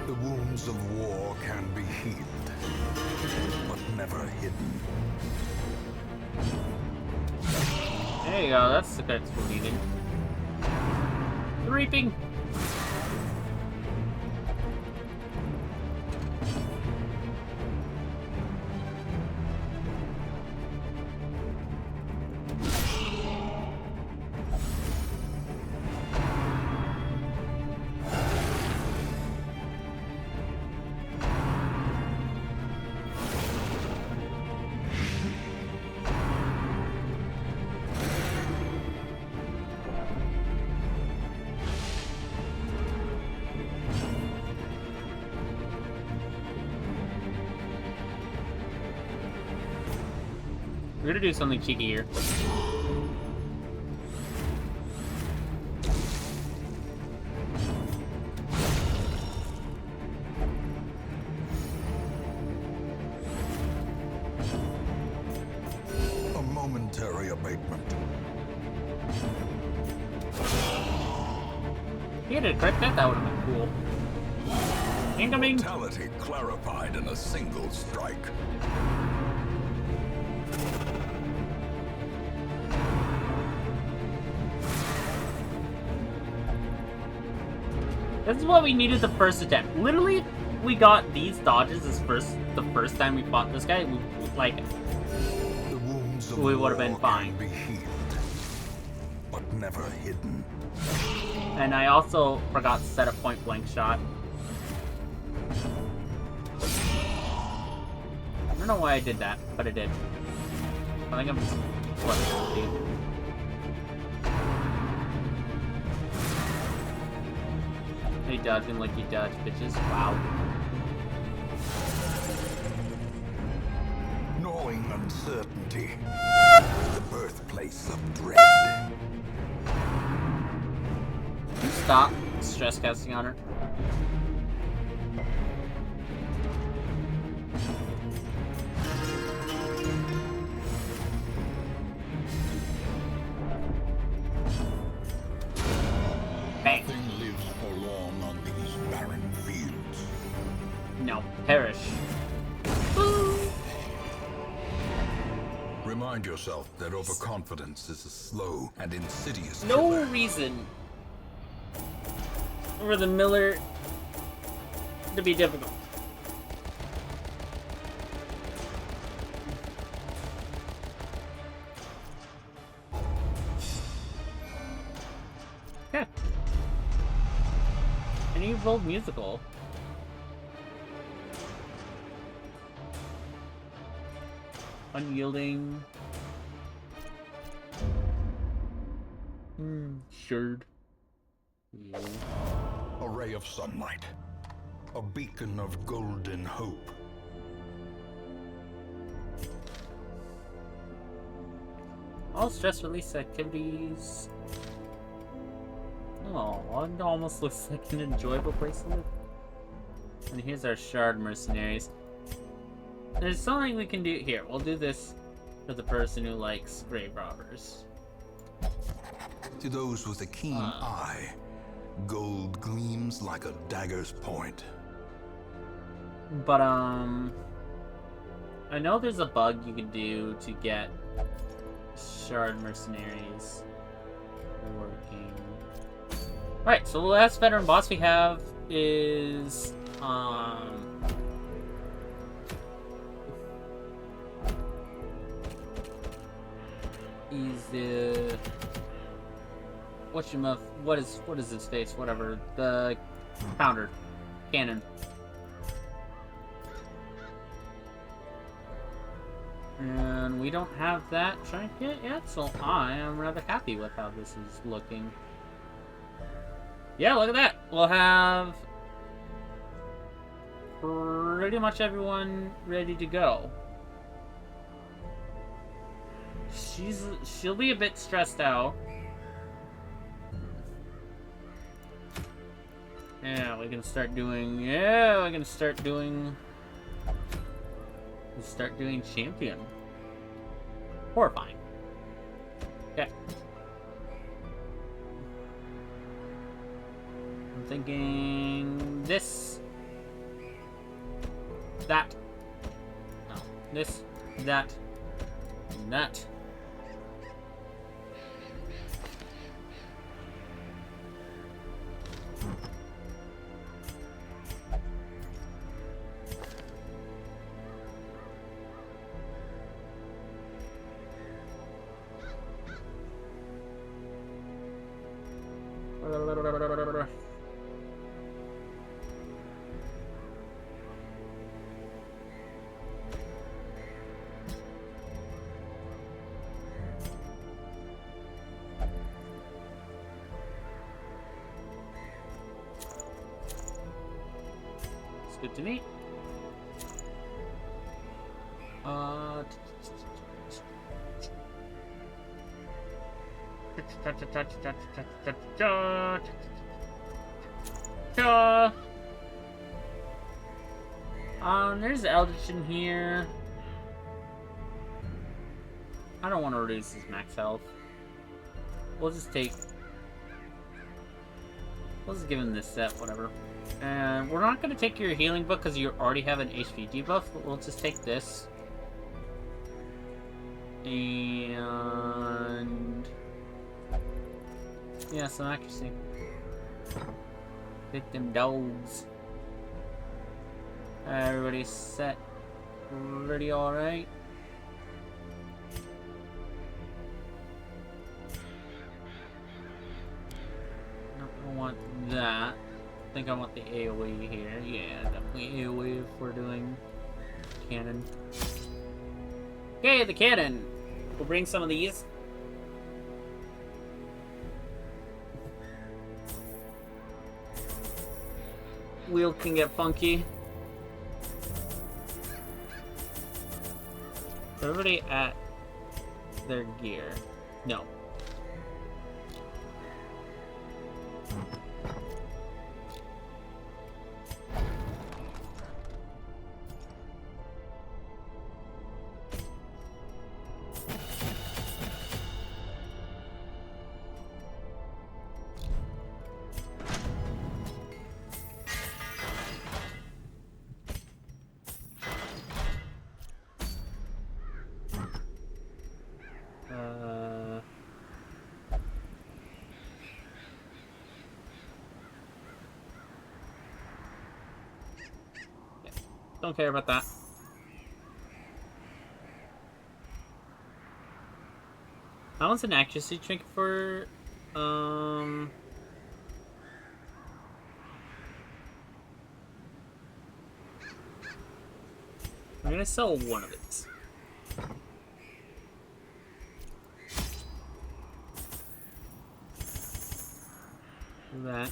The wounds of war can be healed, but never hidden. There you go, that's the guts we needed. The reaping! We're gonna do something cheeky here. A momentary abatement. He had a crit that would have been cool. Incoming! Mortality clarified in a single strike. This is what we needed the first attempt. Literally, we got these dodges the first time we fought this guy. The wounds of we would have been war fine. can be healed, but never hidden. And I also forgot to set a point blank shot. I don't know why I did that, but I did. I think I'm just dude. They dodging like you dodge, bitches. Wow. Gnawing uncertainty, the birthplace of dread. Stop stress casting on her. Perish. Woo! Remind yourself that overconfidence is a slow and insidious No killer. reason for the Miller to be difficult. Okay. And you rolled musical. Unyielding. Sherd. Yeah. A ray of sunlight. A beacon of golden hope. All stress release activities. Oh, it almost looks like an enjoyable place to live. And here's our shard mercenaries. There's something we can do here. We'll do this for the person who likes grave robbers. To those with a keen eye, gold gleams like a dagger's point. But I know there's a bug you can do to get shard mercenaries working. Alright, so the last veteran boss we have is he's the what is his face? Whatever. The pounder. Cannon. And we don't have that trinket yet, so I am rather happy with how this is looking. Yeah, look at that. We'll have pretty much everyone ready to go. She'll be a bit stressed out. Yeah, we can start doing. Yeah, we can start doing. We'll start doing champion. Horrifying. Okay. I'm thinking this. That. No. This. That. That. It's good to meet. There's Eldritch in here. I don't want to reduce his max health. We'll just give him this set, whatever. And we're not going to take your healing book because you already have an HP debuff, but we'll just take this. And yeah, some accuracy. Hit them dogs. Everybody's set. Ready, alright? No, I want that. I think I want the AoE here. Yeah, definitely AoE if we're doing cannon. Okay, the cannon. We'll bring some of these. Wheel can get funky. Is everybody at their gear? No. Don't care about that. That one's an accuracy trick for, I'm gonna sell one of it. That.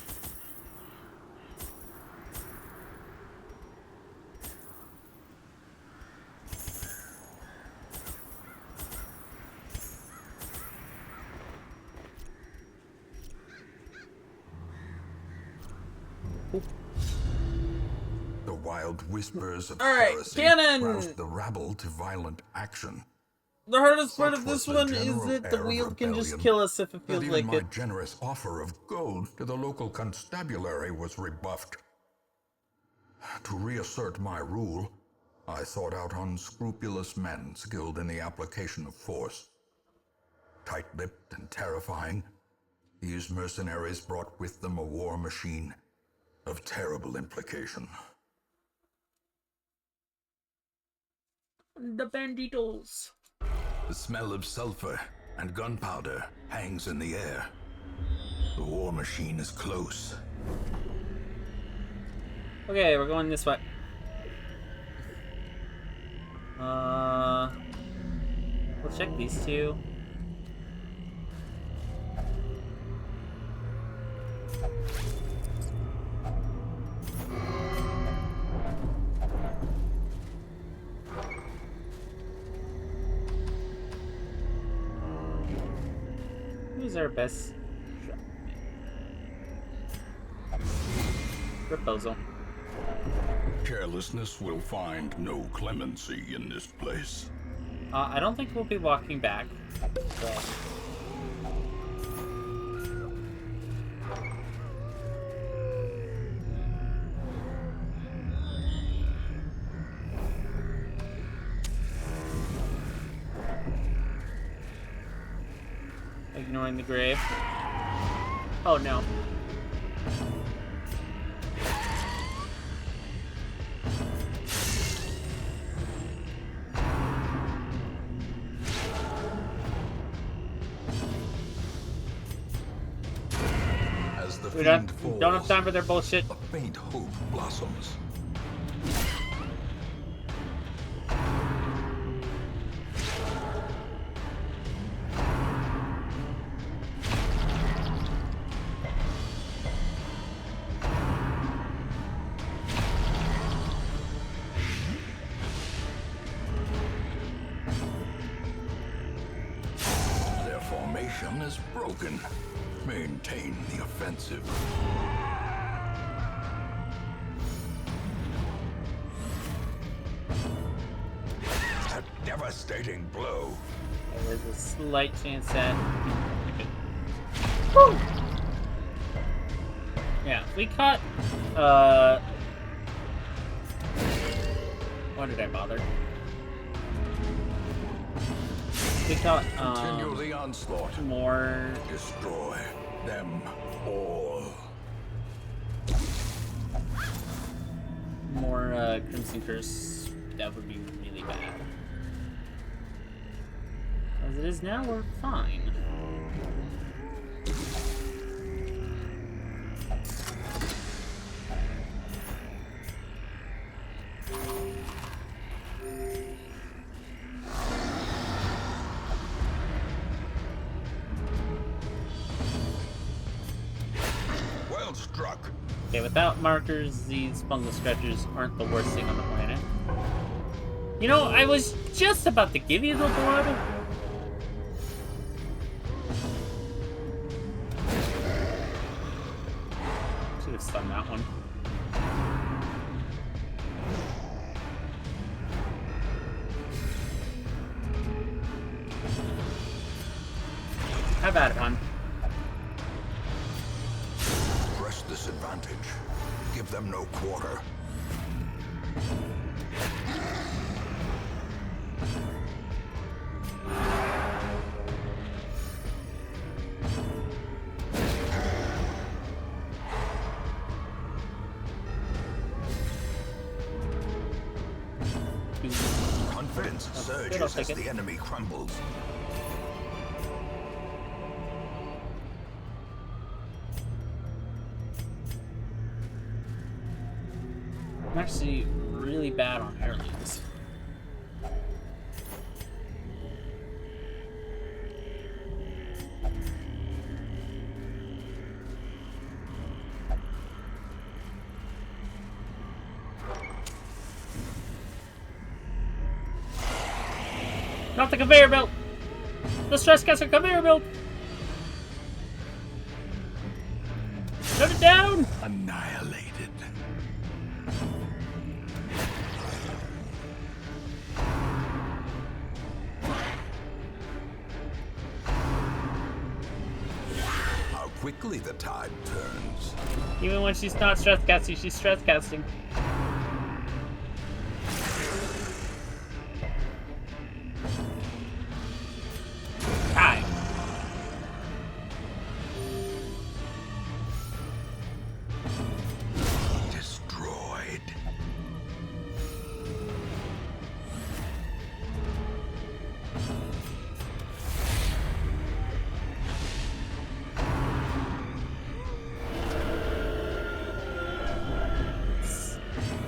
The wild whispers of Alright, heresy cannon! roused the rabble to violent action. The hardest part Such of this was the one is general that the air of wheel can just rebellion kill us if it that feels even like my it. generous offer of gold to the local constabulary was rebuffed. To reassert my rule, I sought out unscrupulous men skilled in the application of force. Tight-lipped and terrifying, these mercenaries brought with them a war machine of terrible implication. The banditos. The smell of sulfur and gunpowder hangs in the air. The war machine is close. Okay, we're going this way. We'll check these two. Who's our best proposal? Carelessness will find no clemency in this place. I don't think we'll be walking back. So. Ignoring the grave. Oh no. As the We fiend don't have falls, time for their bullshit. a faint hope blossoms. Their formation is broken. Maintain the offensive. A devastating blow. There's a slight chance that. Woo! Yeah, we caught. Why did I bother? We caught. Continue the onslaught. More. Destroy them all. More Crimson Curse. That would be really bad. As it is now, we're fine. Well struck. Okay, without markers, these fungal scratchers aren't the worst thing on the planet. You know, I was just about to give you the blood. Should have stunned that one. How about it, hon? Press this advantage. Give them no quarter. Confidence I'll surges take as it. the enemy crumbles. I'm actually really bad on heirlooms. Not the conveyor belt! The stress caster conveyor belt! Shut it down! Annihilated. How quickly the tide turns. Even when she's not stress casting, she's stress casting. Time. Destroyed.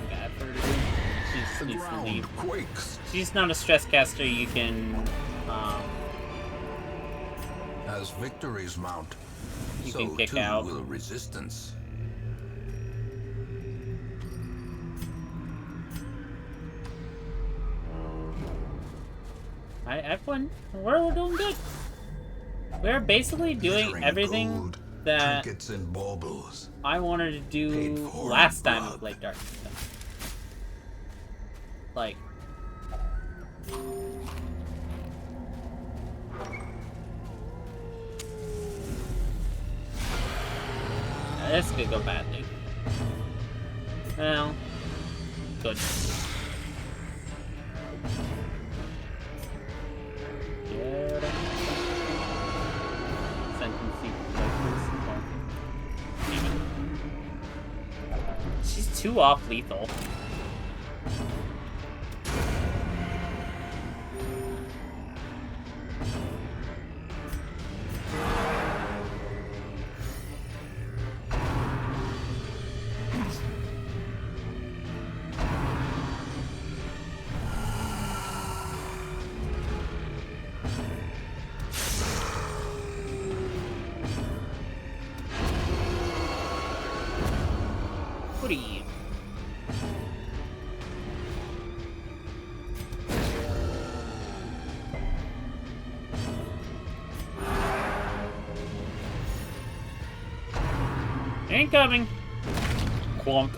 Bad for her to do. The She's needs to ground leave. quakes She's not a stress caster. You can, as victories mount. You So can kick too out. will resistance. I've won. We're doing good. We're basically doing Glittering everything gold, that trinkets and baubles. I wanted to Paid do for in last time I blood. played Dark Kingdom. Like, this could go badly. Well, good. Get him. Sentence sequences. She's too off lethal. Goody. Incoming. Clunk.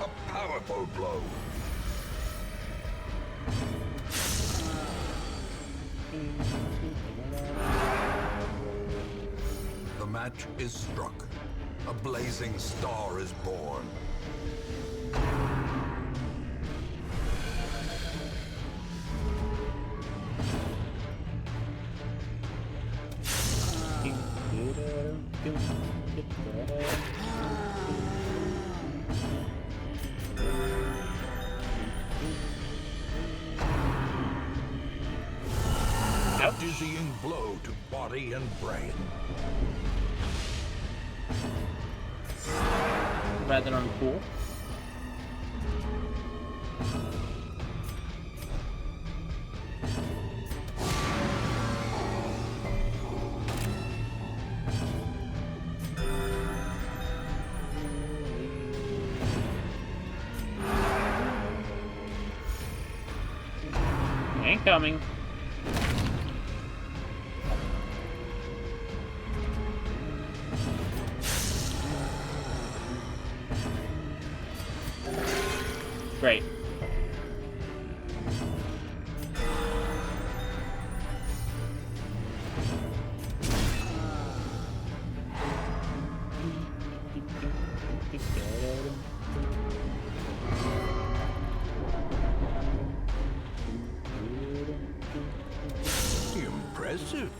A powerful blow. The match is struck. A blazing star is born. A dizzying blow to body and brain. Rather uncool. Incoming. Great. Impressive.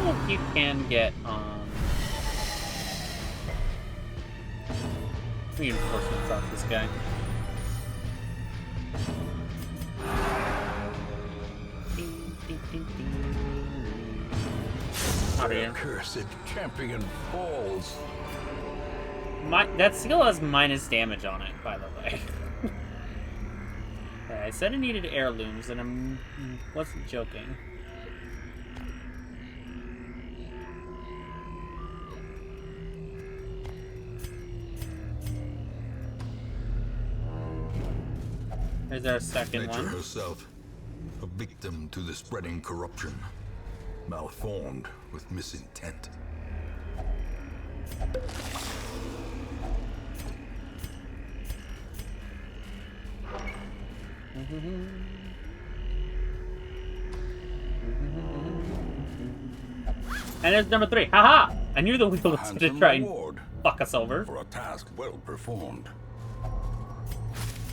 like you can get reinforcements off this guy. The cursed champion falls. That skill has minus damage on it, by the way. Yeah, I said I needed heirlooms, and I wasn't joking. There's our second Nature one. herself, a victim to the spreading corruption, malformed with misintent. And there's number 3. Haha! I knew the wheel was going to Handsome try and reward fuck us over. for a task well performed.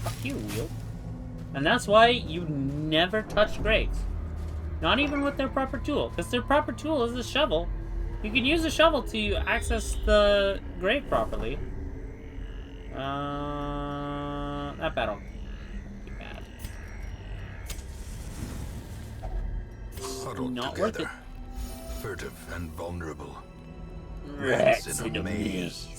Fuck you, wheel. And that's why you never touch graves. Not even with their proper tool. Because their proper tool is a shovel. You can use a shovel to access the grave properly. That battle. Bad. Huddled Not worth together, furtive and vulnerable. Rats in a maze.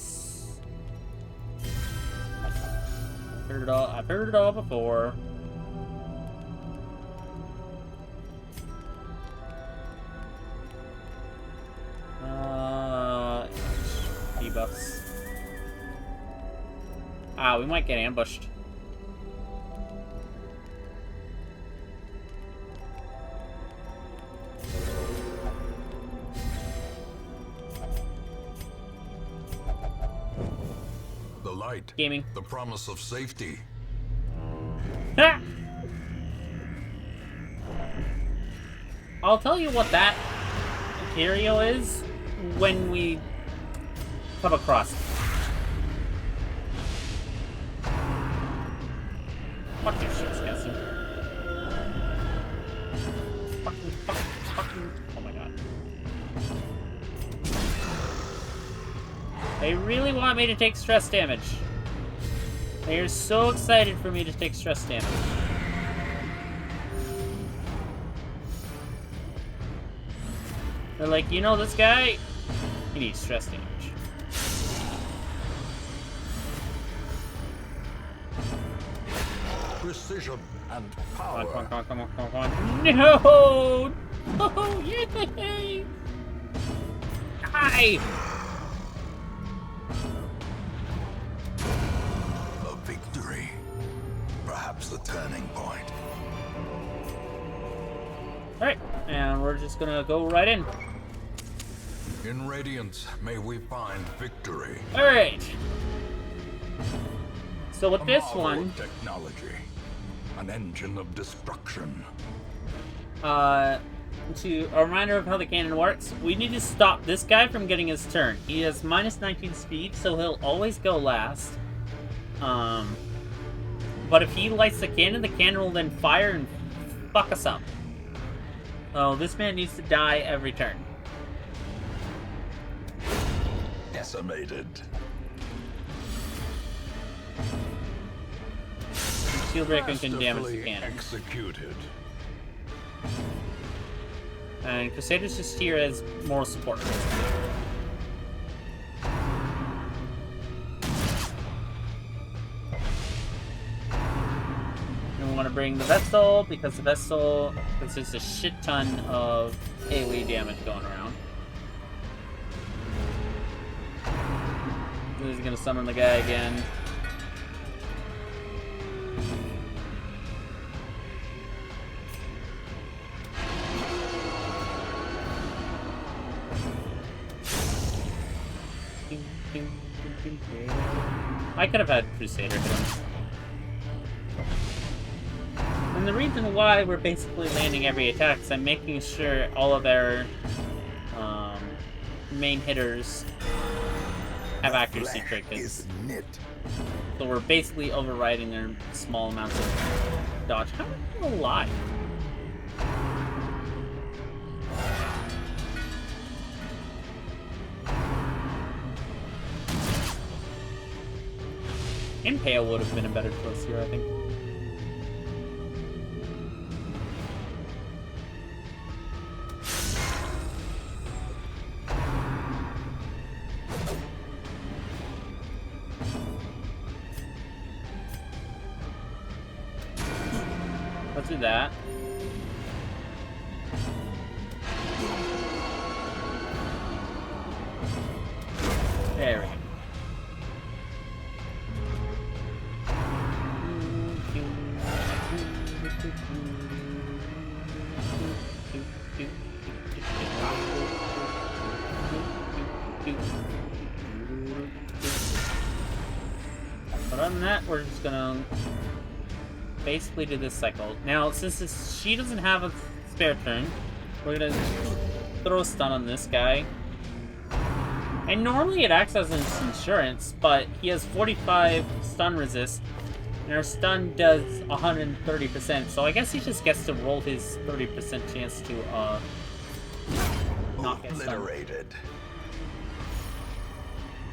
I've heard it all before. Debuffs. Ah, we might get ambushed. The light, Gaming. the promise of safety. Ha! I'll tell you what that material is when we come across it. Fuck your shit, Scassi. Fucking. Oh my god. They really want me to take stress damage. They are so excited for me to take stress damage. They're like, you know this guy? He needs stress damage. Precision and Come power. on. No! Oh, yay! Die! A victory. Perhaps the turning point. Alright, and we're just gonna go right in. In Radiance, may we find victory. Alright. So with this marvel one, of technology. An engine of destruction. to a reminder of how the cannon works, we need to stop this guy from getting his turn. He has minus 19 speed, so he'll always go last. But if he lights the cannon will then fire and fuck us up. Oh, this man needs to die every turn. Decimated. Shield breaker can damage the Masterfully cannon. executed. And Crusader's just here as moral support. And we want to bring the Vestal, because the Vestal consists a shit ton of AoE damage going around. He's gonna summon the guy again. I could have had Crusader hit him. And the reason why we're basically landing every attack is I'm making sure all of our main hitters have accuracy trinkets. So we're basically overriding their small amounts of dodge. How are you alive? Impale would have been a better choice here, I think. Let's do that. There we go. But other than that, we're just gonna basically do this cycle. Now, since she doesn't have a spare turn, we're gonna throw a stun on this guy. And normally it acts as an insurance, but he has 45 stun resist, and our stun does 130%, so I guess he just gets to roll his 30% chance to, not get stunned. Obliterated.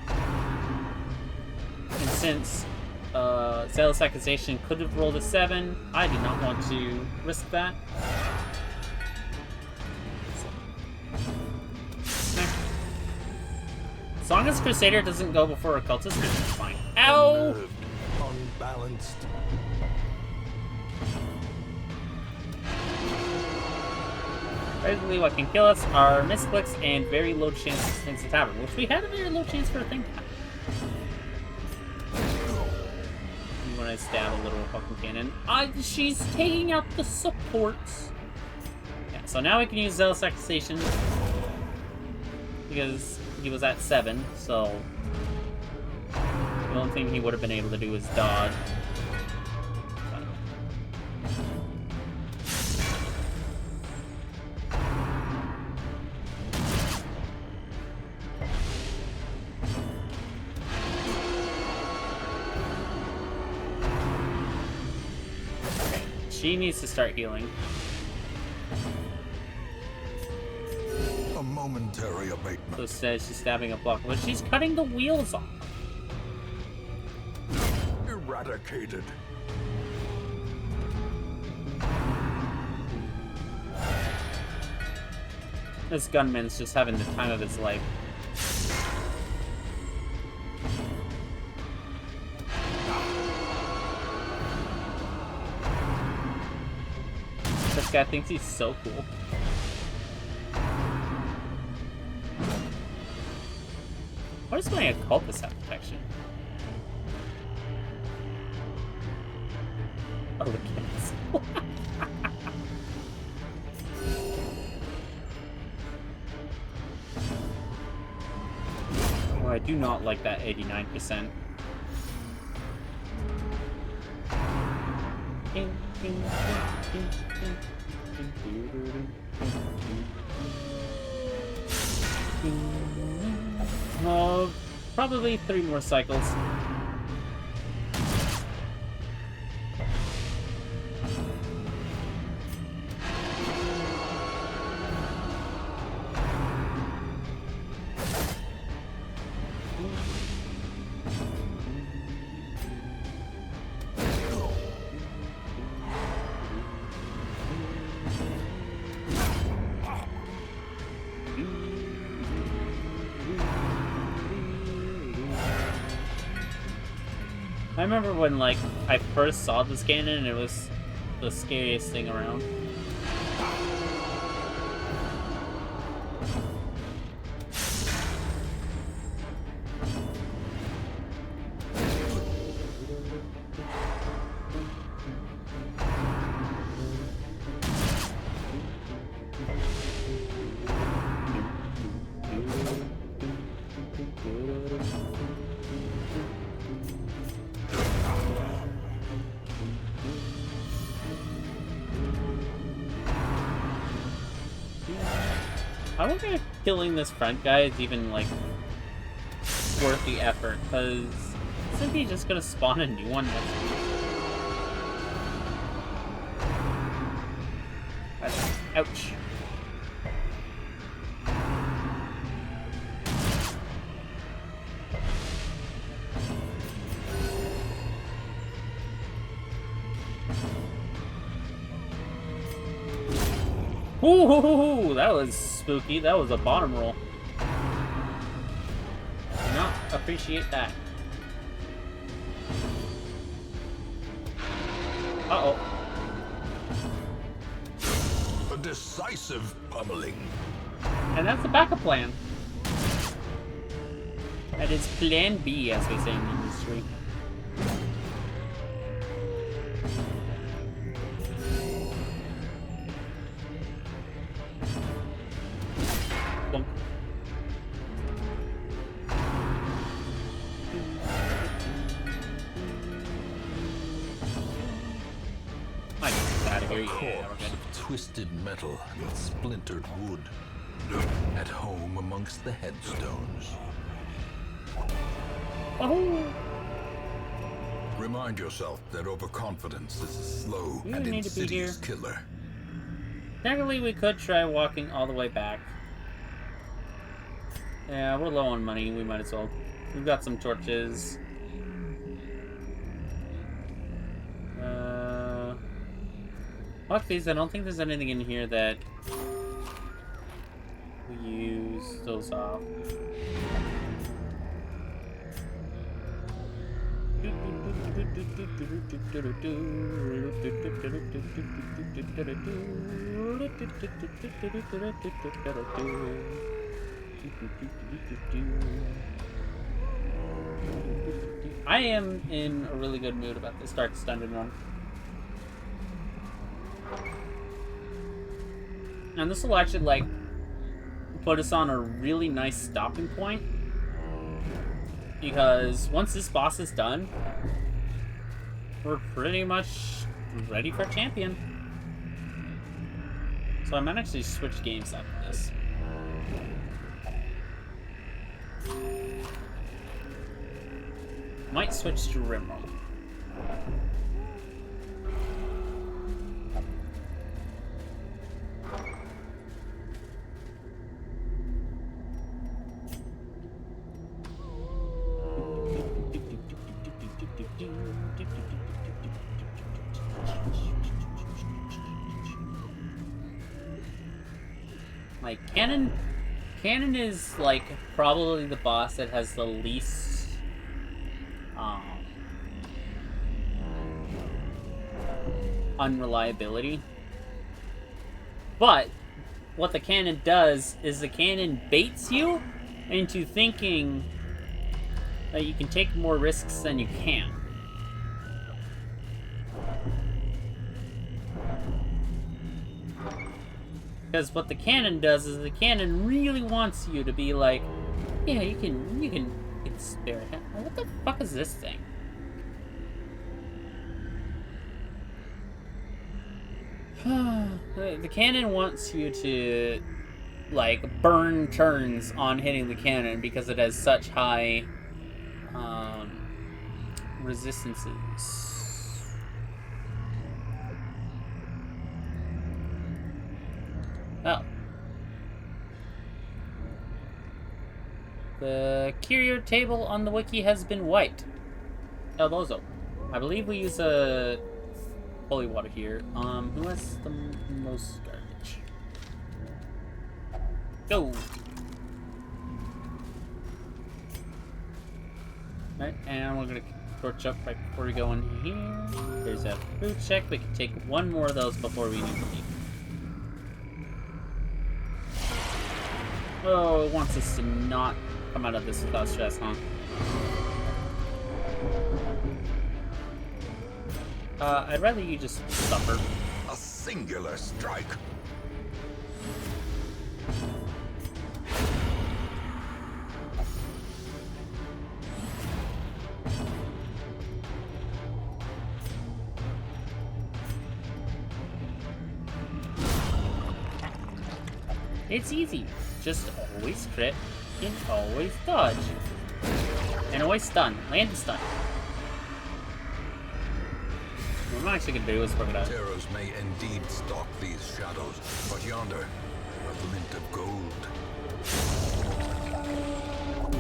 And since Zealous Accusation could have rolled a 7, I did not want to risk that. As long as Crusader doesn't go before Occultist, it's fine. Ow! Unnerved, unbalanced. Basically, what can kill us are misclicks and very low chance things to tavern, which we had a very low chance for a thing to happen. You want to stab a little fucking cannon. She's taking out the supports. Yeah, so now we can use Zealous Accusation because he was at 7, so the only thing he would have been able to do is dodge. She needs to start healing. A momentary abatement. So instead, she's stabbing a block, but she's cutting the wheels off. Eradicated. This gunman's just having the time of his life. This guy thinks he's so cool. Why does my occultist have protection? Oh, the kids. Oh, I do not like that 89%. Probably 3 more cycles. I remember when, like, I first saw this cannon and it was the scariest thing around. I wonder if killing this front guy is even, like, worth the effort, because isn't he just gonna spawn a new one next week? Ouch. Ooh, that was spooky. That was a bottom roll. Do not appreciate that. Uh-oh. A decisive pummeling. And that's the backup plan. That is plan B, as we say in the industry. Bonk. I get out of here. A Yeah, we're corpse good. of twisted metal and splintered wood. At home amongst the headstones. Oh, Remind yourself that overconfidence is a slow You and need to be insidious here. killer. technically, we could try walking all the way back. Yeah, we're low on money. We might as well. We've got some torches. Fuck these. I don't think there's anything in here that we use those off. I am in a really good mood about this Dark Dungeon run. And this will actually, like, put us on a really nice stopping point. Because once this boss is done, we're pretty much ready for champion. So I might actually switch games after this. Might switch to Rimroll. Like, Cannon is, like, probably the boss that has the least, unreliability. But, what the cannon does is the cannon baits you into thinking that you can take more risks than you can. Because what the cannon does is the cannon really wants you to be like, yeah, you can spare it. What the fuck is this thing? The cannon wants you to, like, burn turns on hitting the cannon because it has such high resistances. Oh. The curio table on the wiki has been wiped. Elbozo. I believe we use a holy water here. Who has the most garbage? Go! Alright, and we're gonna torch up right before we go in here. There's a food check. We can take one more of those before we need to leave. Oh, it wants us to not come out of this without stress, huh? I'd rather you just suffer. A singular strike. It's easy. Just always crit and always dodge. And always stun. Land and stun. What I'm actually gonna do is work it out. Terrors may indeed stalk these shadows, but yonder, a glint of gold.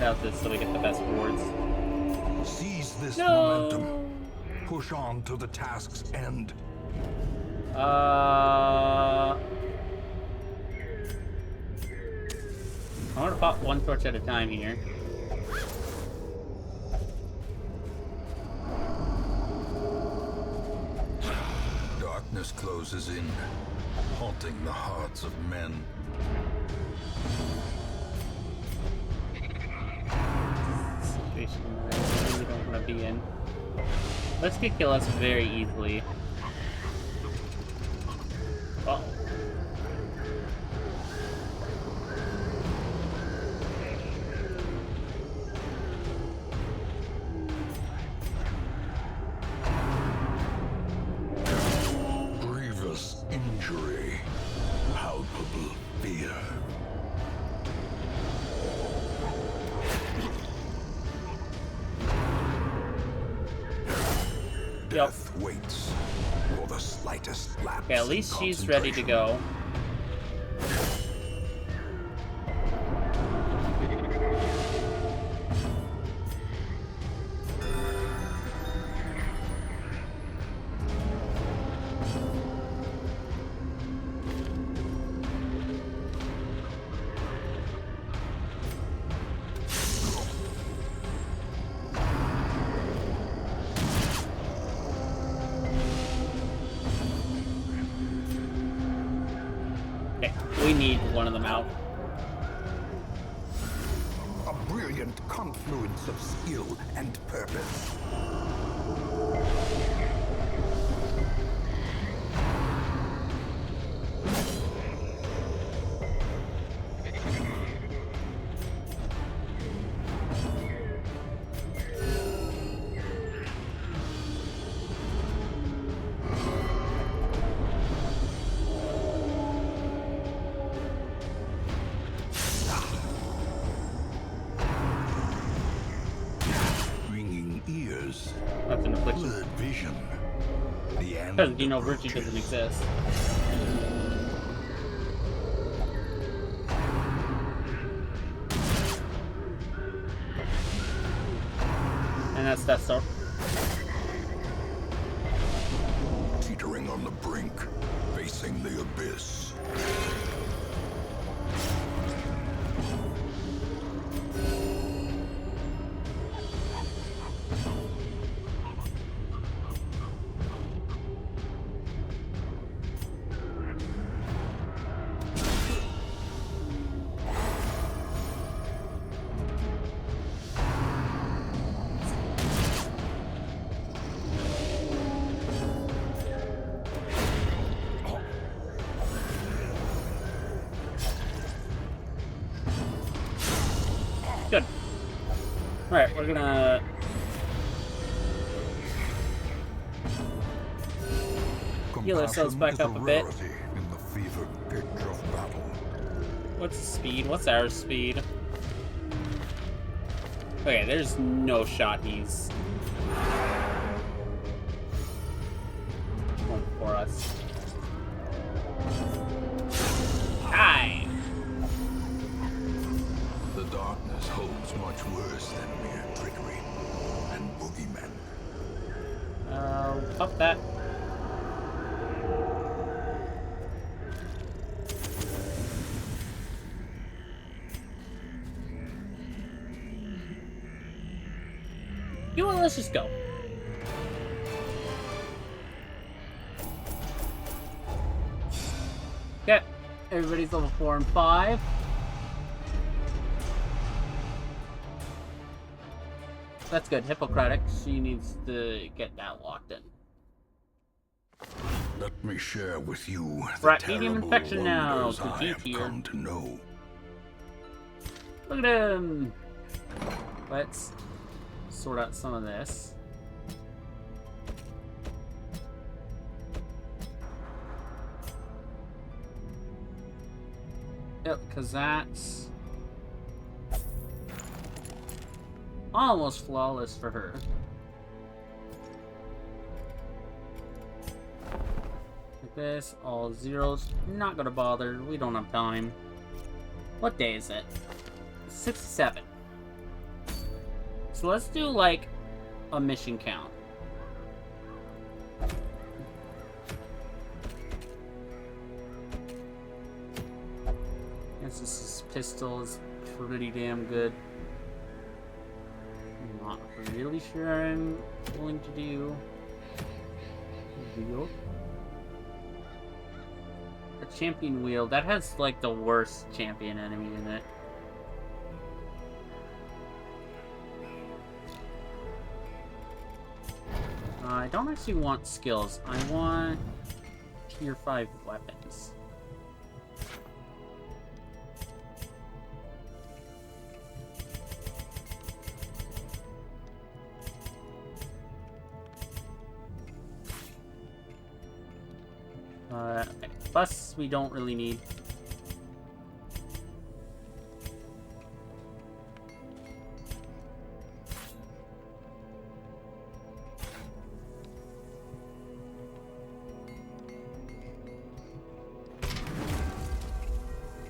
Out this so we get the best rewards. Seize this No. momentum. Push on to the task's end. one torch at a time here. Darkness closes in, haunting the hearts of men. Situation that I really don't want to be in. This could kill us very easily. Oh. Grievous injury, palpable fear. Death waits for the slightest lapse. Okay, at least she's ready to go. We need one of them out. A brilliant confluence of skill and purpose. That's an affliction. Blurred vision. The end Because you know virtue approaches. doesn't exist. And that's Death Star. Teetering on the brink, facing the abyss. Good. Alright, we're gonna... heal ourselves back up a bit. In the fevered pitch of battle. What's the speed? What's our speed? Okay, there's no shot he's going for us. Hi! The darkness holds much worse than mere trickery and boogeymen. Up that. You know what, let's just go. Okay, everybody's level 4 and 5. That's good. Hippocratic, she needs to get that locked in. Let me share with you the We're at medium terrible infection now, wonders to I G have tier. come to know. Look at him! Let's sort out some of this. Yep, because that's almost flawless for her. Like this, all zeros. Not gonna bother. We don't have time. What day is it? 67. So let's do like a mission count. This is pistols. pretty damn good. I'm not really sure I'm willing to do wheel. A champion wheel, that has like the worst champion enemy in it. I don't actually want skills. I want tier 5 weapons. Plus, we don't really need.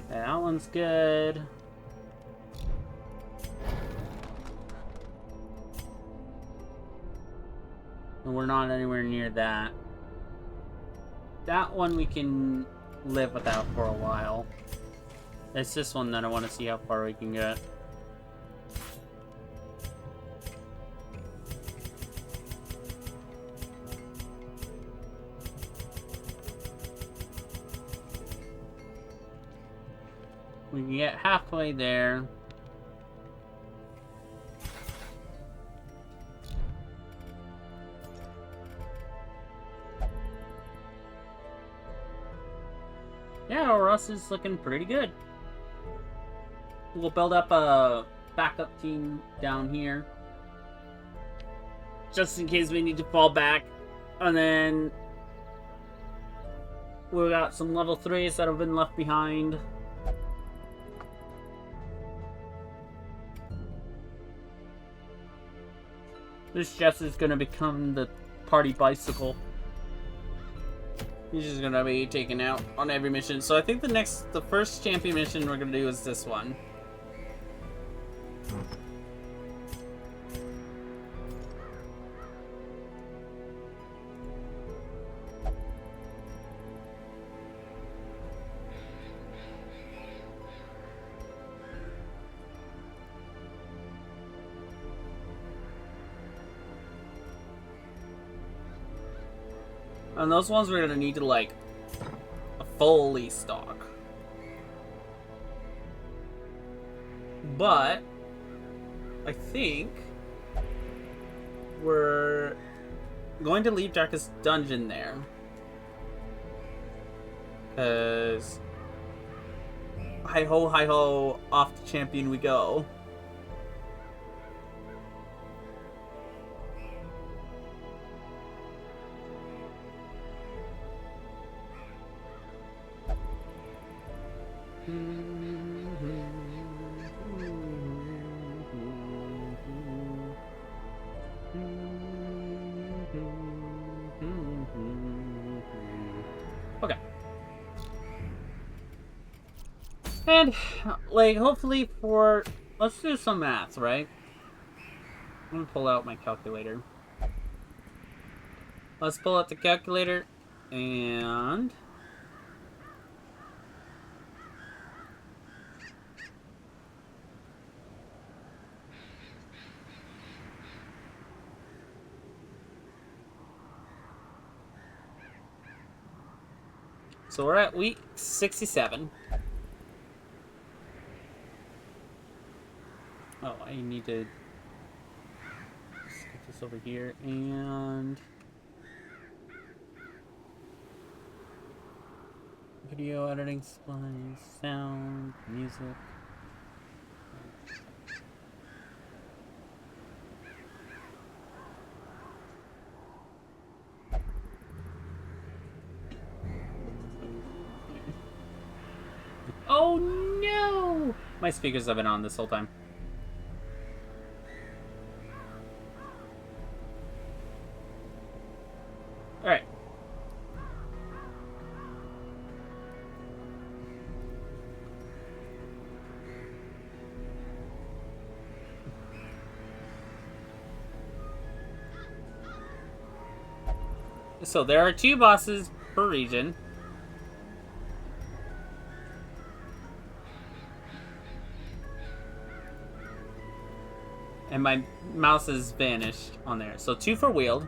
That one's good. And we're not anywhere near that. That one we can live without for a while. It's this one that I want to see how far we can get. We can get halfway there. Yeah, Russ is looking pretty good. We'll build up a backup team down here. Just in case we need to fall back. And then we got some level 3s that have been left behind. This Jess is gonna become the party bicycle. He's just gonna be taken out on every mission. So I think the first champion mission we're gonna do is this one. And those ones we're gonna need to like fully stock. But I think we're going to leave Darkest Dungeon there. Cause hi ho, off the champion we go. Okay. And, like, hopefully for... Let's do some maths, right? I'm gonna pull out my calculator. Let's pull out the calculator, and... So we're at week 67. Oh, I need to get this over here, and video editing, supplies, sound, music. Oh no! My speakers have been on this whole time. Alright. So there are 2 bosses per region. And my mouse has vanished on there. So 2 for Wield.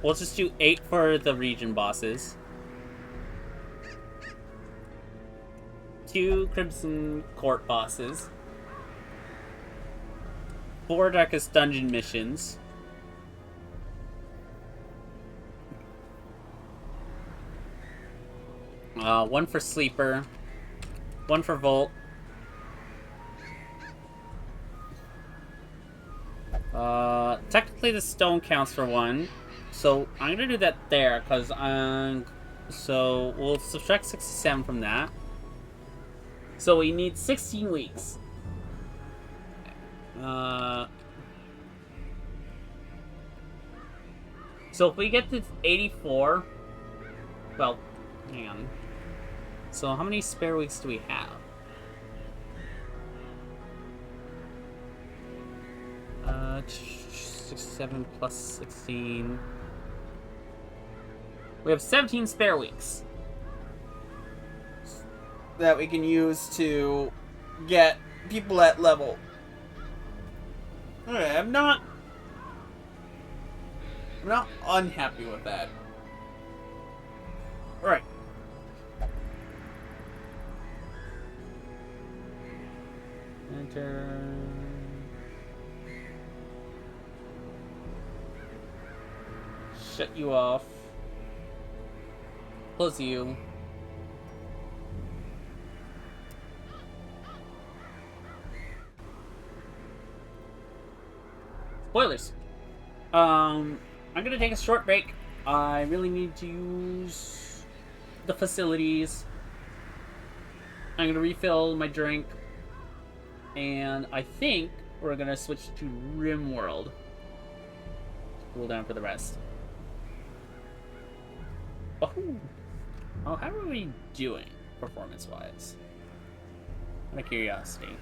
We'll just do 8 for the region bosses. 2 Crimson Court bosses. 4 Darkest Dungeon missions. One for Sleeper. 1 for Volt. Technically the stone counts for 1. So I'm gonna do that there, because so we'll subtract 67 from that. So we need 16 weeks. So if we get to 84, well, hang on. So how many spare weeks do we have? 67 plus 16. We have 17 spare weeks that we can use to get people at level. Alright, I'm not unhappy with that. Alright. Enter. Shut you off. Close you. Spoilers. I'm gonna take a short break. I really need to use the facilities. I'm gonna refill my drink. And I think we're gonna switch to RimWorld. Cool down for the rest. Oh, how are we doing performance-wise? Out of curiosity.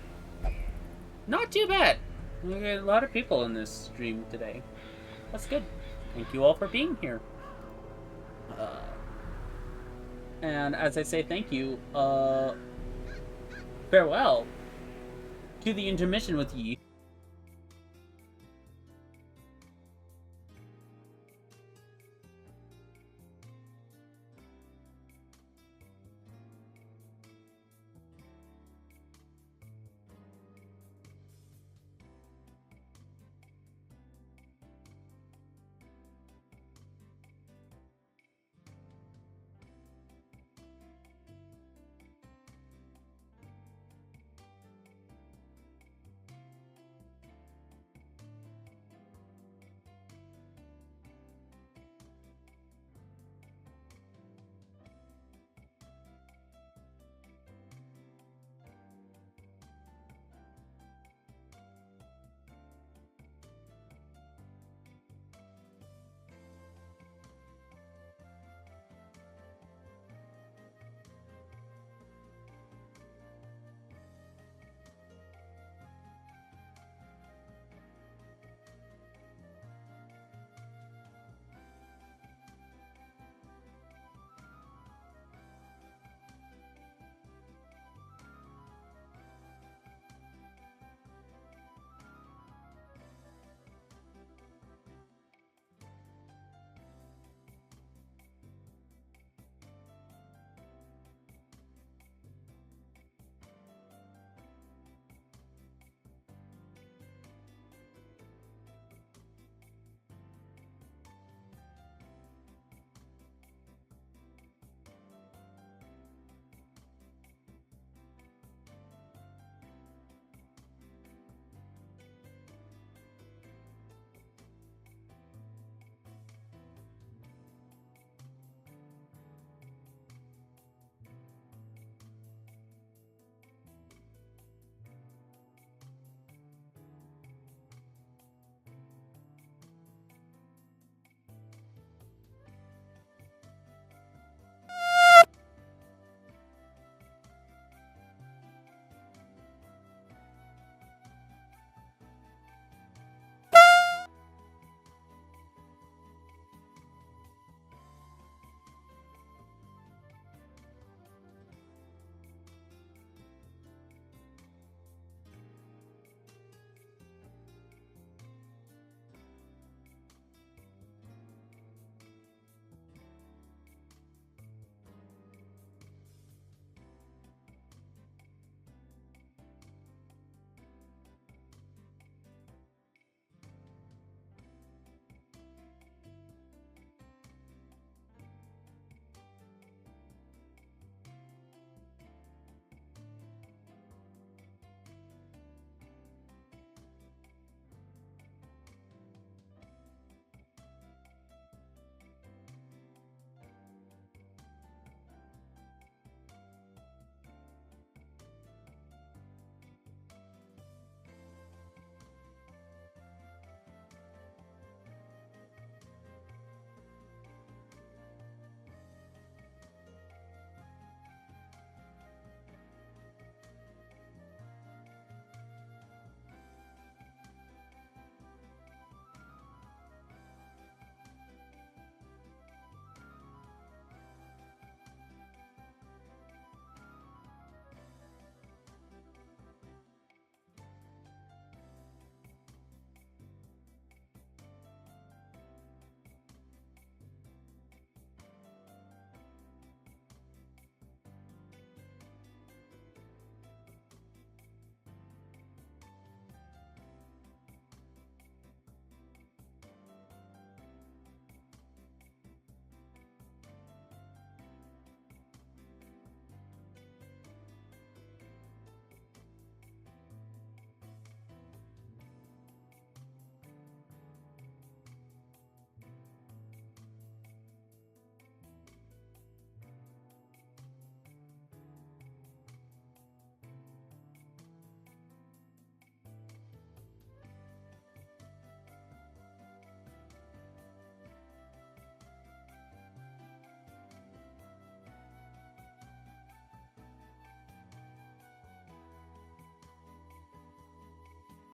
Not too bad. We got a lot of people in this stream today. That's good. Thank you all for being here. And as I say thank you, farewell to the intermission with ye.